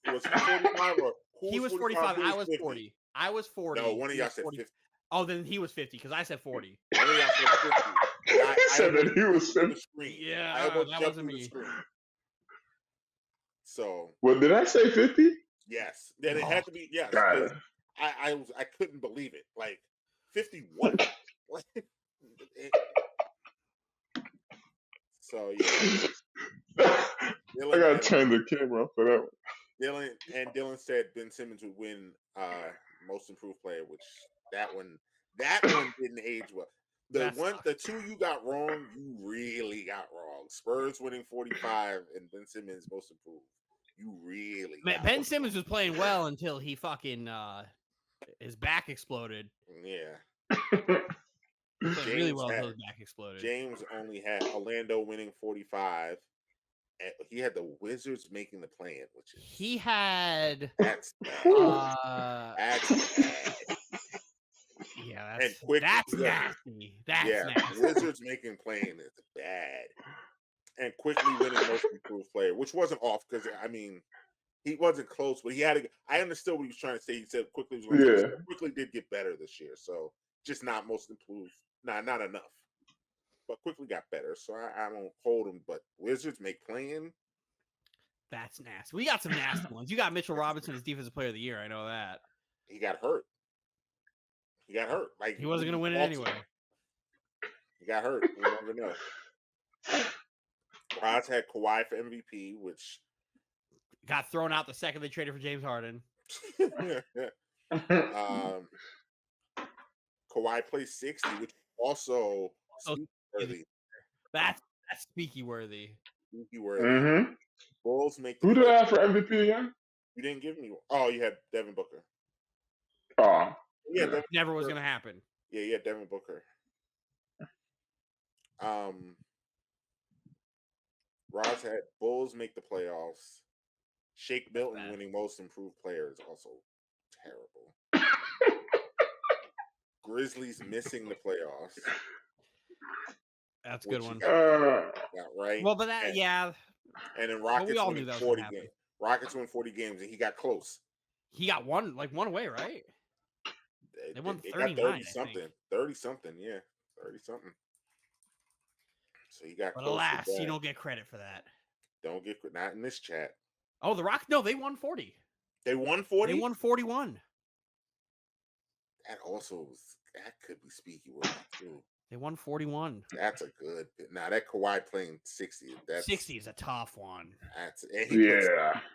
was he 45 or
he was 45? I was 40. I was 40.
No, one of y'all said 50.
Oh, then he was 50 because I said 40.
One of y'all said 50.
I said that he was 50.
Yeah, that wasn't me.
So,
what did I say? 50?
Yes. Then it had to be. Yes. I couldn't believe it. Like 51. So yeah.
I gotta turn the camera off for that one.
Dylan said Ben Simmons would win most improved player, which that one didn't age well. The two you got wrong, you really got wrong. Spurs winning 45 and Ben Simmons most improved. You really
Ben Simmons was playing well until he fucking his back exploded.
Yeah.
Really well until his back exploded.
James only had Orlando winning 45. And he had the Wizards making the play-in, which is
he had
that's
that's yeah, that's nasty. That's nasty.
Wizards making play-in is bad. And quickly winning most improved player, which wasn't off because I mean he wasn't close, but he had to. I understood what he was trying to say. He said quickly was going to quickly did get better this year, so just not most improved. Not enough. But quickly got better, so I won't hold him. But Wizards make play-in.
That's nasty. We got some nasty ones. You got Mitchell Robinson as Defensive Player of the Year. I know that.
He got hurt. Like
he wasn't going to win it anyway.
He got hurt. We never know. Roz had Kawhi for MVP, which
got thrown out the second they traded for James Harden.
Kawhi plays 60, which also worthy.
That's speaky worthy.
Speaky worthy.
Mm-hmm.
Bulls make.
Who did I have for MVP again?
You didn't give me. Oh, you had Devin Booker.
Oh,
yeah, that never was going to happen.
Yeah, Devin Booker. Roz had Bulls make the playoffs. Shake Milton winning most improved player is also terrible. Grizzlies missing the playoffs.
That's a good one.
Right.
Well, but that, yeah.
And then Rockets winning 40 games. Rockets win 40 games, and he got close.
He got one away, right? They won 39,
30-something. 30-something, yeah. 30-something. So you got
but alas, you don't get credit for that.
Don't get not in this chat.
Oh, the Rock? No, they won 40.
They won 40?
They won 41.
That could be speaky worthy too.
They won 41.
That's a good. Now that Kawhi playing 60.
60 is a tough one.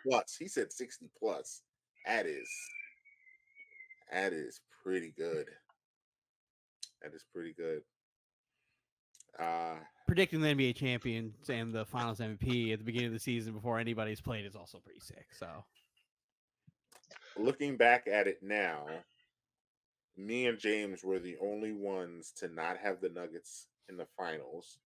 Plus. He said 60 plus. That is pretty good. That is pretty good.
Predicting the NBA champions and the Finals MVP at the beginning of the season before anybody's played is also pretty sick. So,
looking back at it now, me and James were the only ones to not have the Nuggets in the finals.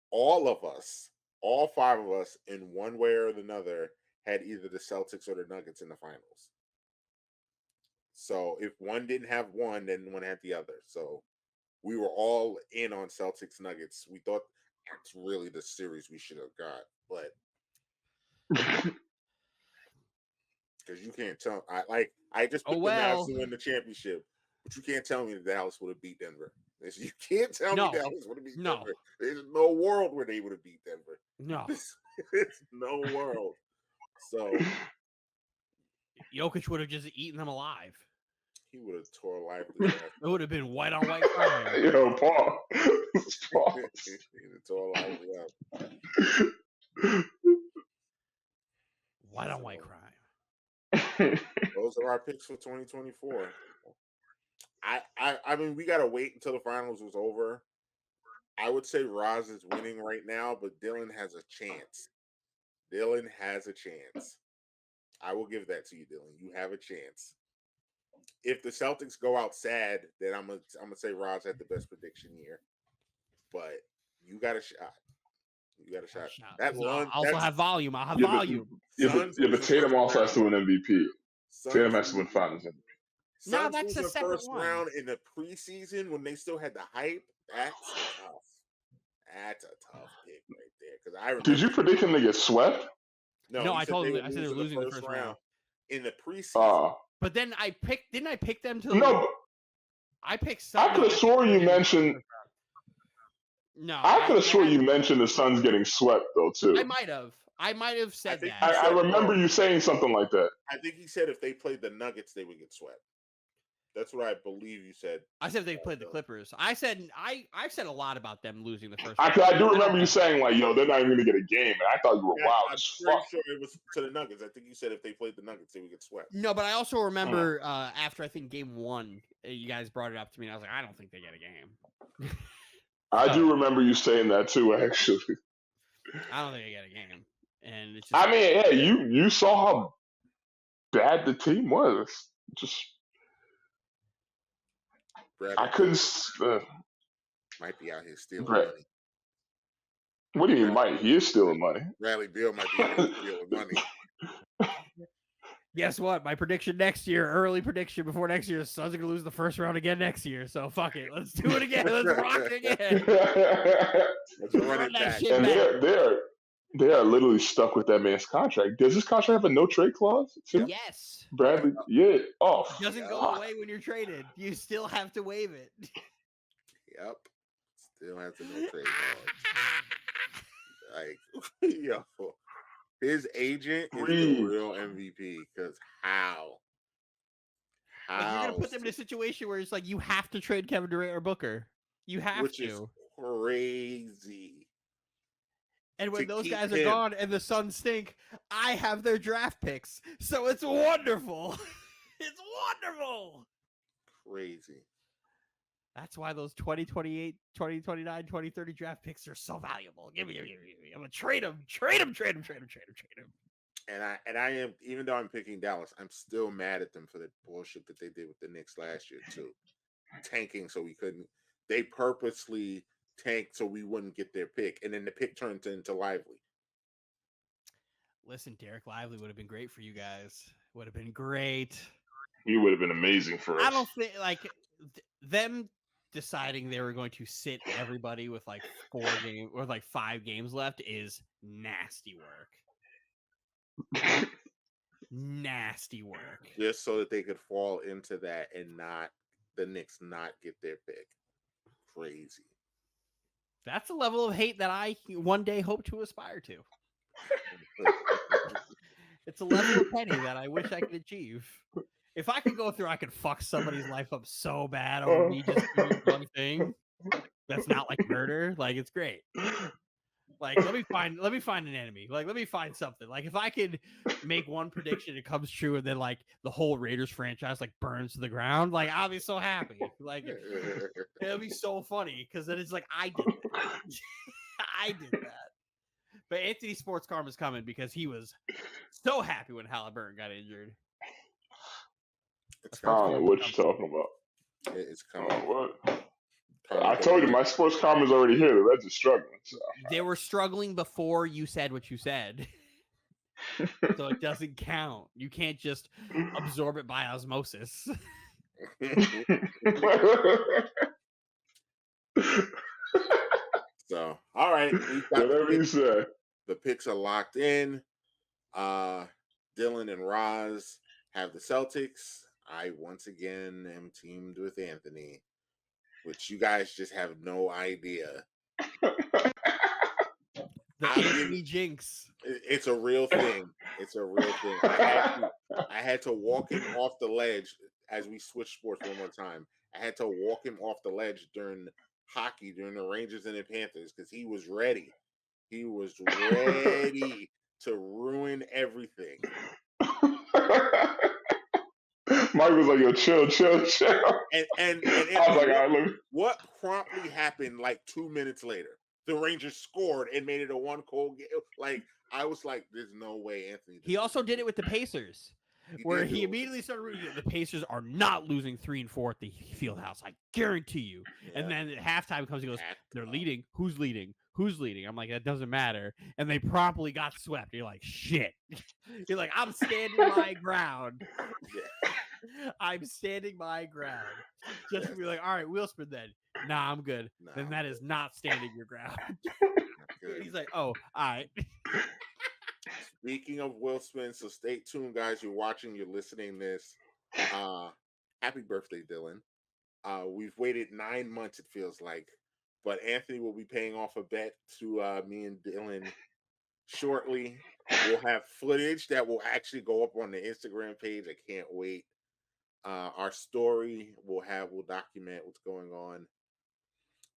All of us, all 5 of us, in one way or another, had either the Celtics or the Nuggets in the finals. So if one didn't have one, then one had the other. So we were all in on Celtics Nuggets. We thought that's really the series we should have got, but because you can't tell, I just picked the Mavs to win the championship, but you can't tell me that Dallas would have beat Denver. You can't tell me Dallas would have beat Denver. There's no world where they would have beat Denver.
No,
There's no world. So
Jokic would have just eaten them alive.
he would have tore lively.
It would have been white on white crime.
Yo, Paul. Paul.
He'd have tore lively up.
White on white crime.
Those are our picks for 2024. I mean, we gotta wait until the finals was over. I would say Roz is winning right now, but Dylan has a chance. Dylan has a chance. I will give that to you, Dylan. You have a chance. If the Celtics go out sad, then I'm gonna say Roz had the best prediction here. But you got a shot. You got a shot. That one
also have volume. I'll have volume.
But Tatum also has to win MVP. Tatum has to win Finals MVP.
No, that's the
first round in the preseason when they still had the hype. That's tough. That's a tough pick right there. Because I remember.
Did you predict him to get swept?
No, I told him. I said they were losing the first round
in the preseason.
But then didn't I pick them to?
No.
I picked.
I could have sworn you mentioned.
No,
I could have sworn you mentioned the Suns getting swept though too.
I might have said that.
I remember you saying something like that.
I think he said if they played the Nuggets, they would get swept. That's what I believe you said.
I said if they played the Clippers. I said I've said a lot about them losing the first.
I do remember you saying like, "Yo, they're not even going to get a game," and I thought you were wild as fuck.
I'm pretty sure it was to the Nuggets. I think you said if they played the Nuggets, they would get swept.
No, but I also remember after I think game 1, you guys brought it up to me, and I was like, I don't think they get a game.
I do remember you saying that too, actually.
I don't think they get a game, and it's
just, I mean, yeah, you saw how bad the team was. Just
Bradley
I couldn't.
Might be out here stealing money.
What do you mean, might? He is stealing money.
Bradley Beal might be out here stealing money.
Guess what? My prediction next year, early prediction before next year, Suns are gonna lose the first round again next year. So fuck it, let's do it again. Let's rock it again.
Let's run it back.
And they are literally stuck with that man's contract. Does this contract have a no trade clause? Too?
Yes.
Bradley, yeah. Oh,
it doesn't go away when you're traded. You still have to waive it.
Yep. Still has a no trade clause. Like, yo, his agent is the real MVP. Because how?
Like you're gonna put them in a situation where it's like you have to trade Kevin Durant or Booker. You have
Which
to.
Is crazy.
And when those guys are gone and the Suns stink, I have their draft picks. So it's wonderful. It's wonderful.
Crazy.
That's why those 2028, 2029, 2030 draft picks are so valuable. Give me. I'm going to trade them.
And I am, even though I'm picking Dallas, I'm still mad at them for the bullshit that they did with the Knicks last year, too. Tanking so we couldn't. They purposely tanked so we wouldn't get their pick, and then the pick turned into Lively.
Listen, Derek Lively would have been great for you guys. Would have been great.
He would have been amazing for us.
I don't think them deciding they were going to sit everybody with like 4 games or like 5 games left is nasty work. Nasty work.
Just so that they could fall into that and not the Knicks not get their pick. Crazy.
That's a level of hate that I one day hope to aspire to. It's a level of petty that I wish I could achieve. If I could go through, I could fuck somebody's life up so bad over me just doing one thing that's not like murder. Like it's great. Like let me find an enemy. Like let me find something. Like if I could make one prediction, it comes true, and then like the whole Raiders franchise like burns to the ground. Like I'll be so happy. Like it'll be so funny because then it's like I did that. I did that. But Anthony Sports Karma's coming because he was so happy when Halliburton got injured.
I don't know what you're talking about.
It's coming.
What? I told you my sports karma's already here. The Reds are struggling. So.
They were struggling before you said what you said. so it doesn't count. You can't just absorb it by osmosis.
So, all right, we've got
Whatever you say.
the picks are locked in. Dylan and Roz have the Celtics. I once again am teamed with Anthony, which you guys just have no idea.
The Anthony jinx.
It's a real thing. It's a real thing. I had to walk him off the ledge as we switch sports one more time. I had to walk him off the ledge during hockey, during the Rangers and the Panthers, because he was ready. He was ready to ruin everything.
Mike was like, "Yo, chill."
And
I was like, "All right, look."
What promptly happened like 2 minutes later? The Rangers scored and made it a one cold game. Like, I was like, "There's no way, Anthony."
He also did it with the Pacers, where he
did do it.
immediately started rooting. The Pacers are not losing 3 and 4 at the Fieldhouse. I guarantee you. And
Yeah.
then at halftime comes, he goes,
Act
"They're
up.
leading. Who's leading? Who's leading?" I'm like, that doesn't matter. And they promptly got swept. You're like, shit. You're like, I'm standing my ground. I'm standing my ground. Just to be like, all right, we'll spin then. Nah, I'm good.
Nah,
then
I'm
that is not standing your ground.
Good.
He's like, oh, all right.
Speaking of Will Smith, so stay tuned, guys. You're watching, you're listening this. Happy birthday, Dylan. We've waited 9 months, it feels like. But Anthony will be paying off a bet to me and Dylan shortly. We'll have footage that will actually go up on the Instagram page. I can't wait. Our story will document what's going on.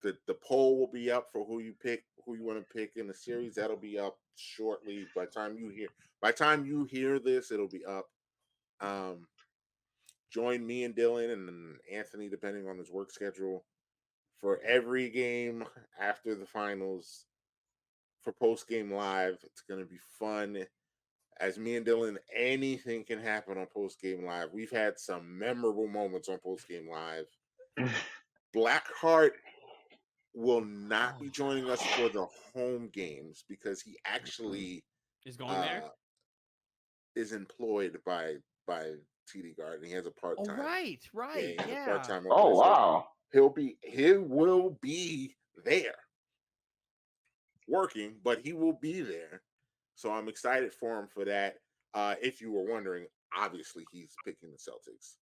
The poll will be up for who you want to pick in the series. That'll be up shortly. By the time you hear this, it'll be up. Join me and Dylan and Anthony, depending on his work schedule, for every game after the finals for post game live. It's gonna be fun. As me and Dylan, anything can happen on post game live. We've had some memorable moments on post game live. Blackheart will not be joining us for the home games because he actually
Is going there?
is employed by TD Garden. He has a part
Oh,
time.
right.
He has a
Yeah.
part-time
Oh,
employee, so
wow.
he will be there working, but he will be there. So I'm excited for him for that. If you were wondering, obviously he's picking the Celtics,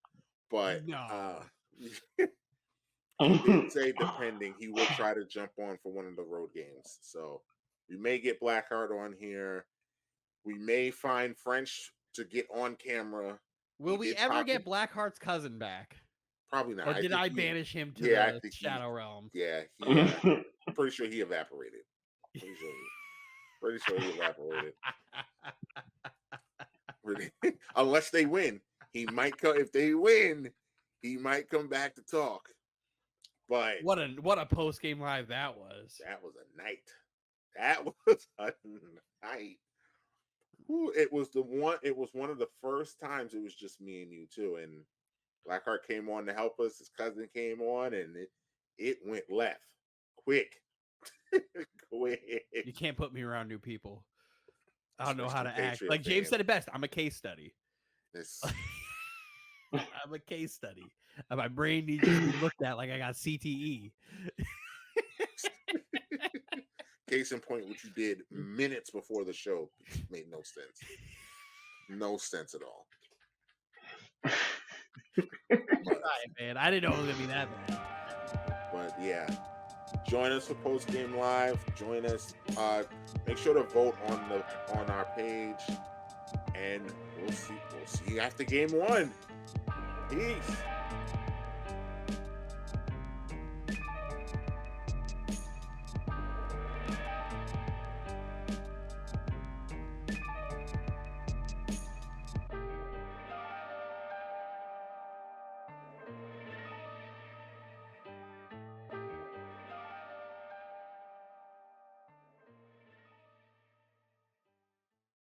but
No.
he did say depending, he will try to jump on for one of the road games. So we may get Blackheart on here. We may find French to get on camera.
Will
He
we
did
ever
talk-
get Blackheart's cousin back?
Probably not.
Or did
think
I
he-
banish him to
yeah, I
the
think he-
Shadow Realm?
Yeah, I'm pretty sure he evaporated. Pretty sure he evaporated. Unless they win, he might come. If they win, he might come back to talk. But
What a post game live that was.
that was a night. That was a night. Ooh, it was one of the first times it was just me and you too. And Blackheart came on to help us. His cousin came on, and it went left quick. Quick.
You can't put me around new people. I don't know how to
Especially
act.
Patriot
Like James
fans.
said it best. I'm a case study.
This
I'm a case study. And my brain needs to be looked at like I got CTE.
case in point, what you did minutes before the show made no sense. No sense at all.
Right, man. I didn't know it was gonna be that bad.
But yeah, join us for post game live. Join us. Make sure to vote on our page, and we'll see you after game one. Peace.